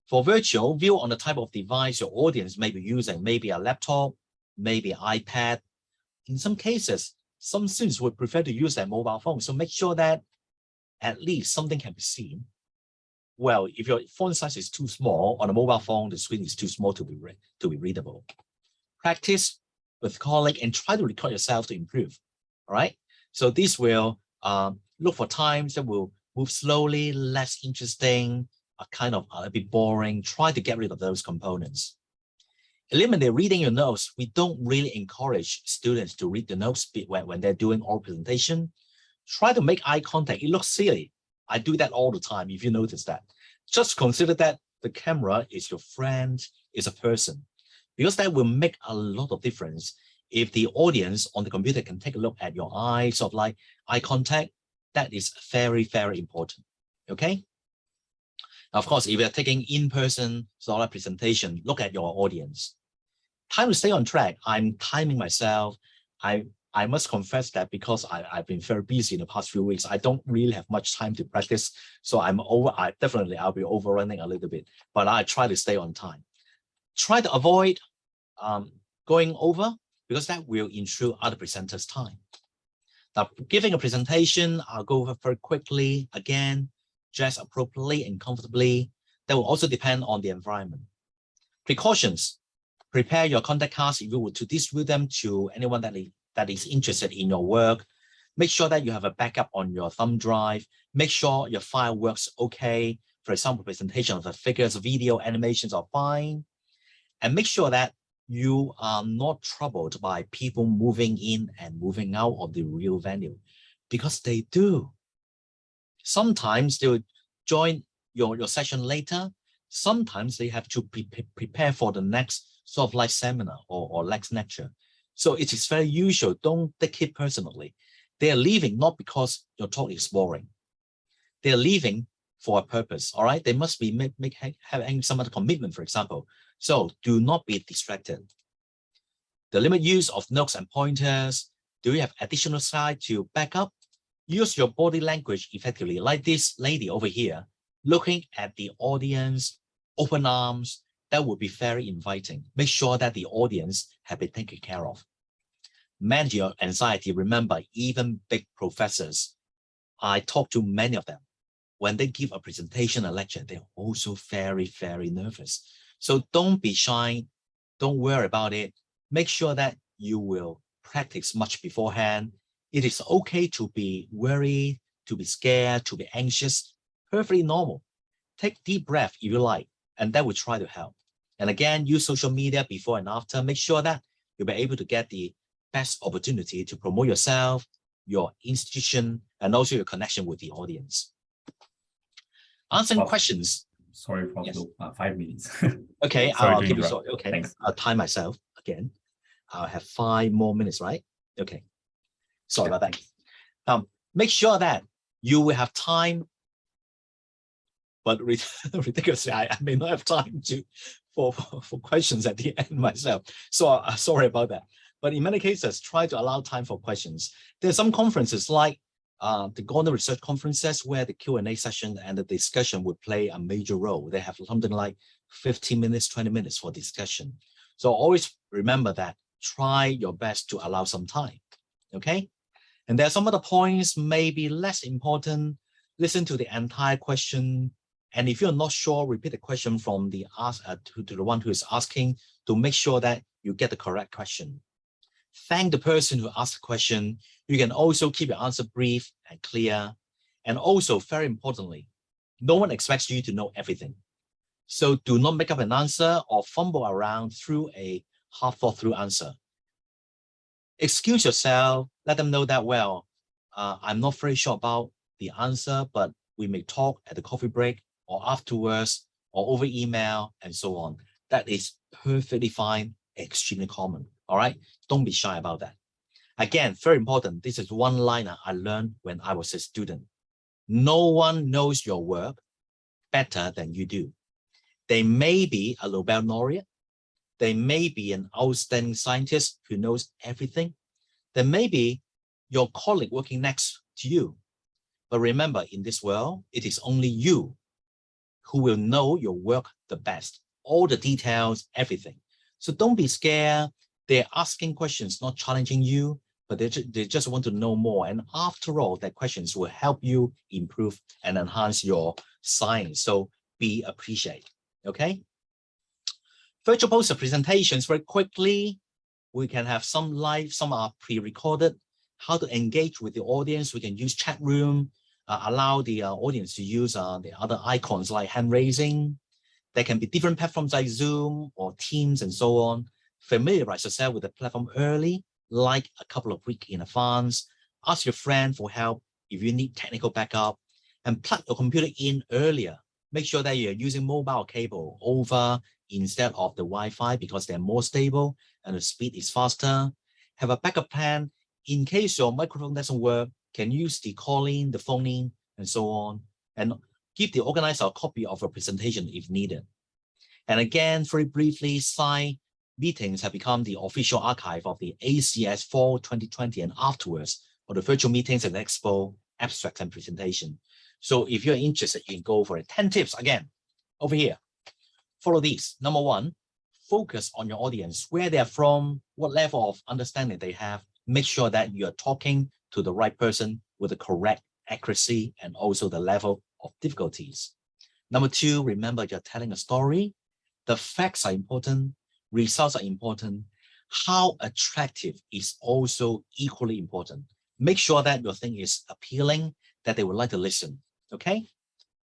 For virtual, view on the type of device your audience may be using, maybe a laptop, maybe an iPad. In some cases, some students would prefer to use their mobile phone, so make sure that at least something can be seen. Well, if your font size is too small, on a mobile phone, the screen is too small to be readable. Practice with colleague and try to record yourself to improve. All right. So this will look for times that will move slowly, less interesting, kind of a bit boring. Try to get rid of those components. Eliminate reading your notes. We don't really encourage students to read the notes when they're doing oral presentation. Try to make eye contact. It looks silly. I do that all the time, if you notice that. Just consider that the camera is your friend, is a person, because that will make a lot of difference. If the audience on the computer can take a look at your eyes, sort of like eye contact, that is very, very important, okay? Of course, if you're taking in-person sort of presentation, look at your audience. Time to stay on track. I'm timing myself. I must confess that because I've been very busy in the past few weeks, I don't really have much time to practice. So I'll be overrunning a little bit, but I try to stay on time. Try to avoid going over, because that will intrude other presenters' time. Now, giving a presentation, I'll go over very quickly. Again, dress appropriately and comfortably. That will also depend on the environment. Precautions. Prepare your contact cards if you were to distribute them to anyone that is interested in your work. Make sure that you have a backup on your thumb drive. Make sure your file works okay. For example, presentation of the figures, video, animations are fine. And make sure that you are not troubled by people moving in and moving out of the real venue, because they do. Sometimes they will join your session later. Sometimes they have to prepare for the next sort of like seminar or next lecture. So it is very usual. Don't take it personally. They are leaving not because your talk is boring. They are leaving for a purpose. All right. They must be having some other commitment, for example. So do not be distracted. The limit use of notes and pointers. Do you have additional slide to back up? Use your body language effectively, like this lady over here, looking at the audience, open arms. That would be very inviting. Make sure that the audience have been taken care of. Manage your anxiety. Remember, even big professors, I talk to many of them. When they give a presentation, a lecture, they're also very, very nervous. So don't be shy. Don't worry about it. Make sure that you will practice much beforehand. It is okay to be worried, to be scared, to be anxious. Perfectly normal. Take deep breath if you like, and that will try to help. And again, use social media before and after. Make sure that you'll be able to get the best opportunity to promote yourself, your institution, and also your connection with the audience. Answering questions. Sorry, Prof. Yes. 5 minutes. Okay, Sorry I'll to keep it interrupt. short. Okay, Thanks. I'll time myself again. I'll have 5 more minutes, right? Okay. Sorry about that. Make sure that you will have time, but ridiculously, I may not have time for questions at the end myself. So sorry about that. But in many cases, try to allow time for questions. There's some conferences like the Gordon Research Conferences where the Q&A session and the discussion would play a major role. They have something like 15 minutes, 20 minutes for discussion. So always remember that. Try your best to allow some time, okay? And there are some other points maybe less important. Listen to the entire question. And if you're not sure, repeat the question from the to the one who is asking to make sure that you get the correct question. Thank the person who asked the question. You can also keep your answer brief and clear. And also, very importantly, no one expects you to know everything. So do not make up an answer or fumble around through a half thought through answer. Excuse yourself, let them know that, well, I'm not very sure about the answer, but we may talk at the coffee break or afterwards or over email and so on. That is perfectly fine, extremely common. All right, don't be shy about that. Again, very important. This is one liner I learned when I was a student. No one knows your work better than you do. They may be a Nobel laureate. They may be an outstanding scientist who knows everything. There may be your colleague working next to you. But remember, in this world, it is only you who will know your work the best, all the details, everything. So don't be scared. They're asking questions, not challenging you, but they just want to know more. And after all, their questions will help you improve and enhance your science. So be appreciated, okay? Virtual poster presentations very quickly. We can have some live, some are pre-recorded. How to engage with the audience. We can use chat room, allow the audience to use the other icons like hand raising. There can be different platforms like Zoom or Teams and so on. Familiarize yourself with the platform early, like a couple of weeks in advance. Ask your friend for help if you need technical backup, and plug your computer in earlier. Make sure that you're using mobile cable over instead of the Wi-Fi because they're more stable and the speed is faster. Have a backup plan in case your microphone doesn't work. Can use the calling, the phoning, and so on. And give the organizer a copy of a presentation if needed. And again, very briefly, side meetings have become the official archive of the ACS Fall 2020 and afterwards for the virtual meetings and expo, abstracts and presentation. So if you're interested, you can go for it. 10 tips again, over here. Follow these. Number one, focus on your audience, where they're from, what level of understanding they have. Make sure that you're talking to the right person with the correct accuracy and also the level of difficulties. Number two, remember you're telling a story. The facts are important, results are important. How attractive is also equally important. Make sure that your thing is appealing, that they would like to listen, okay?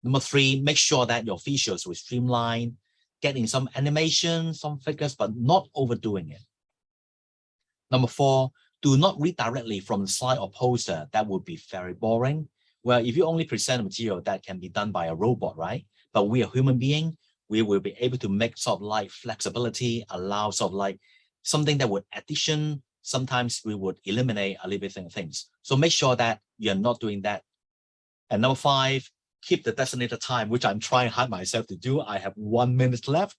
Number three, make sure that your visuals will streamline, get in some animation, some figures, but not overdoing it. Number four, do not read directly from the slide or poster. That would be very boring. Well, if you only present a material, that can be done by a robot, right? But we are human beings. We will be able to make sort of like flexibility, allow sort of like something that would addition. Sometimes we would eliminate a little bit of things. So make sure that you're not doing that. And number five, keep the designated time, which I'm trying hard myself to do. I have 1 minute left.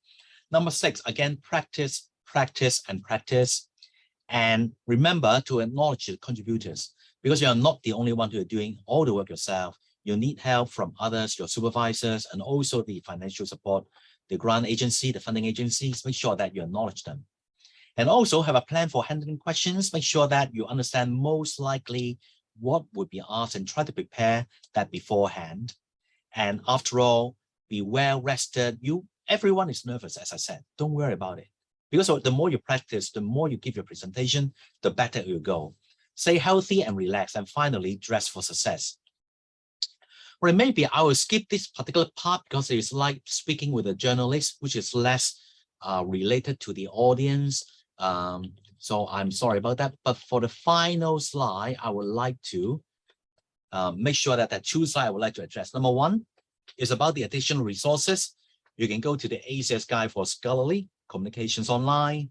Number six, again, practice, practice, and practice. And remember to acknowledge the contributors, because you're not the only one who are doing all the work yourself. You need help from others, your supervisors, and also the financial support, the grant agency, the funding agencies. Make sure that you acknowledge them. And also have a plan for handling questions. Make sure that you understand most likely what would be asked and try to prepare that beforehand. And after all, be well rested. Everyone is nervous, as I said. Don't worry about it. Because the more you practice, the more you give your presentation, the better it will go. Stay healthy and relaxed. And finally, dress for success. Or maybe I will skip this particular part because it's like speaking with a journalist, which is less related to the audience. So I'm sorry about that. But for the final slide, I would like to make sure that the two slides I would like to address. Number one is about the additional resources. You can go to the ACS guide for scholarly communications online,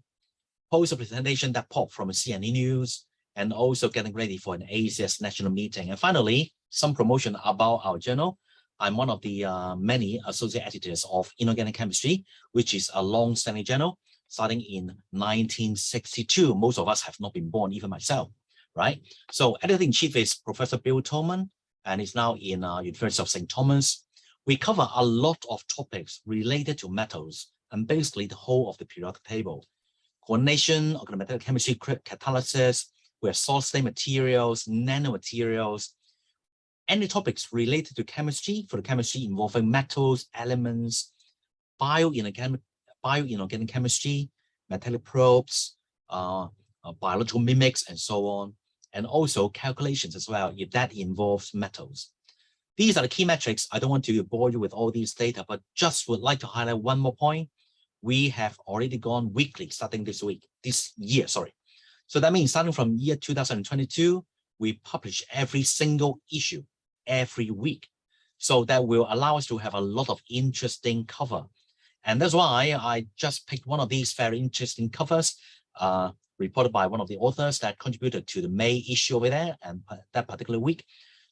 post a presentation that popped from a CNE News, and also getting ready for an ACS national meeting. And finally, some promotion about our journal. I'm one of the many associate editors of Inorganic Chemistry, which is a long-standing journal starting in 1962. Most of us have not been born, even myself, right? So editor-in-chief is Professor Bill Tolman, and he's now in University of St. Thomas. We cover a lot of topics related to metals and basically the whole of the periodic table. Coordination, organometallic chemistry, catalysis, we have solid-state materials, nanomaterials, any topics related to chemistry, for the chemistry involving metals, elements, bioinorganic chemistry, metallic probes, biological mimics, and so on, and also calculations as well, if that involves metals. These are the key metrics. I don't want to bore you with all these data, but just would like to highlight one more point. We have already gone weekly starting this year. So that means starting from year 2022, we publish every single issue every week. So that will allow us to have a lot of interesting cover. And that's why I just picked one of these very interesting covers reported by one of the authors that contributed to the May issue over there and that particular week.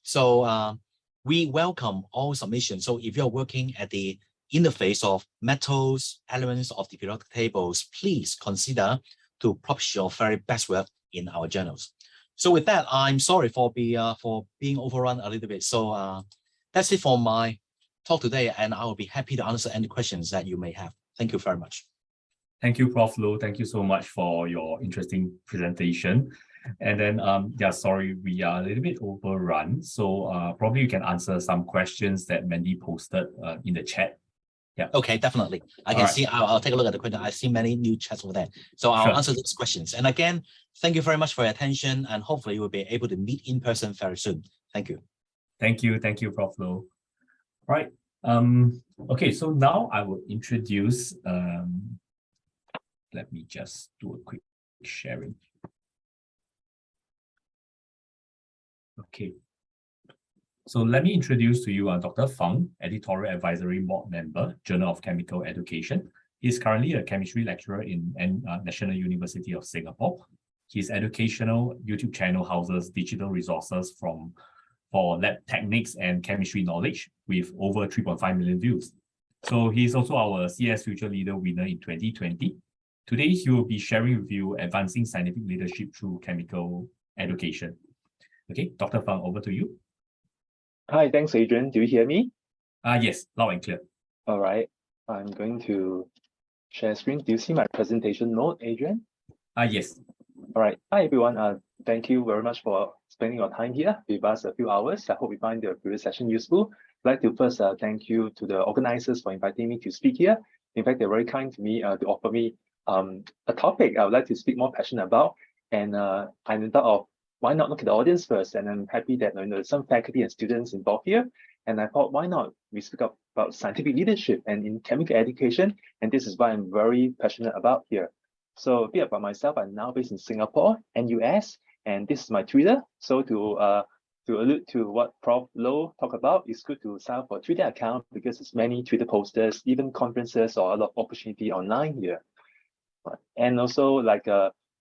So we welcome all submissions. So if you're working at the interface of metals, elements of the periodic tables, please consider to publish your very best work in our journals. So with that, I'm sorry for being overrun a little bit. So that's it for my talk today, and I will be happy to answer any questions that you may have. Thank you very much. Thank you, Prof. Loh. Thank you so much for your interesting presentation. And then, yeah, sorry, we are a little bit overrun. So probably you can answer some questions that Mandy posted in the chat. Okay, definitely. I can Alright. see, I'll take a look at the question. I see many new chats over there. So I'll Sure. answer those questions. And again, thank you very much for your attention, and hopefully we'll be able to meet in person very soon. Thank you. Thank you, Prof. Low. Right. Okay, so now I will introduce, let me just do a quick sharing. Okay. So let me introduce to you Dr. Fang, Editorial Advisory Board Member, Journal of Chemical Education. He's currently a chemistry lecturer in National University of Singapore. His educational YouTube channel houses digital resources for lab techniques and chemistry knowledge with over 3.5 million views. So he's also our CS Future Leader winner in 2020. Today, he will be sharing with you advancing scientific leadership through chemical education. Okay, Dr. Fang, over to you. Hi, thanks, Adrian. Do you hear me? Yes, loud and clear. All right. I'm going to share screen. Do you see my presentation mode, Adrian? Yes. All right. Hi, everyone. Thank you very much for spending your time here with us a few hours. I hope you find the previous session useful. I'd like to first thank you to the organizers for inviting me to speak here. In fact, they're very kind to me to offer me a topic I would like to speak more passionate about. And I thought of why not look at the audience first? And I'm happy that there's some faculty and students involved here. And I thought, why not we speak up about scientific leadership and in chemical education? And this is what I'm very passionate about here. So a bit about myself, I'm now based in Singapore and US, and this is my Twitter. So to allude to what Prof. Low talked about, it's good to sign up for a Twitter account because there's many Twitter posters, even conferences or a lot of opportunity online here. And also like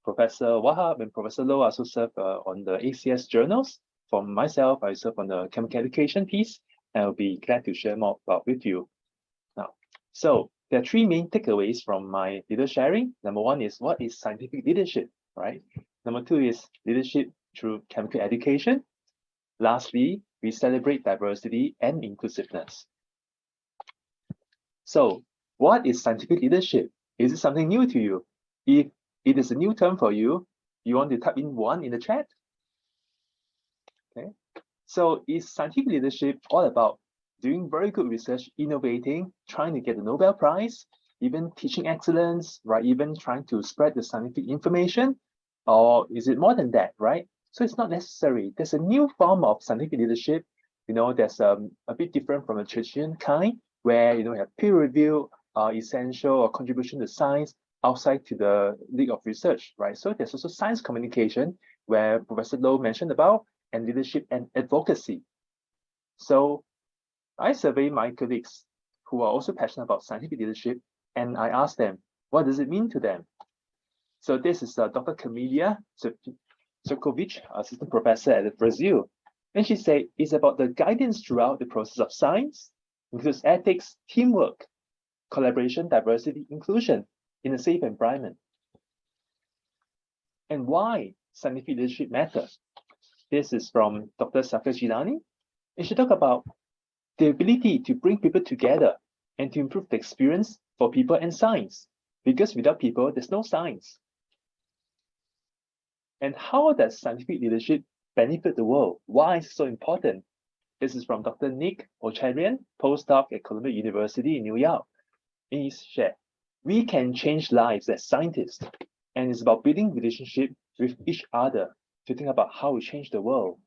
Professor Wahab and Professor Low also serve on the ACS journals. For myself, I serve on the chemical education piece, and I'll be glad to share more about with you. Now, so there are three main takeaways from my leader sharing. Number one is what is scientific leadership, right? Number two is leadership through chemical education. Lastly, we celebrate diversity and inclusiveness. So what is scientific leadership? Is it something new to you? If it is a new term for you, you want to type in 1 in the chat? Okay. So is scientific leadership all about doing very good research, innovating, trying to get the Nobel Prize, even teaching excellence, right? Even trying to spread the scientific information? Or is it more than that, right? So it's not necessary. There's a new form of scientific leadership. There's a bit different from the traditional kind where, you have peer review, essential or contribution to science outside to the league of research, right? So there's also science communication where Professor Low mentioned about, and leadership and advocacy. So I surveyed my colleagues who are also passionate about scientific leadership, and I asked them, what does it mean to them? So this is Dr. Camelia Sokovic, assistant professor at Brazil. And she said, it's about the guidance throughout the process of science, includes ethics, teamwork, collaboration, diversity, inclusion in a safe environment. And why scientific leadership matters? This is from Dr. Safia Jilani. And she talked about the ability to bring people together and to improve the experience for people and science. Because without people, there's no science. And how does scientific leadership benefit the world? Why is it so important? This is from Dr. Nick Ocharian, postdoc at Columbia University in New York. In his share, we can change lives as scientists, and it's about building relationship with each other to think about how we change the world.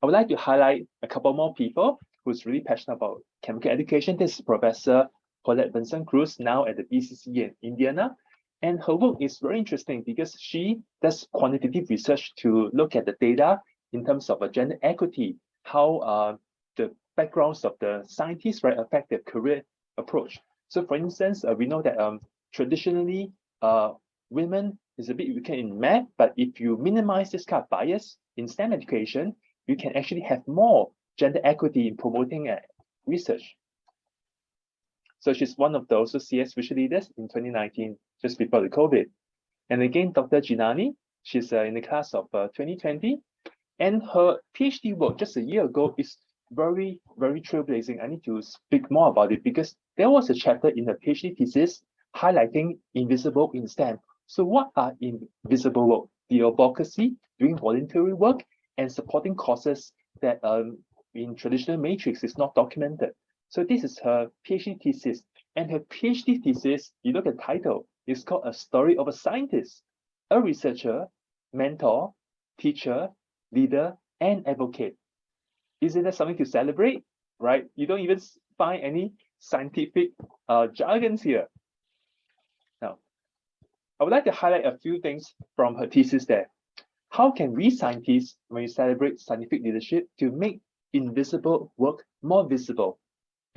I would like to highlight a couple more people who's really passionate about chemical education. This is Professor Paulette Benson Cruz, now at the BCC in Indiana. And her work is very interesting because she does quantitative research to look at the data in terms of gender equity, how the backgrounds of the scientists, right, affect their career approach. So for instance, we know that traditionally women is a bit weaker in math, but if you minimize this kind of bias in STEM education, you can actually have more gender equity in promoting research. So she's one of those CS Future Leaders in 2019, just before the COVID. And again, Dr. Jinani, she's in the class of 2020, and her PhD work just a year ago is very, very trailblazing. I need to speak more about it because there was a chapter in her PhD thesis highlighting invisible in STEM. So what are invisible work? The advocacy, doing voluntary work, and supporting causes that in traditional matrix is not documented. So this is her PhD thesis. And her PhD thesis, you look at the title, it's called A Story of a Scientist, a Researcher, Mentor, Teacher, Leader, and Advocate. Isn't that something to celebrate, right? You don't even find any scientific jargons here. Now, I would like to highlight a few things from her thesis there. How can we scientists, when we celebrate scientific leadership, to make invisible work more visible?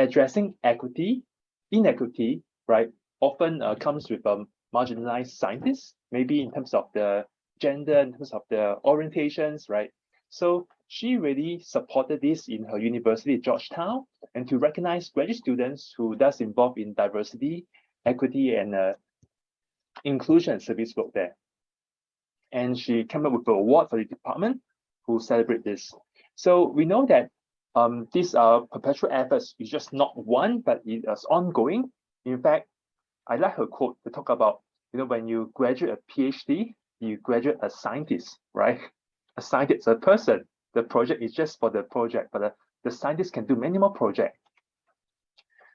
Addressing equity, inequity, right, often comes with marginalized scientists, maybe in terms of the gender, in terms of the orientations, right? So she really supported this in her university at Georgetown, and to recognize graduate students who does involve in diversity, equity, and inclusion service work there. And she came up with an award for the department who celebrate this. So we know that these are perpetual efforts. It's just not one, but it is ongoing. In fact, I like her quote to talk about, when you graduate a PhD, you graduate a scientist, right? A scientist is a person. The project is just for the project, but the scientist can do many more projects.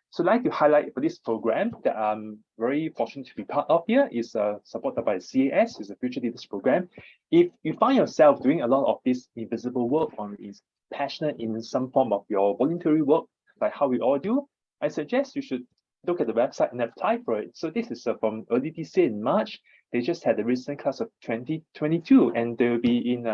So I'd like to highlight for this program that I'm very fortunate to be part of here is supported by CAS, is a Future Leaders Program. If you find yourself doing a lot of this invisible work or is passionate in some form of your voluntary work, like how we all do, I suggest you should look at the website and apply for it. So this is from early this year in March. They just had the recent class of 2022, and they'll be in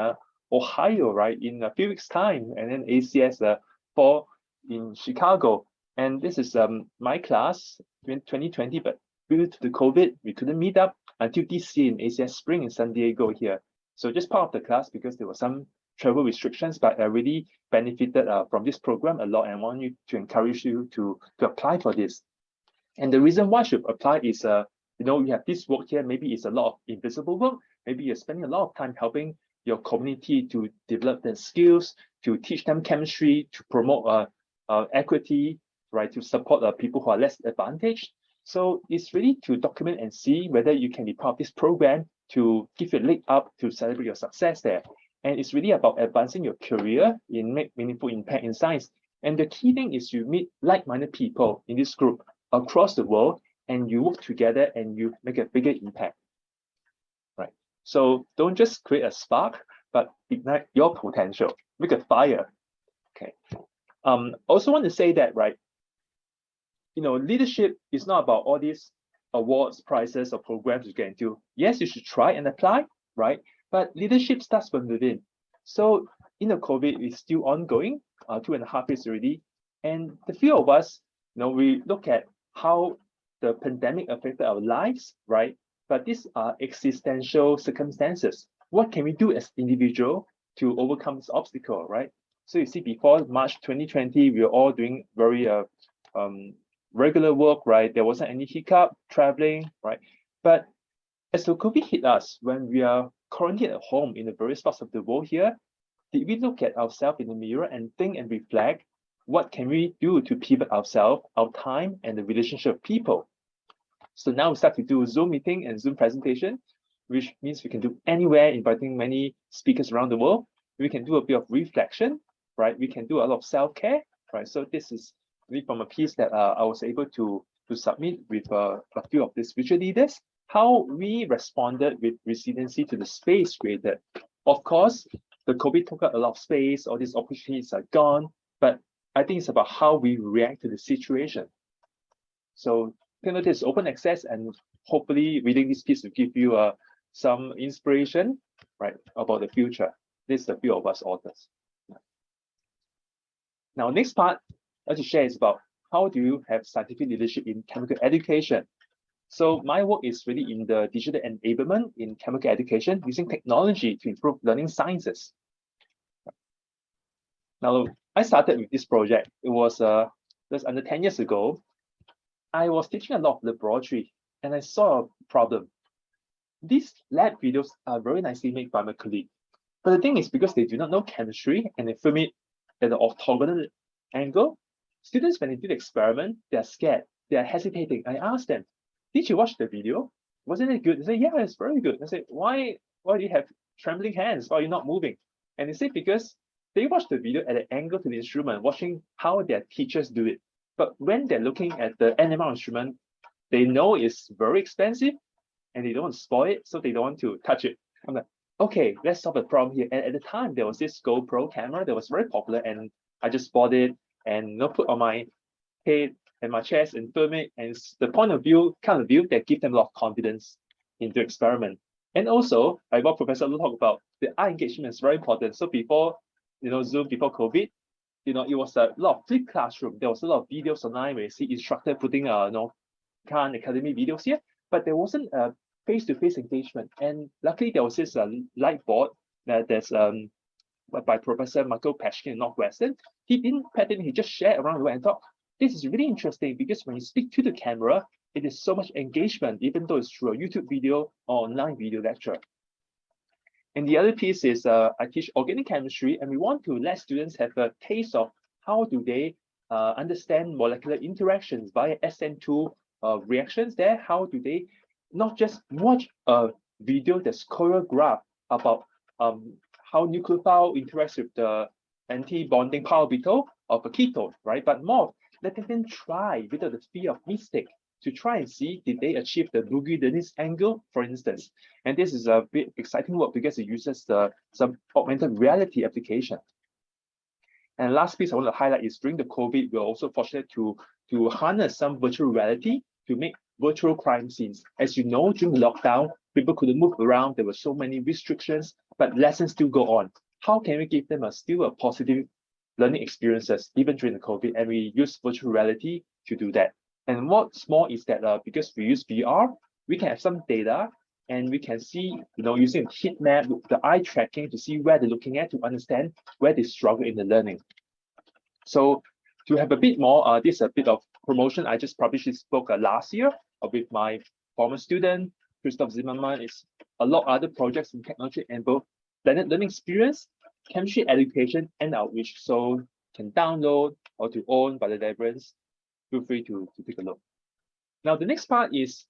Ohio, right, in a few weeks' time, and then ACS 4 in Chicago. And this is my class, 2020, but due to the COVID, we couldn't meet up until this year in ACS Spring in San Diego here. So just part of the class because there were some travel restrictions, but I really benefited from this program a lot, and I want you to encourage you to apply for this. And the reason why you should apply is, you have this work here, maybe it's a lot of invisible work, maybe you're spending a lot of time helping your community to develop their skills, to teach them chemistry, to promote equity, right, to support people who are less advantaged. So it's really to document and see whether you can be part of this program to give you a leg up to celebrate your success there. And it's really about advancing your career in make meaningful impact in science. And the key thing is you meet like-minded people in this group across the world, and you work together and you make a bigger impact, right? So don't just create a spark, but ignite your potential, make a fire, okay? Also want to say that, right, leadership is not about all these awards, prizes, or programs you get into. Yes, you should try and apply, right? But leadership starts from within. So COVID is still ongoing, 2.5 years already. And the few of us, we look at how the pandemic affected our lives, right? But these are existential circumstances. What can we do as individuals to overcome this obstacle, right? So you see, before March 2020, we were all doing very regular work, right? There wasn't any hiccup, traveling, right? But as the COVID hit us, when we are quarantined at home in the various parts of the world here, did we look at ourselves in the mirror and think and reflect, what can we do to pivot ourselves, our time, and the relationship of people? So now we start to do Zoom meeting and Zoom presentation, which means we can do anywhere, inviting many speakers around the world. We can do a bit of reflection, right? We can do a lot of self-care, right? So this is really from a piece that I was able to submit with a few of these future leaders, how we responded with resiliency to the space created. Of course, the COVID took up a lot of space, all these opportunities are gone, but I think it's about how we react to the situation. So this is open access, and hopefully reading this piece will give you some inspiration, right, about the future. This is a few of us authors. Now, next part I'd like to share is about how do you have scientific leadership in chemical education. So my work is really in the digital enablement in chemical education using technology to improve learning sciences. Now, I started with this project. It was just under 10 years ago. I was teaching a lot of laboratory, and I saw a problem. These lab videos are very nicely made by my colleague. But the thing is, because they do not know chemistry and they film it at the orthogonal angle, students, when they do the experiment, they're scared, they're hesitating. I asked them, did you watch the video? Wasn't it good? They say, yeah, it's very good. I said, why do you have trembling hands? Why are you not moving? And they say, because they watched the video at an angle to the instrument, watching how their teachers do it. But when they're looking at the NMR instrument, they know it's very expensive and they don't want to spoil it, so they don't want to touch it. I'm like, okay, let's solve the problem here. And at the time, there was this GoPro camera that was very popular, and I just bought it and put on my head and my chest and film it. And it's the kind of view that give them a lot of confidence into experiment. And also, like what Professor Lu talked about, the eye engagement is very important. So before, Zoom, before COVID, it was a lot of flipped classroom. There was a lot of videos online where you see instructor putting Khan Academy videos here, but there wasn't a face-to-face engagement. And luckily, there was this light board that's by Professor Michael Pashkin in Northwestern. He didn't patent, he just shared around the way and thought, this is really interesting because when you speak to the camera, it is so much engagement, even though it's through a YouTube video or online video lecture. And the other piece is I teach organic chemistry, and we want to let students have a taste of how do they understand molecular interactions via SN2 reactions there. How do they not just watch a video that's choreographed about how nucleophile interacts with the anti-bonding power orbital of a ketone, right? But more, let them try without the fear of mistake to try and see, did they achieve the Bouguereau-Denis angle, for instance? And this is a bit exciting work because it uses some augmented reality application. And last piece I want to highlight is during the COVID, we're also fortunate to harness some virtual reality to make virtual crime scenes. As you know, during the lockdown, people couldn't move around. There were so many restrictions, but lessons still go on. How can we give them still a positive learning experiences even during the COVID? And we use virtual reality to do that. And what's more is that because we use VR, we can have some data and we can see, using a heat map, the eye tracking to see where they're looking at to understand where they struggle in the learning. So to have a bit more, this is a bit of promotion. I just published this book last year with my former student, Christoph Zimmermann. It's a lot of other projects in technology and both blended learning experience, chemistry education, and outreach. So you can download or to own by the librarians. Feel free to take a look. Now, the next part is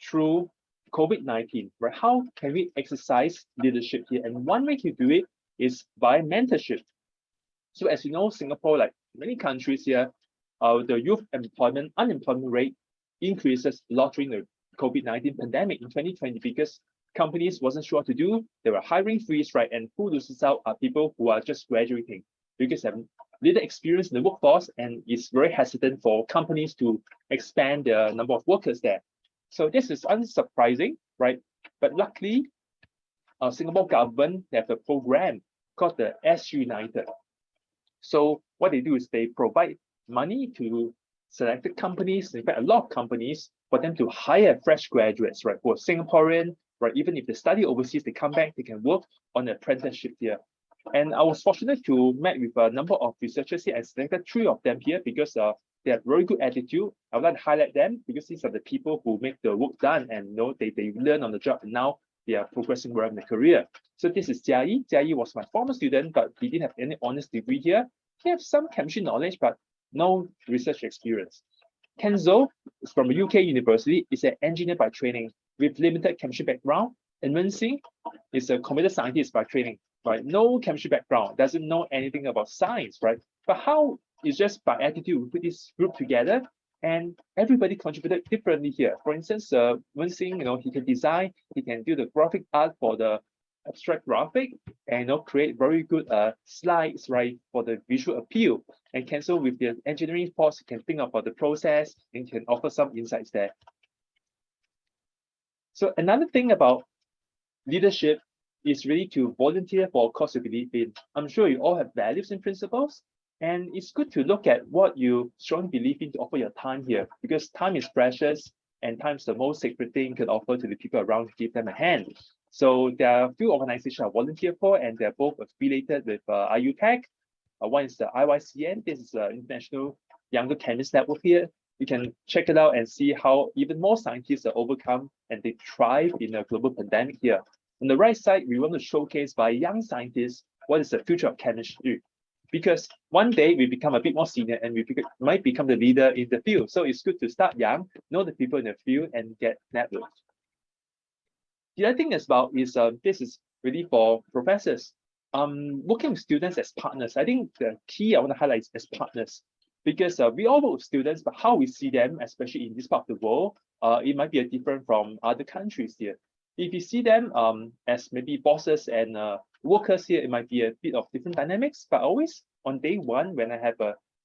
through COVID-19, right? How can we exercise leadership here? And one way to do it is by mentorship. So as you know, Singapore, like many countries here, the youth unemployment rate increases a lot during the COVID-19 pandemic in 2020 because companies wasn't sure what to do. There were hiring freeze, right? And who loses out are people who are just graduating because they have little experience in the workforce, and it's very hesitant for companies to expand the number of workers there. So this is unsurprising, right? But luckily, Singapore government have a program called the S United. So what they do is they provide money to selected companies, in fact, a lot of companies, for them to hire fresh graduates, right? For Singaporean, right? Even if they study overseas, they come back, they can work on an apprenticeship here. And I was fortunate to meet with a number of researchers here and selected 3 of them here because they have very good attitude. I would like to highlight them because these are the people who make the work done and they learn on the job, and now they are progressing well in their career. So this is Jia Yi. Jia Yi was my former student, but he didn't have any honors degree here. He has some chemistry knowledge, but no research experience. Kenzo is from a UK university, is an engineer by training with limited chemistry background. And Benson is a computer scientist by training, right? No chemistry background, doesn't know anything about science, right? But how is just by attitude, we put this group together and everybody contributed differently here. For instance, Benson, he can design, he can do the graphic art for the abstract graphic and create very good slides, right, for the visual appeal. And Kenzo with the engineering force can think about the process and can offer some insights there. So another thing about leadership is really to volunteer for a cause you believe in. I'm sure you all have values and principles, and it's good to look at what you strongly believe in to offer your time here, because time is precious and time is the most sacred thing you can offer to the people around to give them a hand. So there are a few organizations I volunteer for, and they're both affiliated with IUTech. One is the IYCN. This is the International Younger Chemist Network here. You can check it out and see how even more scientists are overcome and they thrive in a global pandemic here. On the right side, we want to showcase by young scientists what is the future of chemistry. Because one day we become a bit more senior and we might become the leader in the field. So it's good to start young, know the people in the field, and get networked. The other thing is this is really for professors. Working with students as partners. I think the key I want to highlight is as partners. because we all work with students, but how we see them, especially in this part of the world, it might be different from other countries here. If you see them as maybe bosses and workers here, it might be a bit of different dynamics, but always on day one, when I have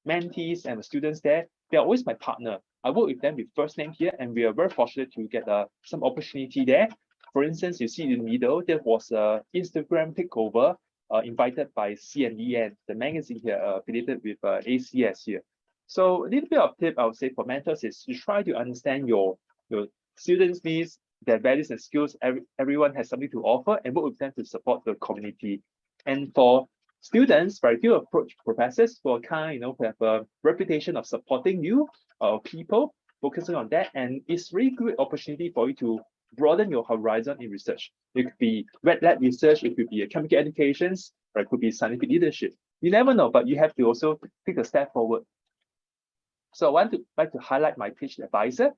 mentees and students there, they're always my partner. I work with them with first name here, and we are very fortunate to get some opportunity there. For instance, you see in the middle, there was an Instagram takeover invited by CNEN, the magazine here affiliated with ACS here. So a little bit of tip I would say for mentors is to try to understand your students' needs, their values and skills. Everyone has something to offer, and work with them to support the community. And for students, right, you approach professors who are who have a reputation of supporting you, people focusing on that, and it's really good opportunity for you to broaden your horizon in research. It could be wet-lab research, it could be chemical educations, or it could be scientific leadership. You never know, but you have to also take a step forward. So I want to like to highlight my PhD advisor.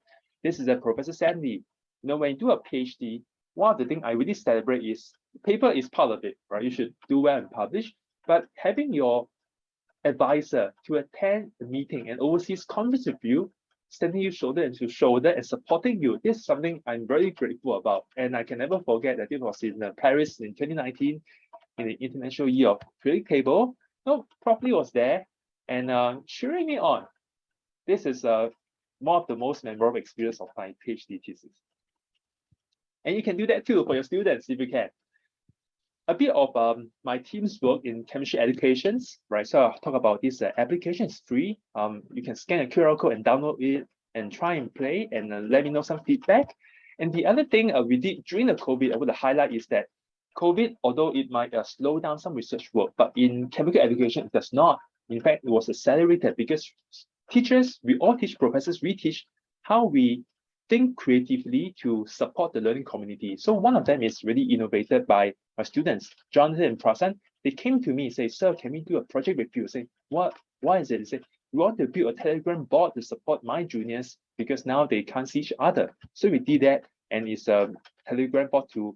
This is Professor Sandy. When you do a PhD, one of the things I really celebrate is paper is part of it, right? You should do well and publish, but having your advisor to attend the meeting and overseas conference with you, standing you shoulder to shoulder and supporting you, this is something I'm very grateful about. And I can never forget that it was in Paris in 2019, in the International Year of Periodic Table. Properly was there and cheering me on. This is one of the most memorable experience of my PhD thesis. And you can do that too for your students if you can. A bit of my team's work in chemistry educations, right? So I'll talk about this application. It's free. You can scan a QR code and download it and try and play and let me know some feedback. And the other thing we did during the COVID, I want to highlight is that COVID, although it might slow down some research work, but in chemical education, it does not. In fact, it was accelerated because teachers, we all teach, professors, we teach how we think creatively to support the learning community. So one of them is really innovated by our students, Jonathan and Prasan. They came to me and say, "Sir, can we do a project with you?" I say, "What? Why is it?" They say, "We want to build a Telegram bot to support my juniors because now they can't see each other." So we did that, and it's a Telegram bot to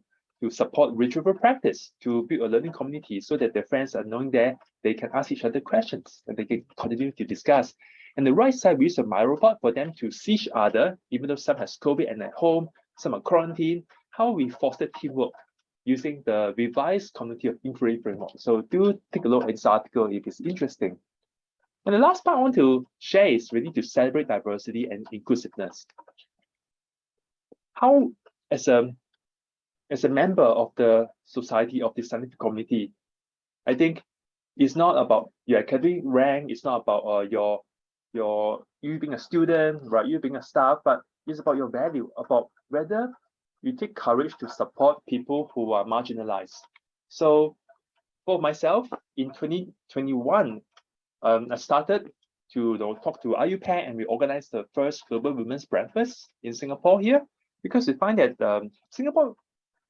support retrieval practice, to build a learning community so that their friends are knowing that they can ask each other questions and they can continue to discuss. And the right side, we use a MyRobot for them to see each other, even though some has COVID and at home, some are quarantined, how we foster teamwork using the revised cognitive inquiry framework. So do take a look at this article if it's interesting. And the last part I want to share is really to celebrate diversity and inclusiveness. How, as a member of the society of the scientific community, I think it's not about your academic rank, it's not about you being a student, right? You being a staff, but it's about your value, about whether you take courage to support people who are marginalized. So for myself, in 2021, I started to talk to IUPAC, and we organized the first Global Women's Breakfast in Singapore here, because we find that Singapore,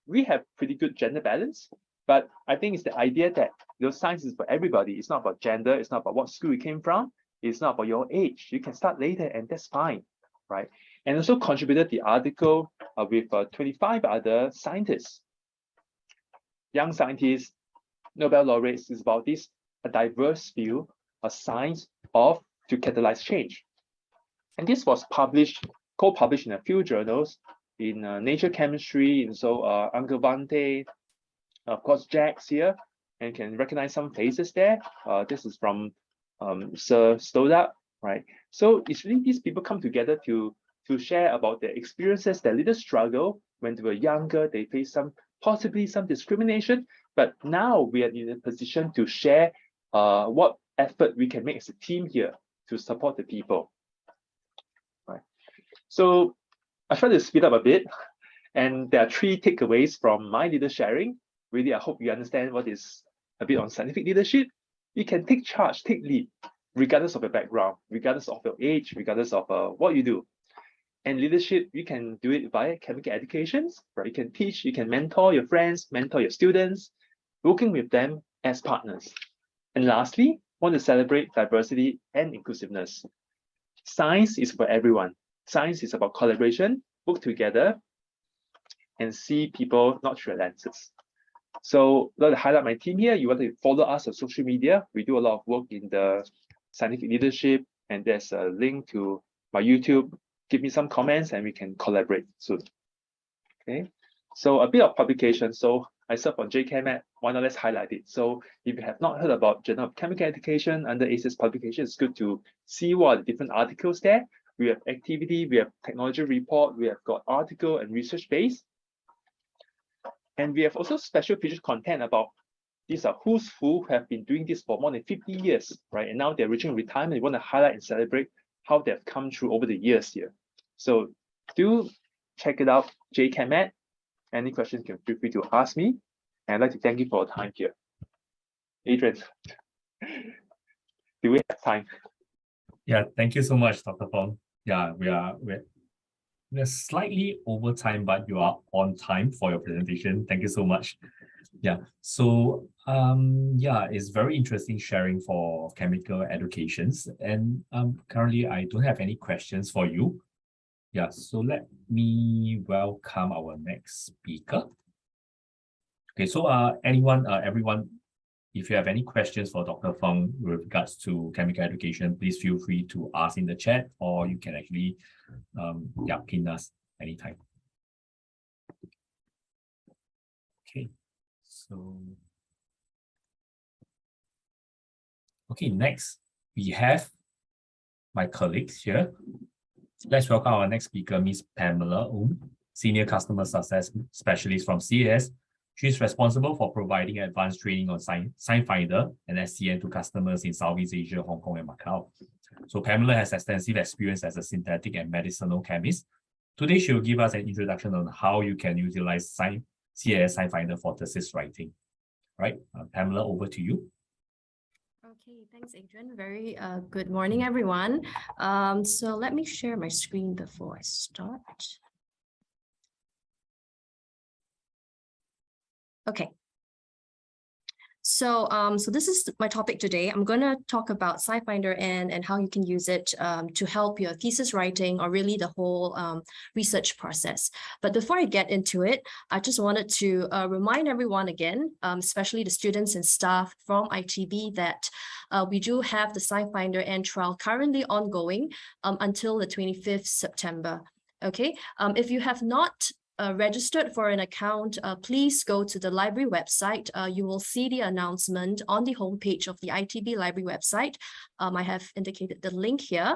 we have pretty good gender balance, but I think it's the idea that science is for everybody. It's not about gender, it's not about what school you came from, it's not about your age. You can start later and that's fine, right? And also contributed the article with 25 other scientists, young scientists, Nobel laureates. Is about this, a diverse view, a science to catalyze change. And this was co-published in a few journals, in Nature Chemistry, and so Angavante, of course, Jack's here, and you can recognize some faces there. This is from Sir Stoddard, right? So it's really these people come together to share about their experiences, their little struggle when they were younger. They faced possibly some discrimination, but now we are in a position to share what effort we can make as a team here to support the people, right? So I try to speed up a bit, and there are 3 takeaways from my little sharing. Really, I hope you understand what is a bit on scientific leadership. You can take charge, take lead, regardless of your background, regardless of your age, regardless of what you do. And leadership, you can do it via chemical educations, right? You can teach, you can mentor your friends, mentor your students, working with them as partners. And lastly, I want to celebrate diversity and inclusiveness. Science is for everyone. Science is about collaboration, work together, and see people not through lenses. So I'd like to highlight my team here. You want to follow us on social media. We do a lot of work in the scientific leadership, and there's a link to my YouTube. Give me some comments and we can collaborate soon. Okay, so a bit of publication. So I serve on Jcim. Why not let's highlight it? So if you have not heard about Journal of Chemical Education under ACS publication, it's good to see what are the different articles there. We have activity, we have technology report, we have got article and research base. And we have also special featured content about these are who's who have been doing this for more than 50 years, right? And now they're reaching retirement. We want to highlight and celebrate how they've come through over the years here. So do check it out, Jcim. Any questions, you can feel free to ask me. And I'd like to thank you for your time here. Adrian, do we have time? Yeah, thank you so much, Dr. Fong. Yeah, we're slightly over time, but you are on time for your presentation. Thank you so much. Yeah, so yeah, it's very interesting sharing for chemical educations. And currently I don't have any questions for you. Yeah, so let me welcome our next speaker. Okay, so everyone, if you have any questions for Dr. Fong with regards to chemical education, please feel free to ask in the chat, or you can actually pin us anytime. Okay, so okay, next we have my colleagues here. Let's welcome our next speaker, Ms. Pamela Senior Customer Success Specialist from CAS. She's responsible for providing advanced training on SciFinder and SCN to customers in Southeast Asia, Hong Kong, and Macau. So Pamela has extensive experience as a synthetic and medicinal chemist. Today, she will give us an introduction on how you can utilize CAS SciFinder for thesis writing. Right, Pamela, over to you. Okay, thanks, Adrian. Very good morning, everyone. So let me share my screen before I start. Okay. So, so this is my topic today. I'm going to talk about SciFinder and how you can use it to help your thesis writing or really the whole research process. But before I get into it, I just wanted to remind everyone again, especially the students and staff from ITB, that we do have the SciFinder N trial currently ongoing until the 25th September. Okay, if you have not registered for an account, please go to the library website. You will see the announcement on the homepage of the ITB library website. I have indicated the link here.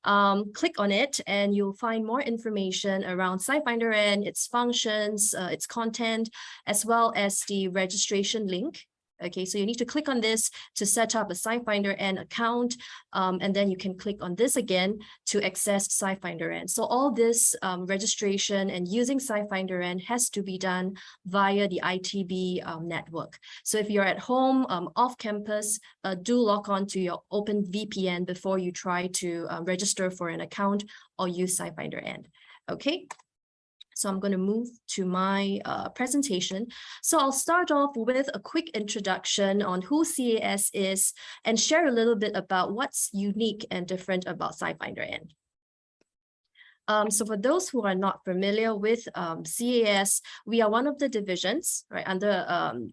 Click on it and you'll find more information around SciFinder and its functions, its content, as well as the registration link. Okay, so you need to click on this to set up a SciFinder N account, and then you can click on this again to access SciFinder N. So all this registration and using SciFinder N has to be done via the ITB network. So if you're at home, off campus, do log on to your Open VPN before you try to register for an account or use SciFinder N. Okay. So I'm going to move to my presentation. So I'll start off with a quick introduction on who CAS is and share a little bit about what's unique and different about SciFinder N. So for those who are not familiar with CAS, we are one of the divisions right under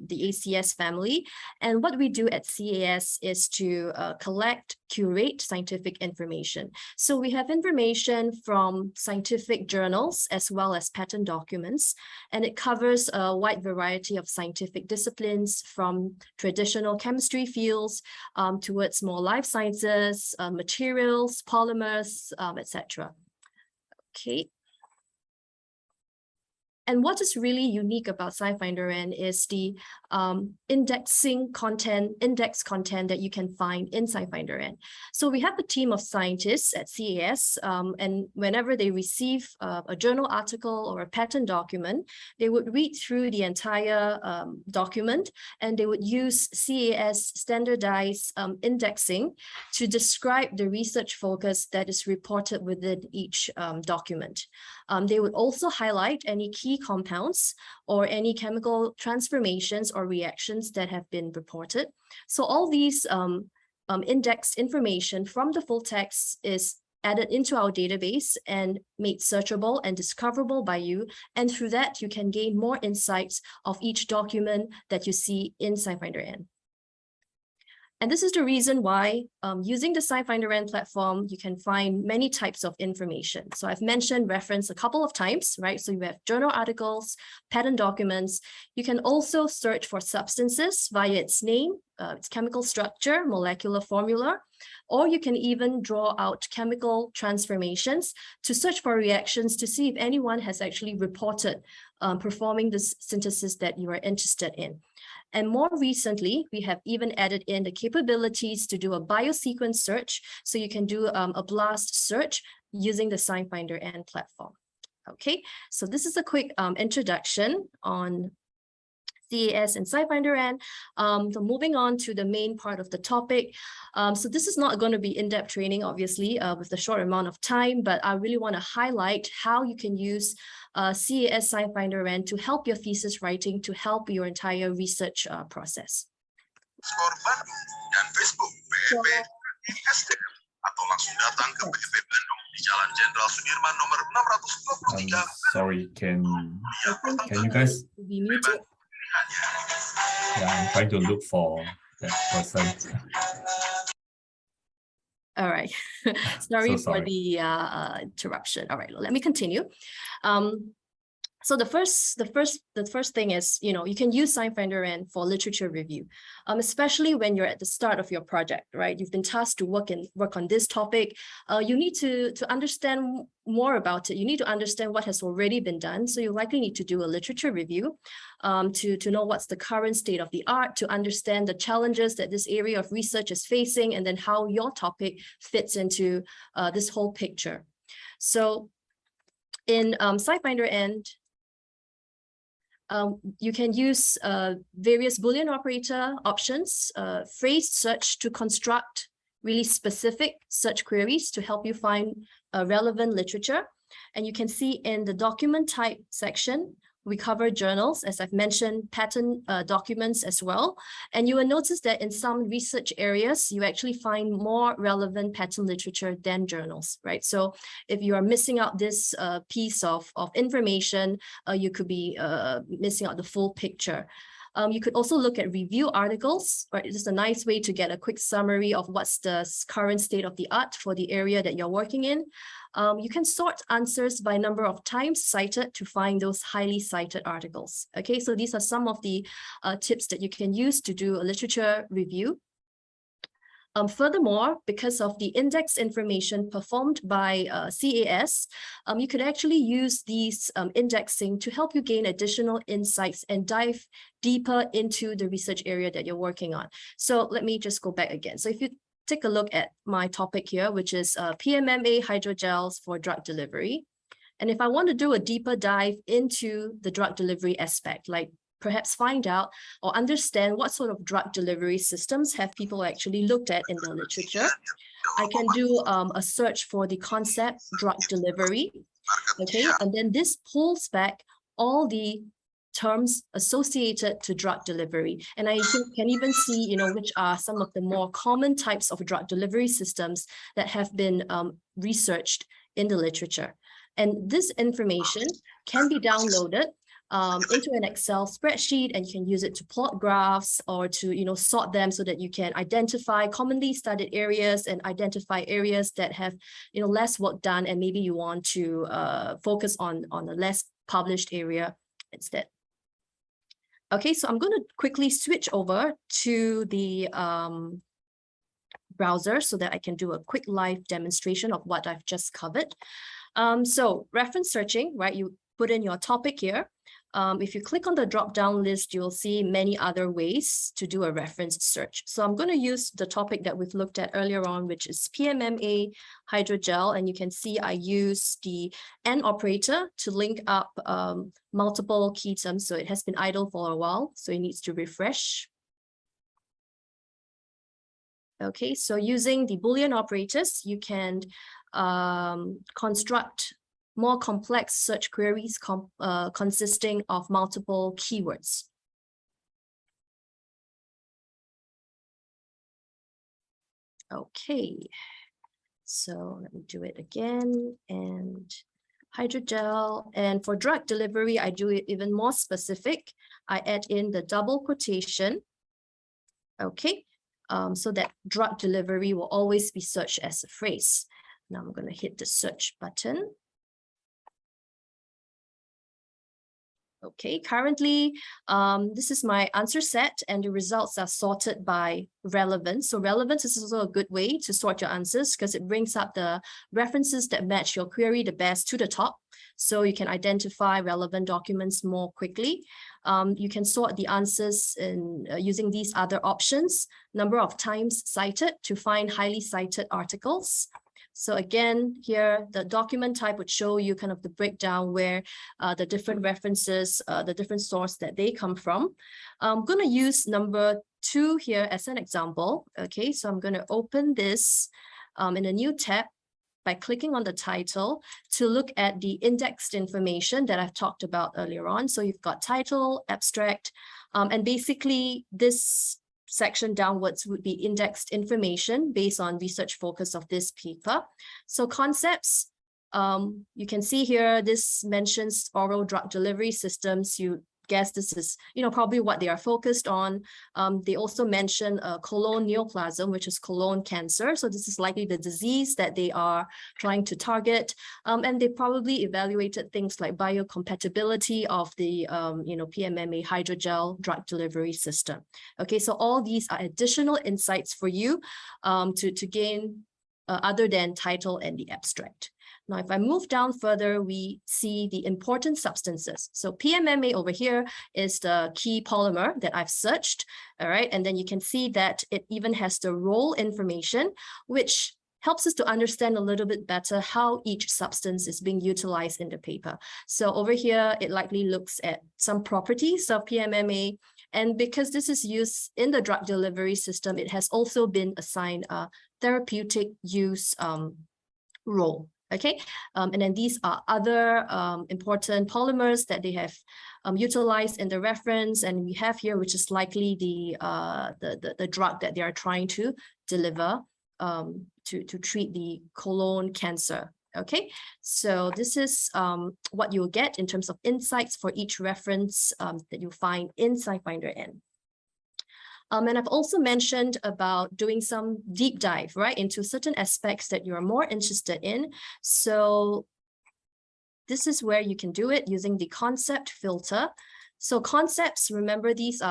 the ACS family. And what we do at CAS is to collect, curate scientific information. So we have information from scientific journals as well as patent documents, and it covers a wide variety of scientific disciplines from traditional chemistry fields towards more life sciences, materials, polymers, etc. Okay. And what is really unique about SciFinder N is the index content that you can find in SciFinder N. So we have a team of scientists at CAS, and whenever they receive a journal article or a patent document, they would read through the entire document, and they would use CAS standardized indexing to describe the research focus that is reported within each document. They would also highlight any key compounds or any chemical transformations or reactions that have been reported. So all these indexed information from the full text is added into our database and made searchable and discoverable by you. And through that, you can gain more insights of each document that you see in SciFinder N. And this is the reason why using the SciFinderN platform, you can find many types of information. So I've mentioned reference a couple of times, right? So you have journal articles, patent documents. You can also search for substances via its name, its chemical structure, molecular formula, or you can even draw out chemical transformations to search for reactions to see if anyone has actually reported performing this synthesis that you are interested in. And more recently, we have even added in the capabilities to do a biosequence search. So you can do a blast search using the SciFinderN platform. Okay, so this is a quick introduction on CAS and SciFinderN. So moving on to the main part of the topic. So this is not going to be in-depth training, obviously, with the short amount of time, but I really want to highlight how you can use CAS SciFinderN to help your thesis writing, to help your entire research process. Bandung dan Facebook PEP SDM atau langsung datang ke PEP Bandung di Jalan Jenderal Sudirman nomor 623. Sorry, can you guys be muted? Yeah, I'm trying to look for that person. All right. Sorry So for the interruption. All right, let me continue. So the first thing is, you can use SciFinderN for literature review, especially when you're at the start of your project, right? You've been tasked to work on this topic. You need to understand more about it. You need to understand what has already been done. So you likely need to do a literature review to know what's the current state of the art, to understand the challenges that this area of research is facing, and then how your topic fits into this whole picture. So in SciFinderN, you can use various Boolean operator options, phrase search to construct really specific search queries to help you find relevant literature. And you can see in the document type section, we cover journals, as I've mentioned, patent documents as well. And you will notice that in some research areas, you actually find more relevant patent literature than journals, right? So if you are missing out this piece of information, you could be missing out the full picture. You could also look at review articles, right? It's a nice way to get a quick summary of what's the current state of the art for the area that you're working in. You can sort answers by number of times cited to find those highly cited articles. Okay, so these are some of the tips that you can use to do a literature review. Furthermore, because of the index information performed by CAS, you could actually use these indexing to help you gain additional insights and dive deeper into the research area that you're working on. So let me just go back again. So if you take a look at my topic here, which is PMMA hydrogels for drug delivery. And if I want to do a deeper dive into the drug delivery aspect, like perhaps find out or understand what sort of drug delivery systems have people actually looked at in the literature, I can do a search for the concept drug delivery, okay? And then this pulls back all the terms associated to drug delivery. And I can even see, which are some of the more common types of drug delivery systems that have been researched in the literature. And this information can be downloaded into an Excel spreadsheet, and you can use it to plot graphs or to sort them so that you can identify commonly studied areas and identify areas that have less work done, and maybe you want to focus on a less published area instead. Okay, so I'm going to quickly switch over to the browser so that I can do a quick live demonstration of what I've just covered. So reference searching, right? You put in your topic here. If you click on the drop-down list, you'll see many other ways to do a reference search. So I'm going to use the topic that we've looked at earlier on, which is PMMA hydrogel. And you can see I use the AND operator to link up multiple key terms. So it has been idle for a while, so it needs to refresh. Okay, so using the Boolean operators, you can construct more complex search queries consisting of multiple keywords. Okay, so let me do it again. And hydrogel, and for drug delivery, I do it even more specific. I add in the double quotation. Okay, so that drug delivery will always be searched as a phrase. Now I'm going to hit the search button. Okay, currently, this is my answer set and the results are sorted by relevance. So relevance is also a good way to sort your answers because it brings up the references that match your query the best to the top. So you can identify relevant documents more quickly. You can sort the answers in using these other options, number of times cited to find highly cited articles. So again, here, the document type would show you kind of the breakdown where the different references, the different source that they come from. I'm going to use number 2 here as an example. Okay, so I'm going to open this in a new tab by clicking on the title to look at the indexed information that I've talked about earlier on. So you've got title, abstract, and basically this section downwards would be indexed information based on research focus of this paper. So concepts, you can see here, this mentions oral drug delivery systems. You guess this is, probably what they are focused on. They also mention colon neoplasm, which is colon cancer. So this is likely the disease that they are trying to target. And they probably evaluated things like biocompatibility of the, PMMA hydrogel drug delivery system. Okay, so all these are additional insights for you to gain other than title and the abstract. Now, if I move down further, we see the important substances. So PMMA over here is the key polymer that I've searched, all right? And then you can see that it even has the role information, which helps us to understand a little bit better how each substance is being utilized in the paper. So over here, it likely looks at some properties of PMMA. And because this is used in the drug delivery system, it has also been assigned a therapeutic use role. Okay, and then these are other important polymers that they have utilized in the reference, and we have here, which is likely the drug that they are trying to deliver to treat the colon cancer. Okay, so this is what you'll get in terms of insights for each reference that you find in SciFinder N. And I've also mentioned about doing some deep dive, right, into certain aspects that you're more interested in. So this is where you can do it using the concept filter. So concepts, remember, these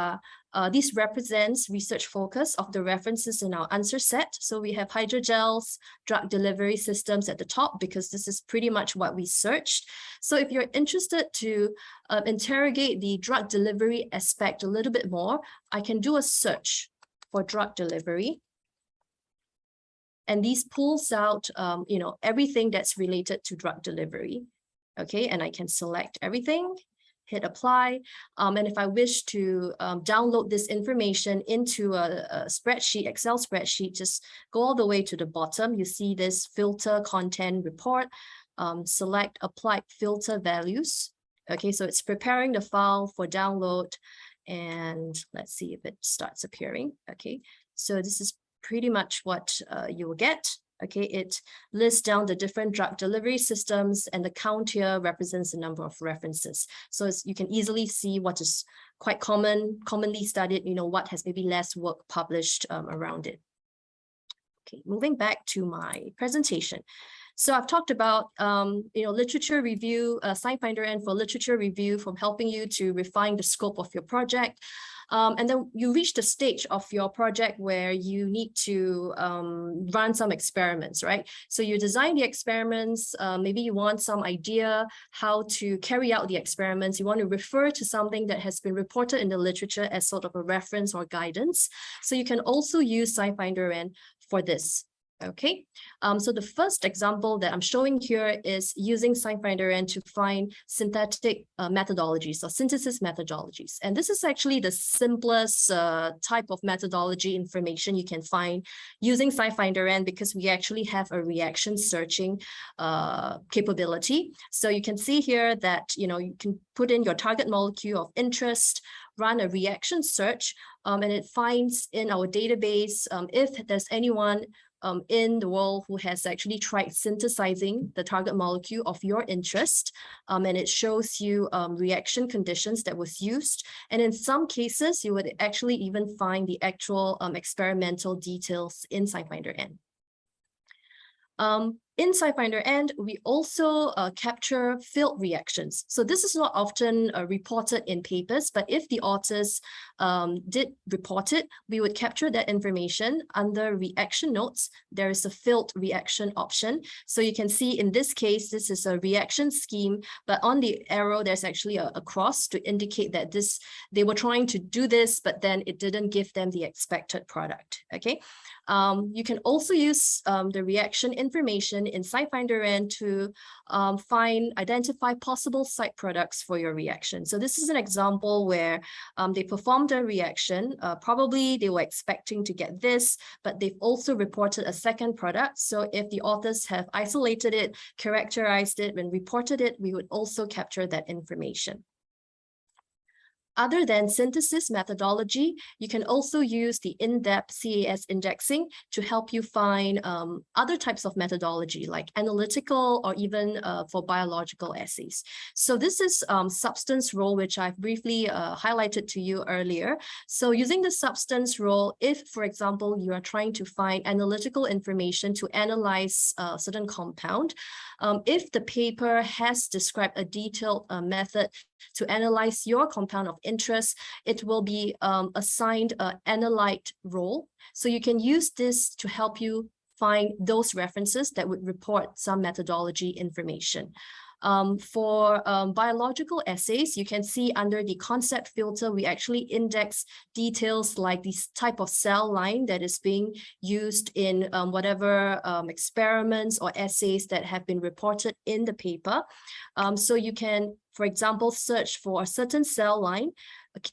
represents research focus of the references in our answer set. So we have hydrogels, drug delivery systems at the top, because this is pretty much what we searched. So if you're interested to interrogate the drug delivery aspect a little bit more, I can do a search for drug delivery. And these pulls out, everything that's related to drug delivery. Okay, and I can select everything, hit apply. And if I wish to download this information into a spreadsheet, Excel spreadsheet, just go all the way to the bottom. You see this filter content report, select applied filter values. Okay, so it's preparing the file for download, and let's see if it starts appearing. Okay, so this is pretty much what you will get. Okay, it lists down the different drug delivery systems, and the count here represents the number of references. So you can easily see what is quite commonly studied, what has maybe less work published around it. Okay, moving back to my presentation. So I've talked about, literature review, SciFinder N for literature review, from helping you to refine the scope of your project. And then you reach the stage of your project where you need to run some experiments, right? So you design the experiments, maybe you want some idea how to carry out the experiments. You want to refer to something that has been reported in the literature as sort of a reference or guidance. So you can also use SciFinder N for this. Okay, so the first example that I'm showing here is using SciFinder N to find synthetic methodologies or synthesis methodologies. And this is actually the simplest type of methodology information you can find using SciFinder N, because we actually have a reaction searching capability. So you can see here that, you can put in your target molecule of interest, run a reaction search, and it finds in our database if there's anyone in the world who has actually tried synthesizing the target molecule of your interest, and it shows you reaction conditions that was used. And in some cases, you would actually even find the actual experimental details in SciFinder-N. In SciFinder-N, we also capture field reactions. So this is not often reported in papers, but if the authors did report it, we would capture that information. Under reaction notes, there is a field reaction option. So you can see in this case, this is a reaction scheme, but on the arrow, there's actually a cross to indicate that they were trying to do this, but then it didn't give them the expected product, okay? You can also use the reaction information in SciFinder-N to identify possible side products for your reaction. So this is an example where they performed a reaction. Probably they were expecting to get this, but they've also reported a second product. So if the authors have isolated it, characterized it, and reported it, we would also capture that information. Other than synthesis methodology, you can also use the in-depth CAS indexing to help you find other types of methodology like analytical or even for biological essays. So this is substance role, which I've briefly highlighted to you earlier. So using the substance role, if, for example, you are trying to find analytical information to analyze a certain compound, if the paper has described a detailed method to analyze your compound of interest, it will be assigned an analyte role. So you can use this to help you find those references that would report some methodology information. For biological essays, you can see under the concept filter, we actually index details like this type of cell line that is being used in whatever experiments or essays that have been reported in the paper. So you can, for example, search for a certain cell line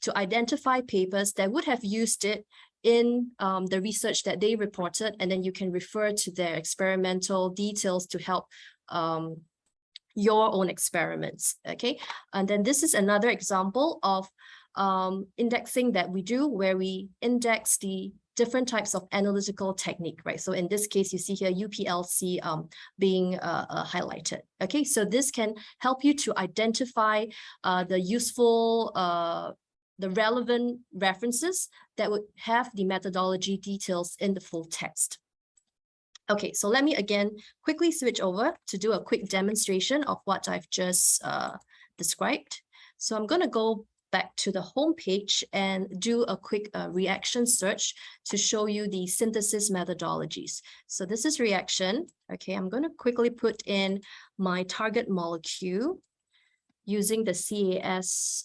to identify papers that would have used it in the research that they reported, and then you can refer to their experimental details to help your own experiments, okay? And then this is another example of indexing that we do, where we index the different types of analytical technique, right? So in this case, you see here UPLC being highlighted, okay? So this can help you to identify the useful, the relevant references that would have the methodology details in the full text. Okay, so let me again quickly switch over to do a quick demonstration of what I've just described. So I'm going to go back to the home page and do a quick reaction search to show you the synthesis methodologies. So this is reaction. Okay, I'm going to quickly put in my target molecule using the CAS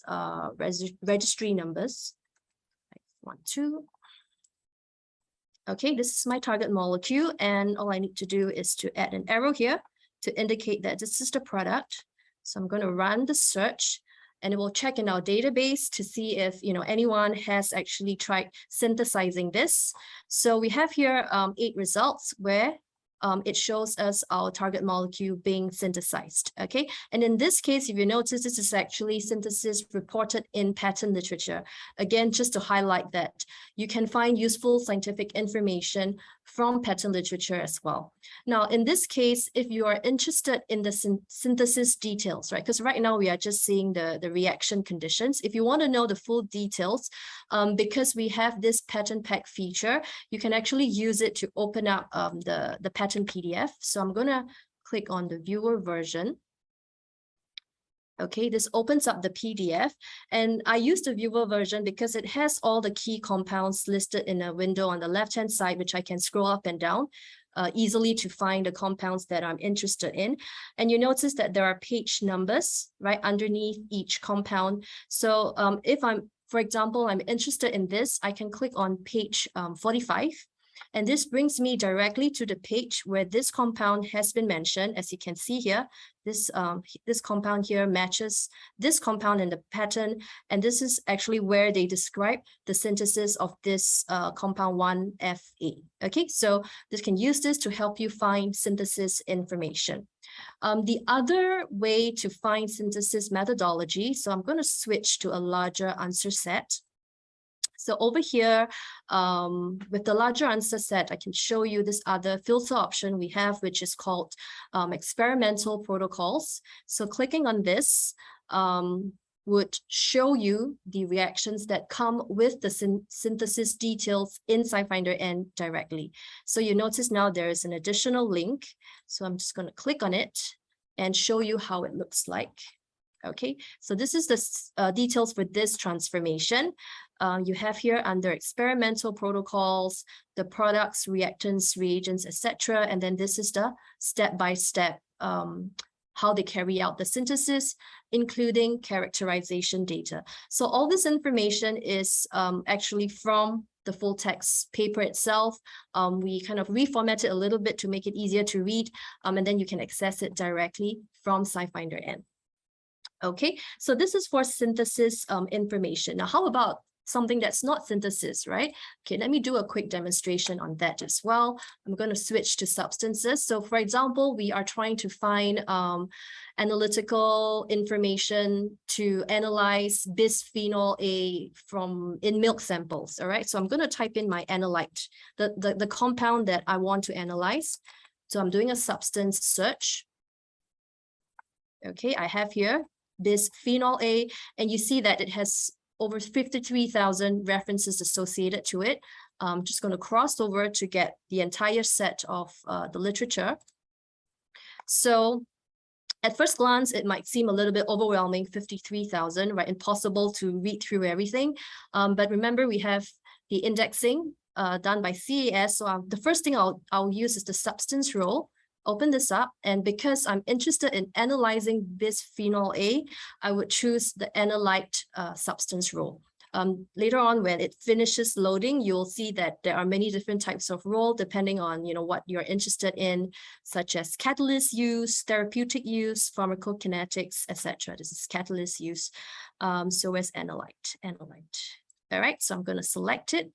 registry numbers. 1, 2. Okay, this is my target molecule, and all I need to do is to add an arrow here to indicate that this is the product. So I'm going to run the search, and it will check in our database to see if anyone has actually tried synthesizing this. So we have here 8 results where it shows us our target molecule being synthesized, okay? And in this case, if you notice, this is actually synthesis reported in patent literature. Again, just to highlight that you can find useful scientific information from patent literature as well. Now, in this case, if you are interested in the synthesis details, right? Because right now we are just seeing the reaction conditions. If you want to know the full details, because we have this patent pack feature, you can actually use it to open up the patent PDF. So I'm going to click on the viewer version. Okay, this opens up the PDF, and I use the viewer version because it has all the key compounds listed in a window on the left-hand side, which I can scroll up and down easily to find the compounds that I'm interested in. And you notice that there are page numbers right underneath each compound. So if for example, I'm interested in this, I can click on page 45. And this brings me directly to the page where this compound has been mentioned. As you can see here, this compound here matches this compound in the patent. And this is actually where they describe the synthesis of this compound 1FA. Okay, so this can use this to help you find synthesis information. The other way to find synthesis methodology, so I'm going to switch to a larger answer set. So over here, with the larger answer set, I can show you this other filter option we have, which is called experimental protocols. So clicking on this would show you the reactions that come with the synthesis details in SciFinder N directly. So you notice now there is an additional link. So I'm just going to click on it and show you how it looks like. Okay, so this is the details for this transformation. You have here under experimental protocols, the products, reactants, reagents, etc. And then this is the step-by-step how they carry out the synthesis, including characterization data. So all this information is actually from the full text paper itself. We kind of reformat it a little bit to make it easier to read, and then you can access it directly from SciFinder N. Okay, so this is for synthesis information. Now, how about something that's not synthesis, right? Okay, let me do a quick demonstration on that as well. I'm going to switch to substances. So for example, we are trying to find analytical information to analyze bisphenol A in milk samples, all right? So I'm going to type in my analyte, the compound that I want to analyze. So I'm doing a substance search. Okay, I have here bisphenol A, and you see that it has over 53,000 references associated to it. I'm just going to cross over to get the entire set of the literature. So at first glance, it might seem a little bit overwhelming, 53,000, right? Impossible to read through everything. But remember, we have the indexing done by CAS. So the first thing I'll use is the substance role. Open this up, and because I'm interested in analyzing bisphenol A, I would choose the analyte substance role. Later on, when it finishes loading, you'll see that there are many different types of role depending on what you're interested in, such as catalyst use, therapeutic use, pharmacokinetics, etc. This is catalyst use. So as analyte. All right, so I'm going to select it.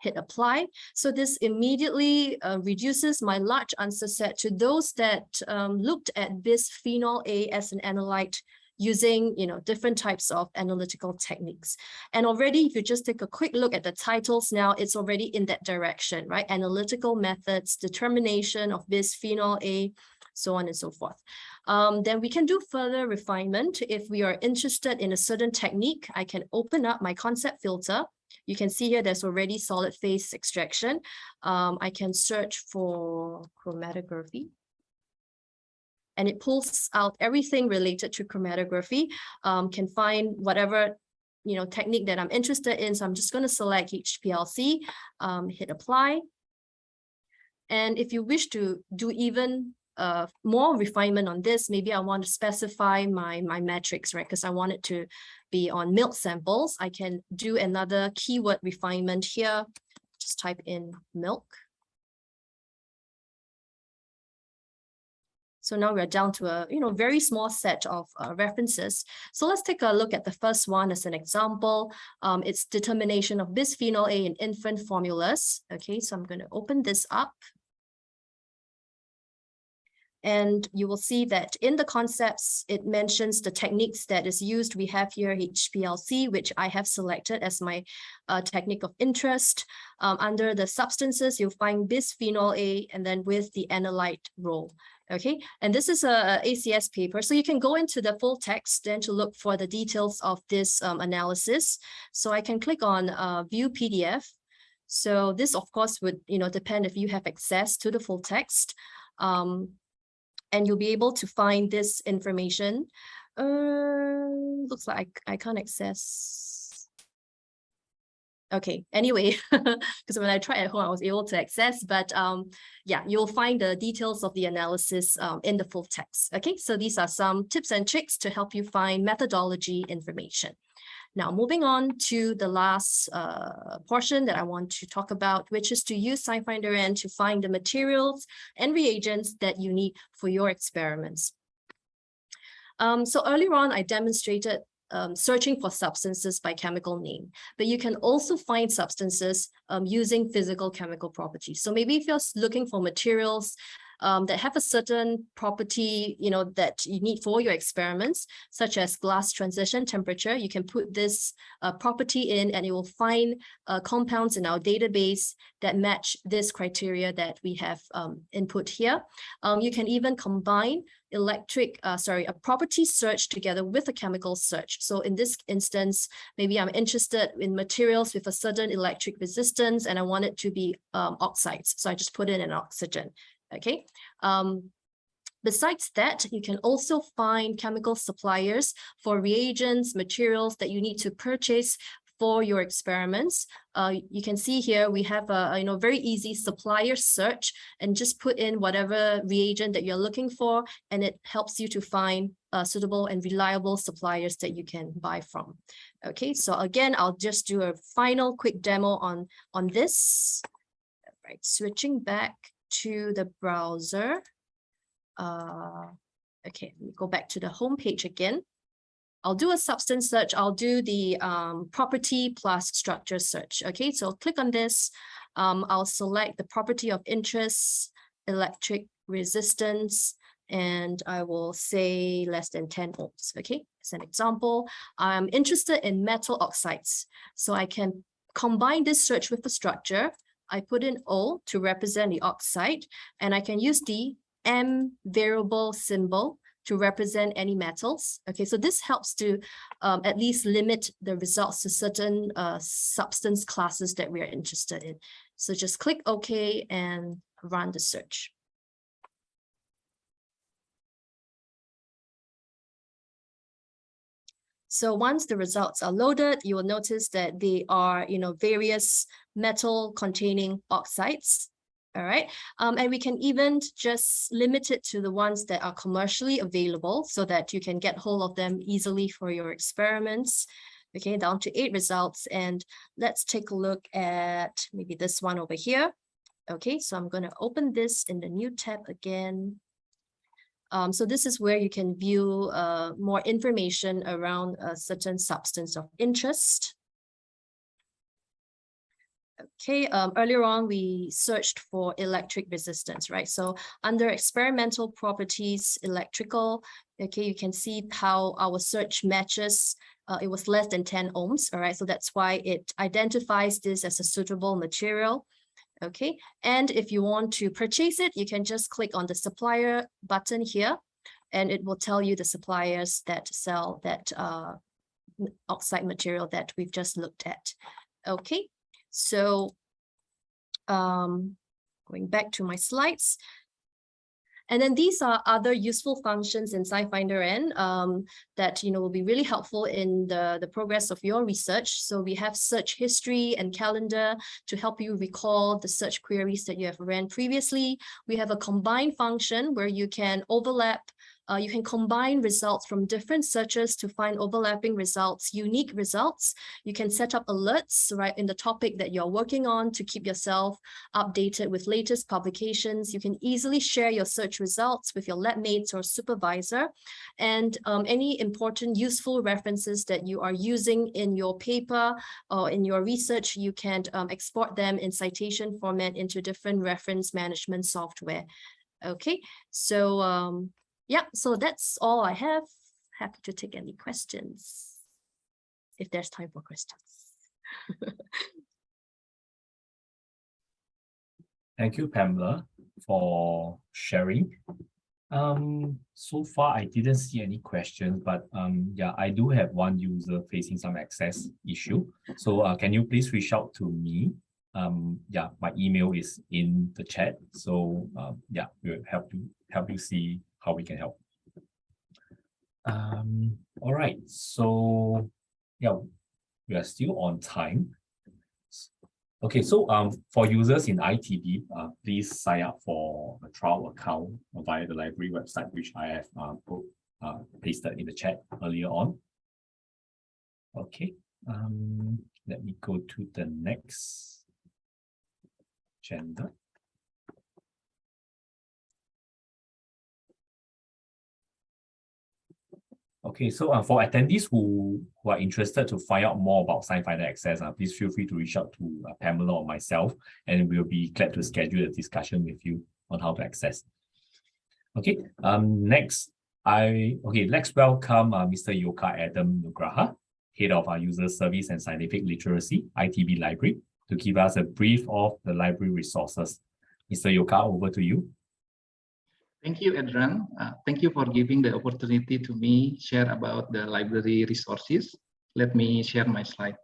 Hit apply. So this immediately reduces my large answer set to those that looked at bisphenol A as an analyte using different types of analytical techniques. And already, if you just take a quick look at the titles now, it's already in that direction, right? Analytical methods, determination of bisphenol A, so on and so forth. Then we can do further refinement. If we are interested in a certain technique, I can open up my concept filter. You can see here there's already solid phase extraction. I can search for chromatography, and it pulls out everything related to chromatography. Can find whatever technique that I'm interested in. So I'm just going to select HPLC, hit apply. And if you wish to do even more refinement on this, maybe I want to specify my metrics, right? Because I want it to be on milk samples. I can do another keyword refinement here. Just type in milk. So now we're down to a very small set of references. So let's take a look at the first one as an example. It's determination of bisphenol A in infant formulas. Okay, so I'm going to open this up. And you will see that in the concepts, it mentions the techniques that is used. We have here HPLC, which I have selected as my technique of interest. Under the substances, you'll find bisphenol A, and then with the analyte role. Okay, and this is a ACS paper. So you can go into the full text then to look for the details of this analysis. So I can click on View PDF. So this, of course, would depend if you have access to the full text. And you'll be able to find this information. Looks like I can't access. Okay, anyway, because when I tried at home, I was able to access, but yeah, you'll find the details of the analysis in the full text. Okay, so these are some tips and tricks to help you find methodology information. Now, moving on to the last portion that I want to talk about, which is to use SciFinder N to find the materials and reagents that you need for your experiments. So earlier on, I demonstrated searching for substances by chemical name, but you can also find substances using physical chemical properties. So maybe if you're looking for materials that have a certain property, that you need for your experiments, such as glass transition temperature. You can put this property in and it will find compounds in our database that match this criteria that we have input here. You can even combine a property search together with a chemical search. So in this instance, maybe I'm interested in materials with a certain electric resistance and I want it to be oxides. So I just put in an oxygen, okay? Besides that, you can also find chemical suppliers for reagents, materials that you need to purchase for your experiments. You can see here we have a very easy supplier search, and just put in whatever reagent that you're looking for, and it helps you to find suitable and reliable suppliers that you can buy from. Okay, so again, I'll just do a final quick demo on this. Right, switching back to the browser. Okay, let me go back to the home page again. I'll do a substance search. I'll do the property plus structure search. Okay, so click on this. I'll select the property of interest, electric resistance, and I will say less than 10 ohms. Okay, as an example, I'm interested in metal oxides. So I can combine this search with the structure. I put in O to represent the oxide, and I can use the M variable symbol to represent any metals. Okay, so this helps to at least limit the results to certain substance classes that we are interested in. So just click OK and run the search. So once the results are loaded, you will notice that they are, various metal containing oxides. All right, and we can even just limit it to the ones that are commercially available so that you can get hold of them easily for your experiments. Okay, down to 8 results. And let's take a look at maybe this one over here. Okay, so I'm going to open this in the new tab again. So this is where you can view more information around a certain substance of interest. Okay, earlier on, we searched for electric resistance, right? So under experimental properties, electrical, okay, you can see how our search matches. It was less than 10 ohms, all right? So that's why it identifies this as a suitable material. Okay, and if you want to purchase it, you can just click on the supplier button here, and it will tell you the suppliers that sell that oxide material that we've just looked at. Okay. So going back to my slides. And then these are other useful functions in SciFinder N that will be really helpful in the progress of your research. So we have search history and calendar to help you recall the search queries that you have ran previously. We have a combine function where you can overlap. You can combine results from different searches to find overlapping results, unique results. You can set up alerts right in the topic that you're working on to keep yourself updated with latest publications. You can easily share your search results with your lab mates or supervisor. And any important useful references that you are using in your paper or in your research, you can export them in citation format into different reference management software. Okay, so yeah, so that's all I have. Happy to take any questions, if there's time for questions. Thank you, Pamela, for sharing. So far, I didn't see any questions, but yeah, I do have one user facing some access issue. So can you please reach out to me? Yeah, my email is in the chat. So yeah, we'll help you see how we can help. All right, so yeah, we are still on time. Okay, so for users in ITB, please sign up for a trial account via the library website, which I have pasted in the chat earlier on. Okay, let me go to the next agenda. Okay, so for attendees who are interested to find out more about SciFinder Access, please feel free to reach out to Pamela or myself, and we'll be glad to schedule a discussion with you on how to access. Okay, next, let's welcome Mr. Yoka Adam Nugraha, Head of our User Service and Scientific Literacy, ITB Library, to give us a brief of the library resources. Mr. Yoka, over to you. Thank you, Adrian. Thank you for giving the opportunity to me share about the library resources. Let me share my slide.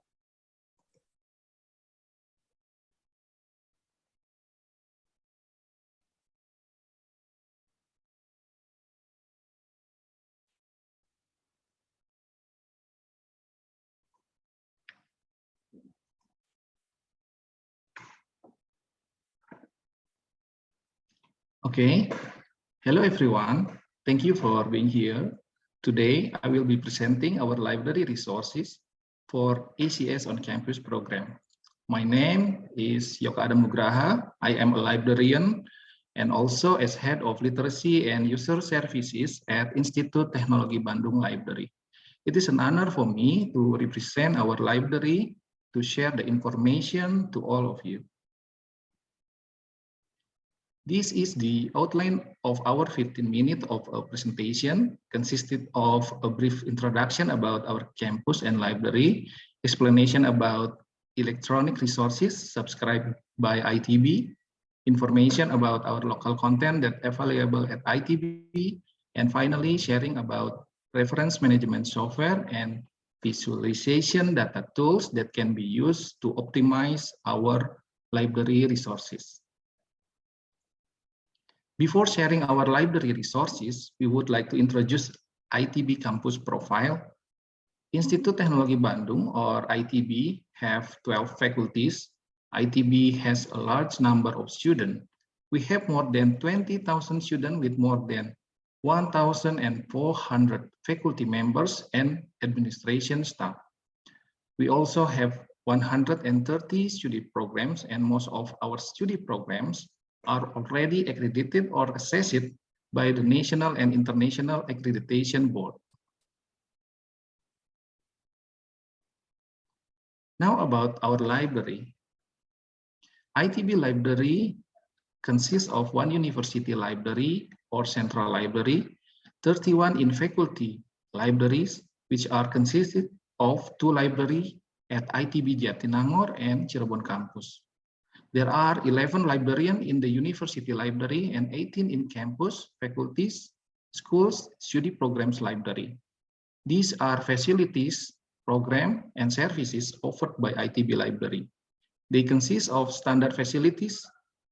Okay, hello everyone. Thank you for being here. Today, I will be presenting our library resources for ACS on Campus program. My name is Yoka Adam Nugraha. I am a librarian and also as Head of Literacy and User Services at Institut Teknologi Bandung Library. It is an honor for me to represent our library to share the information to all of you. This is the outline of our 15 minutes of a presentation, consisted of a brief introduction about our campus and library, explanation about electronic resources subscribed by ITB, information about our local content that available at ITB, and finally sharing about reference management software and visualization data tools that can be used to optimize our library resources. Before sharing our library resources, we would like to introduce ITB campus profile. Institut Teknologi Bandung, or ITB, have 12 faculties. ITB has a large number of students. We have more than 20,000 students with more than 1,400 faculty members and administration staff. We also have 130 study programs, and most of our study programs are already accredited or assessed by the National and International Accreditation Board. Now about our library. ITB library consists of one university library or central library, 31 in faculty libraries, which are consisted of 2 libraries at ITB Jatinangor and Cirebon campus. There are 11 librarians in the university library and 18 in campus, faculties, schools, study programs library. These are facilities, programs, and services offered by ITB library. They consist of standard facilities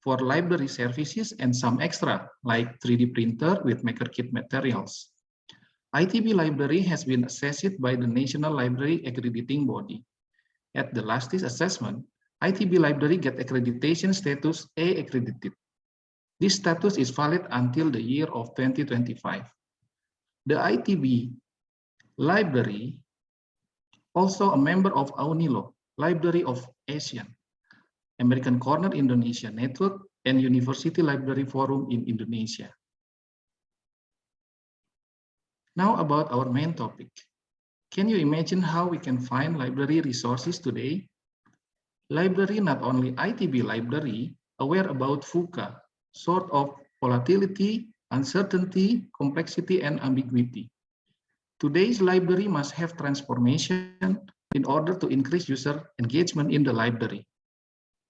for library services and some extra, like 3D printer with MakerKit materials. ITB library has been assessed by the National Library Accrediting Body. At the last assessment, ITB library get accreditation status A accredited. This status is valid until the year of 2025. The ITB library also a member of AUNILO, Library of Asia, American Corner Indonesia Network, and University Library Forum in Indonesia. Now about our main topic. Can you imagine how we can find library resources today? Library, not only ITB library, aware about VUCA, sort of volatility, uncertainty, complexity, and ambiguity. Today's library must have transformation in order to increase user engagement in the library.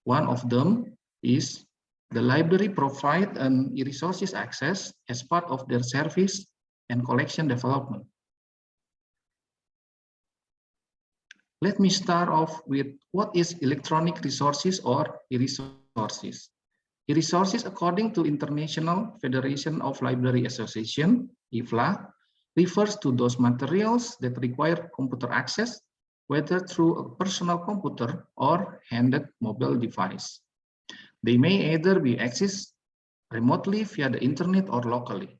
One of them is the library provide an e-resources access as part of their service and collection development. Let me start off with what is electronic resources or e-resources. E-resources, according to International Federation of Library Association, IFLA, refers to those materials that require computer access, whether through a personal computer or handheld mobile device. They may either be accessed remotely via the internet or locally.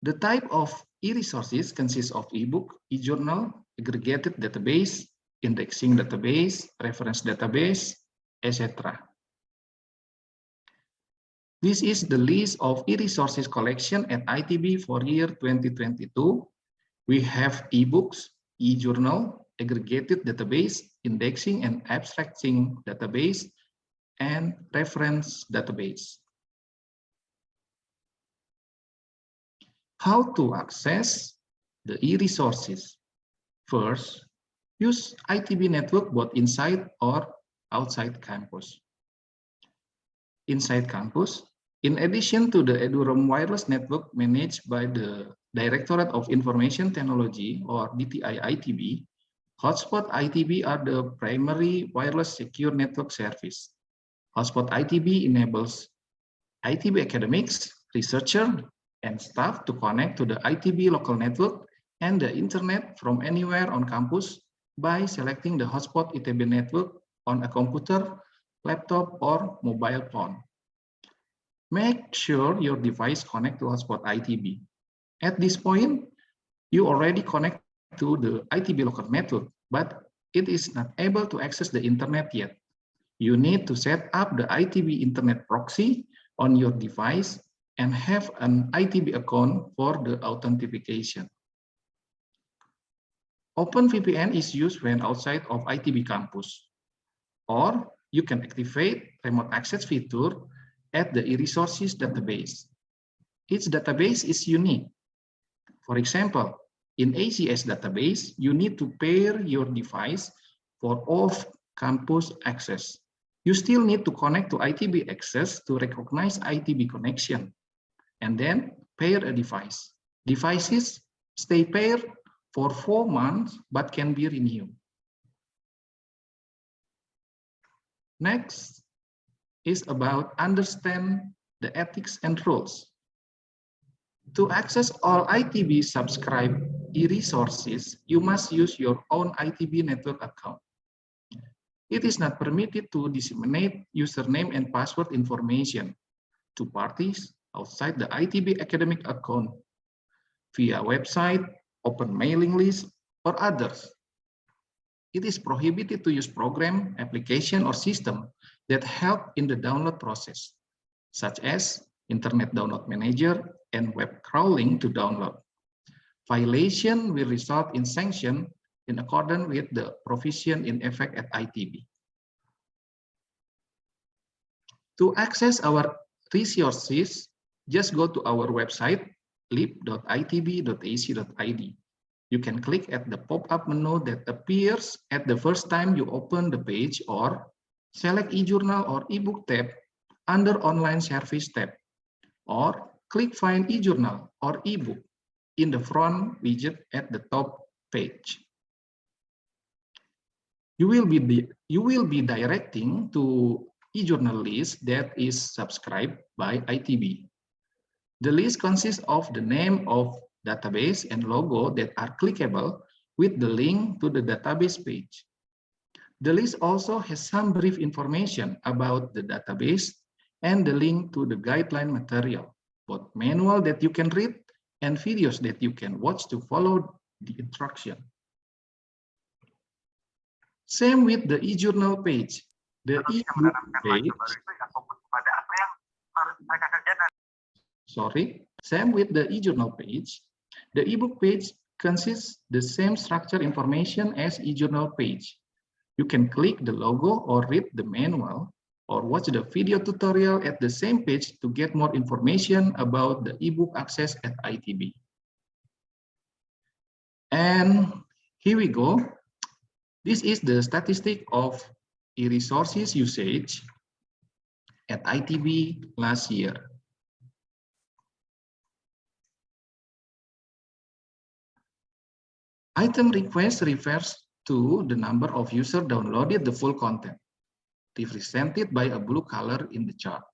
The type of e-resources consists of e-book, e-journal, aggregated database, indexing database, reference database, etc. This is the list of e-resources collection at ITB for year 2022. We have e-books, e-journal, aggregated database, indexing and abstracting database, and reference database. How to access the e-resources? First, use ITB network both inside or outside campus. Inside campus, in addition to the EduRoam wireless network managed by the Directorate of Information Technology or DTI ITB, Hotspot ITB are the primary wireless secure network service. Hotspot ITB enables ITB academics, researchers, and staff to connect to the ITB local network and the internet from anywhere on campus by selecting the Hotspot ITB network on a computer, laptop, or mobile phone. Make sure your device connects to Hotspot ITB. At this point, you already connect to the ITB local network, but it is not able to access the internet yet. You need to set up the ITB internet proxy on your device and have an ITB account for the authentication. OpenVPN is used when outside of ITB campus, or you can activate remote access feature at the e-resources database. Each database is unique. For example, in ACS database, you need to pair your device for off-campus access. You still need to connect to ITB access to recognize ITB connection, and then pair a device. Devices stay paired for 4 months, but can be renewed. Next is about understand the ethics and rules. To access all ITB subscribed e-resources, you must use your own ITB network account. It is not permitted to disseminate username and password information to parties outside the ITB academic account via website, open mailing list, or others. It is prohibited to use program, application, or system that help in the download process, such as Internet Download Manager and web crawling to download. Violation will result in sanction in accordance with the provision in effect at ITB. To access our resources, just go to our website, lib.itb.ac.id. You can click at the pop-up menu that appears at the first time you open the page, or select e-journal or e-book tab under Online Service tab, or click Find e-journal or e-book in the front widget at the top page. You will be directing to e-journal list that is subscribed by ITB. The list consists of the name of database and logo that are clickable with the link to the database page. The list also has some brief information about the database and the link to the guideline material, both manual that you can read and videos that you can watch to follow the instruction. Same with the e-journal page. The e-book page, same with the e-journal page. The e-book page consists the same structure information as e-journal page. You can click the logo or read the manual or watch the video tutorial at the same page to get more information about the ebook access at ITB. And here we go. This is the statistic of e-resources usage at ITB last year. Item request refers to the number of users downloaded the full content, represented by a blue color in the chart.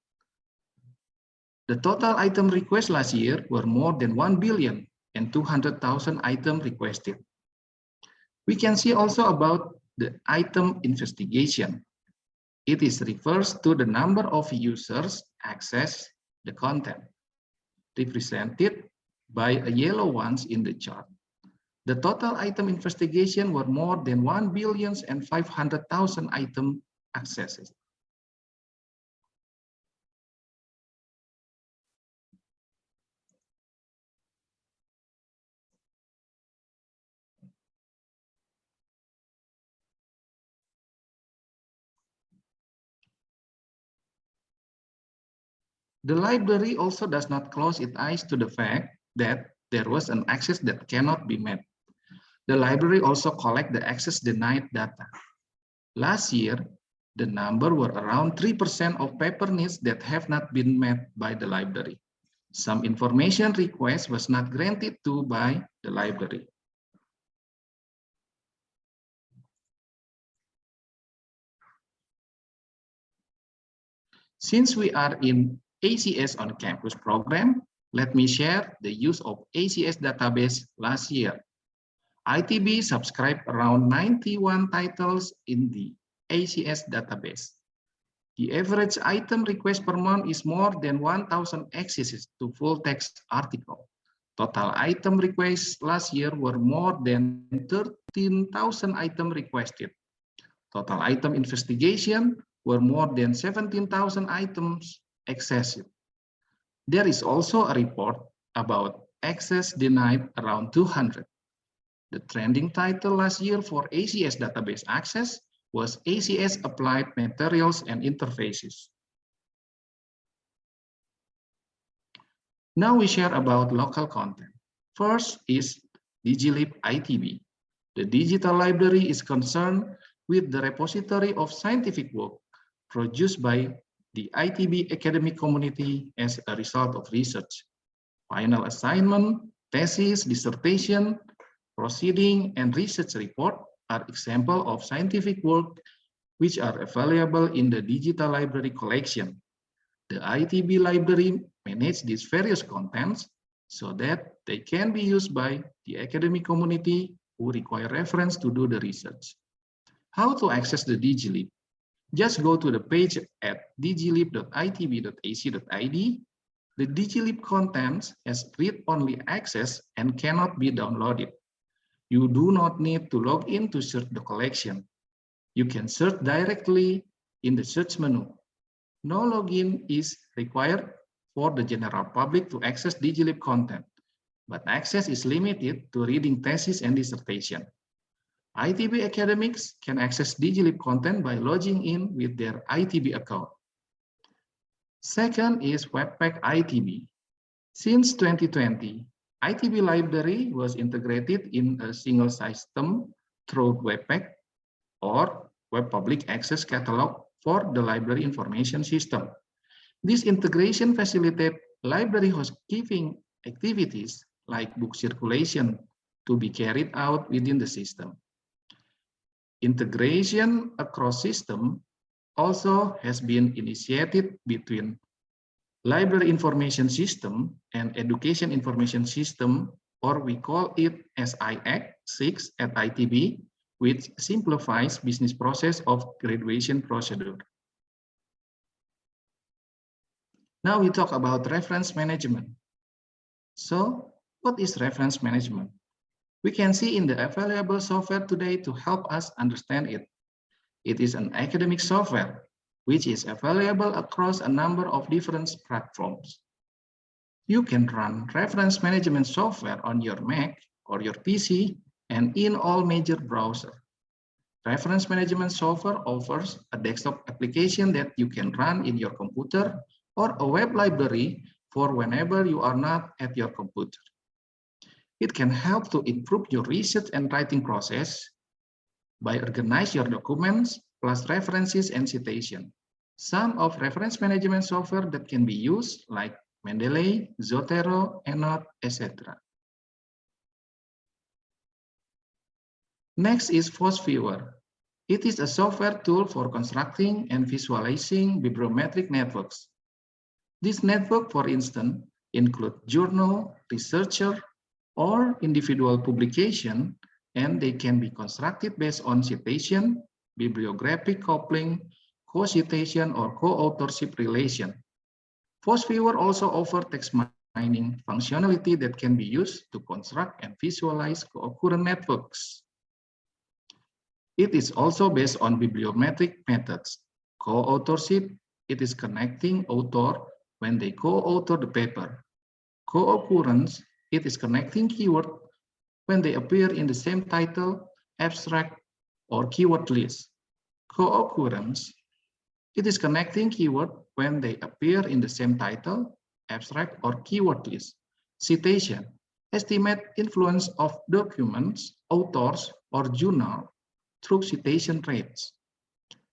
The total item requests last year were more than 1,200,000 items requested. We can see also about the item investigation. It refers to the number of users access the content, represented by a yellow ones in the chart. The total item investigation were more than 1,500,000 item accesses. The library also does not close its eyes to the fact that there was an access that cannot be met. The library also collects the access denied data. Last year, the number were around 3% of paper needs that have not been met by the library. Some information request was not granted to by the library. Since we are in ACS on Campus program, let me share the use of ACS database last year. ITB subscribed around 91 titles in the ACS database. The average item request per month is more than 1,000 accesses to full text article. Total item requests last year were more than 13,000 items requested. Total item investigation were more than 17,000 items accessed. There is also a report about access denied around 200. The trending title last year for ACS database access was ACS Applied Materials and Interfaces. Now we share about local content. First is DigiLib ITB. The digital library is concerned with the repository of scientific work produced by the ITB academic community as a result of research. Final assignment, thesis, dissertation, proceeding, and research report are examples of scientific work which are available in the digital library collection. The ITB library manages these various contents so that they can be used by the academic community who require reference to do the research. How to access the DigiLib? Just go to the page at digilib.itb.ac.id. The DigiLib contents has read-only access and cannot be downloaded. You do not need to log in to search the collection. You can search directly in the search menu. No login is required for the general public to access DigiLib content, but access is limited to reading thesis and dissertation. ITB academics can access DigiLib content by logging in with their ITB account. Second is Webpack ITB. Since 2020, ITB library was integrated in a single system through Webpack or Web Public Access Catalog for the library information system. This integration facilitates library housekeeping activities like book circulation to be carried out within the system. Integration across system also has been initiated between Library Information System and Education Information System, or we call it as Acs 6 at ITB, which simplifies business process of graduation procedure. Now we talk about reference management. So what is reference management? We can see in the available software today to help us understand it. It is an academic software which is available across a number of different platforms. You can run reference management software on your Mac or your PC and in all major browsers. Reference management software offers a desktop application that you can run in your computer or a web library for whenever you are not at your computer. It can help to improve your research and writing process by organizing your documents plus references and citation. Some of reference management software that can be used like Mendeley, Zotero, EndNote, etc. Next is PhosViewer. It is a software tool for constructing and visualizing bibliometric networks. This network, for instance, include journal, researcher, or individual publication, and they can be constructed based on citation, bibliographic coupling, co-citation, or co-authorship relation. PhosViewer also offers text mining functionality that can be used to construct and visualize co-occurrent networks. It is also based on bibliometric methods. Co-authorship, it is connecting author when they co-author the paper. Co-occurrence, it is connecting keyword when they appear in the same title, abstract, or keyword list. Co-occurrence, it is connecting keyword when they appear in the same title, abstract, or keyword list. Citation, estimate influence of documents, authors, or journal through citation rates.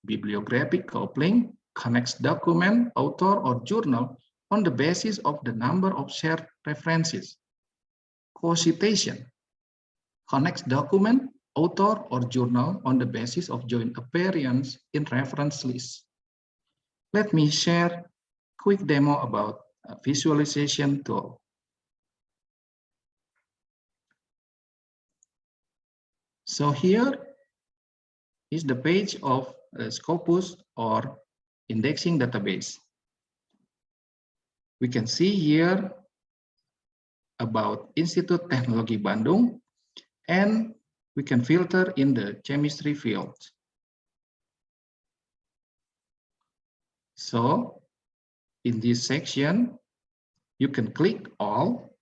Bibliographic coupling connects document, author, or journal on the basis of the number of shared references. Co-citation connects document, author, or journal on the basis of joint appearance in reference lists. Let me share a quick demo about a visualization tool. So here is the page of Scopus or indexing database. We can see here about Institut Teknologi Bandung, and we can filter in the chemistry field. So in this section, you can click all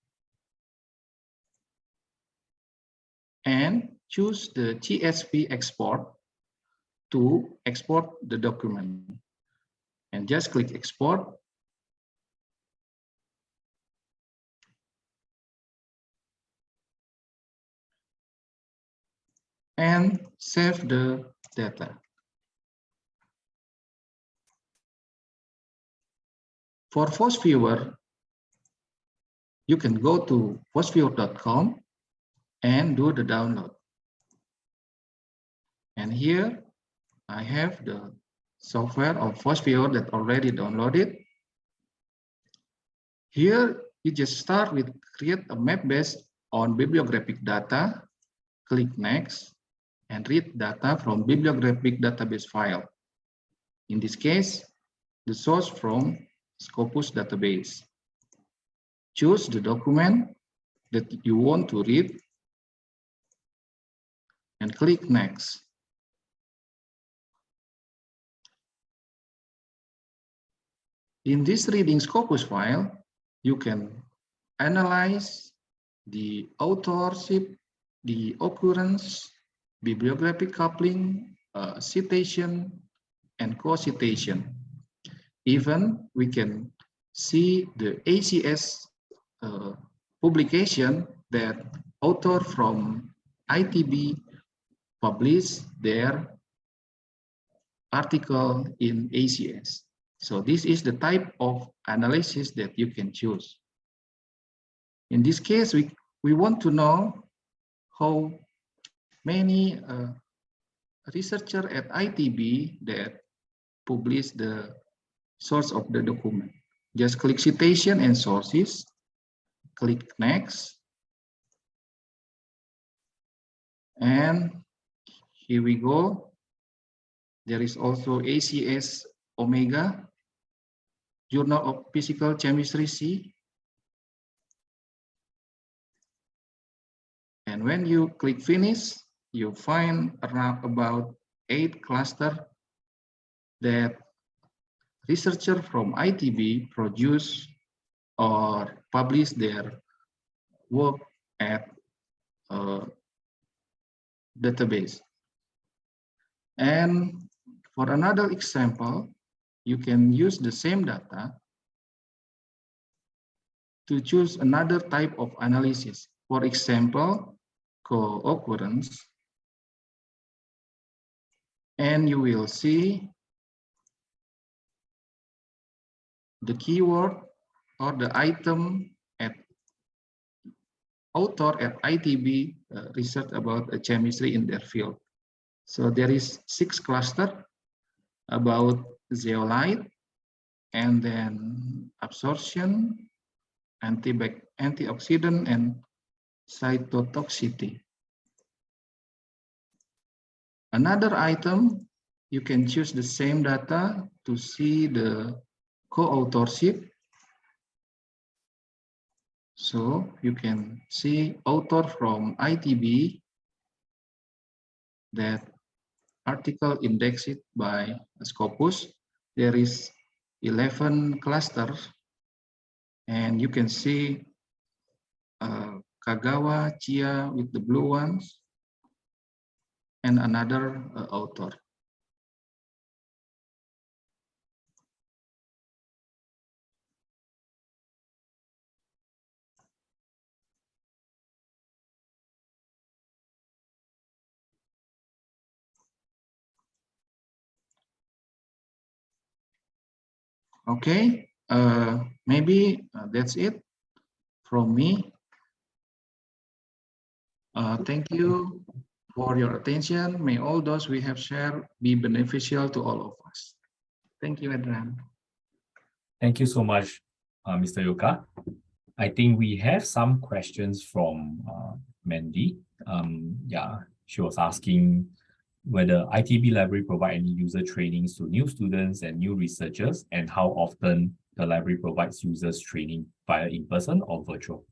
and choose the CSV export to export the document. And just click export. And save the data. For Force Viewer, you can go to forceviewer.com and do the download. And here I have the software of Force Viewer that already downloaded. Here you just start with create a map based on bibliographic data, click next, and read data from bibliographic database file. In this case, the source from Scopus database. Choose the document that you want to read and click next. In this reading Scopus file, you can analyze the authorship, the occurrence, bibliographic coupling, citation, and co-citation. Even we can see the ACS publication that author from ITB published their article in ACS. So this is the type of analysis that you can choose. In this case, we want to know how many researchers at ITB that publish the source of the document. Just click citation and sources, click next. And here we go. There is also ACS Omega, Journal of Physical Chemistry C. And when you click finish, you find around about 8 clusters that researchers from ITB produce or publish their work at a database. And for another example, you can use the same data to choose another type of analysis. For example, co-occurrence. And you will see the keyword or the item at author at ITB research about chemistry in their field. So there is 6 clusters about zeolite, and then absorption, antioxidant, and cytotoxicity. Another item, you can choose the same data to see the co-authorship. So you can see author from ITB, that article indexed by Scopus. There is 11 clusters, and you can see Kagawa, Chia with the blue ones, and another author. Okay, maybe that's it from me. Thank you for your attention. May all those we have shared be beneficial to all of us. Thank you, Adrian. Thank you so much, Mr. Yoka. I think we have some questions from Mandy. Yeah, she was asking whether ITB Library provide any user trainings to new students and new researchers, and how often the library provides users training via in-person or virtual.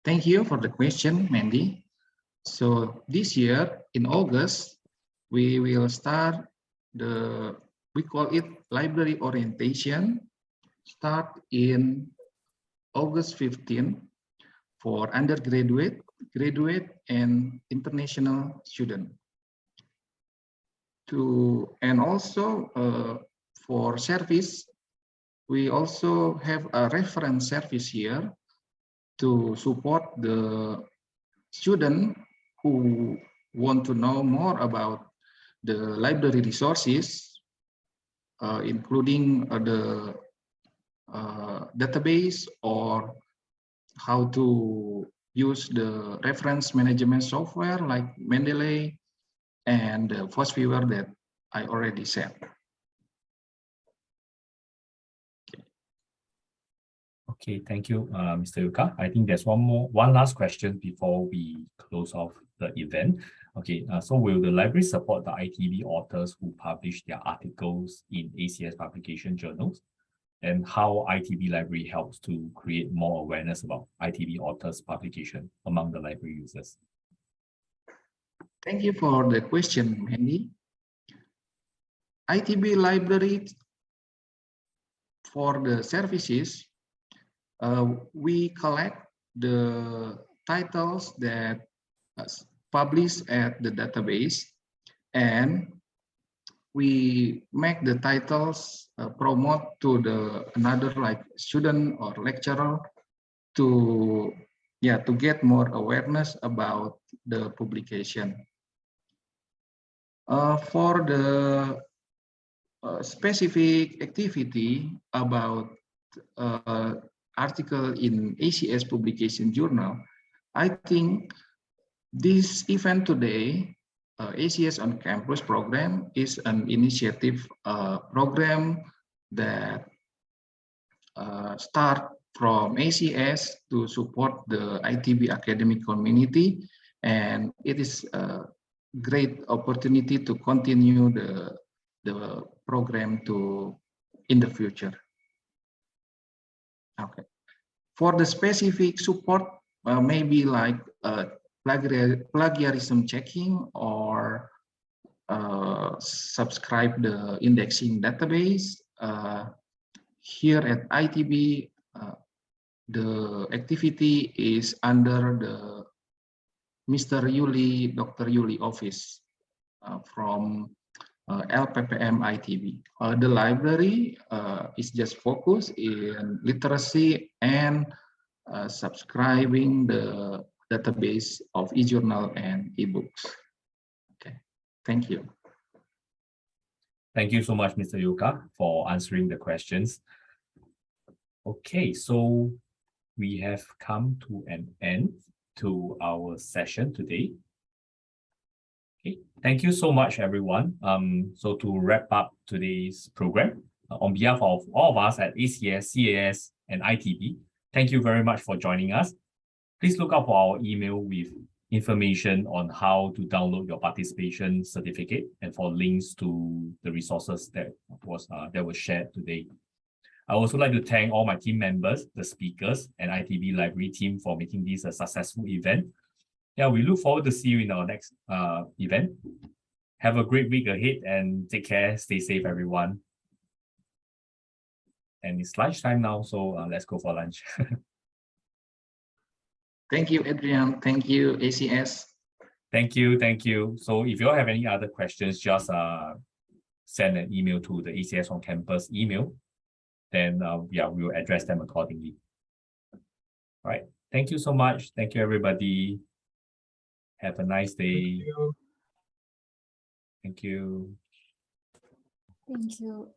Thank you for the question, Mandy. So this year in August, we will start we call it library orientation, start in August 15 for undergraduate, graduate, and international student. And also for service, we also have a reference service here to support the student who want to know more about the library resources, including the database or how to use the reference management software like Mendeley and the Force Viewer that I already said. Okay, thank you, Mr. Yuka. I think there's one last question before we close off the event. Okay, so will the library support the ITB authors who publish their articles in ACS publication journals? And how ITB Library helps to create more awareness about ITB authors publication among the library users? Thank you for the question, Mandy. ITB Library, for the services, we collect the titles that published at the database, and we make the titles promote to the another like student or lecturer to get more awareness about the publication. For the specific activity about article in ACS publication journal, I think this event today, ACS on Campus program, is an initiative program that start from ACS to support the ITB academic community, and it is a great opportunity to continue the program in the future. Okay. For the specific support, maybe like plagiarism checking or subscribe the indexing database. Here at ITB, the activity is under the Dr. Yuli office from LPPM ITB. The library is just focused in literacy and subscribing the database of e-journal and e-books. Okay, thank you. Thank you so much, Mr. Yuka, for answering the questions. Okay, so we have come to an end to our session today. Okay, thank you so much, everyone. So to wrap up today's program, on behalf of all of us at ACS, CAS, and ITB, thank you very much for joining us. Please look out for our email with information on how to download your participation certificate and for links to the resources that were shared today. I would also like to thank all my team members, the speakers, and ITB Library team for making this a successful event. Yeah, we look forward to see you in our next event. Have a great week ahead and take care. Stay safe, everyone. And it's lunchtime now, so let's go for lunch. Thank you, Adrian. Thank you, ACS. Thank you, thank you. So if you all have any other questions, just send an email to the ACS on Campus email. Then we will address them accordingly. All right. Thank you so much. Thank you, everybody. Have a nice day. Thank you. Thank you. Thank you.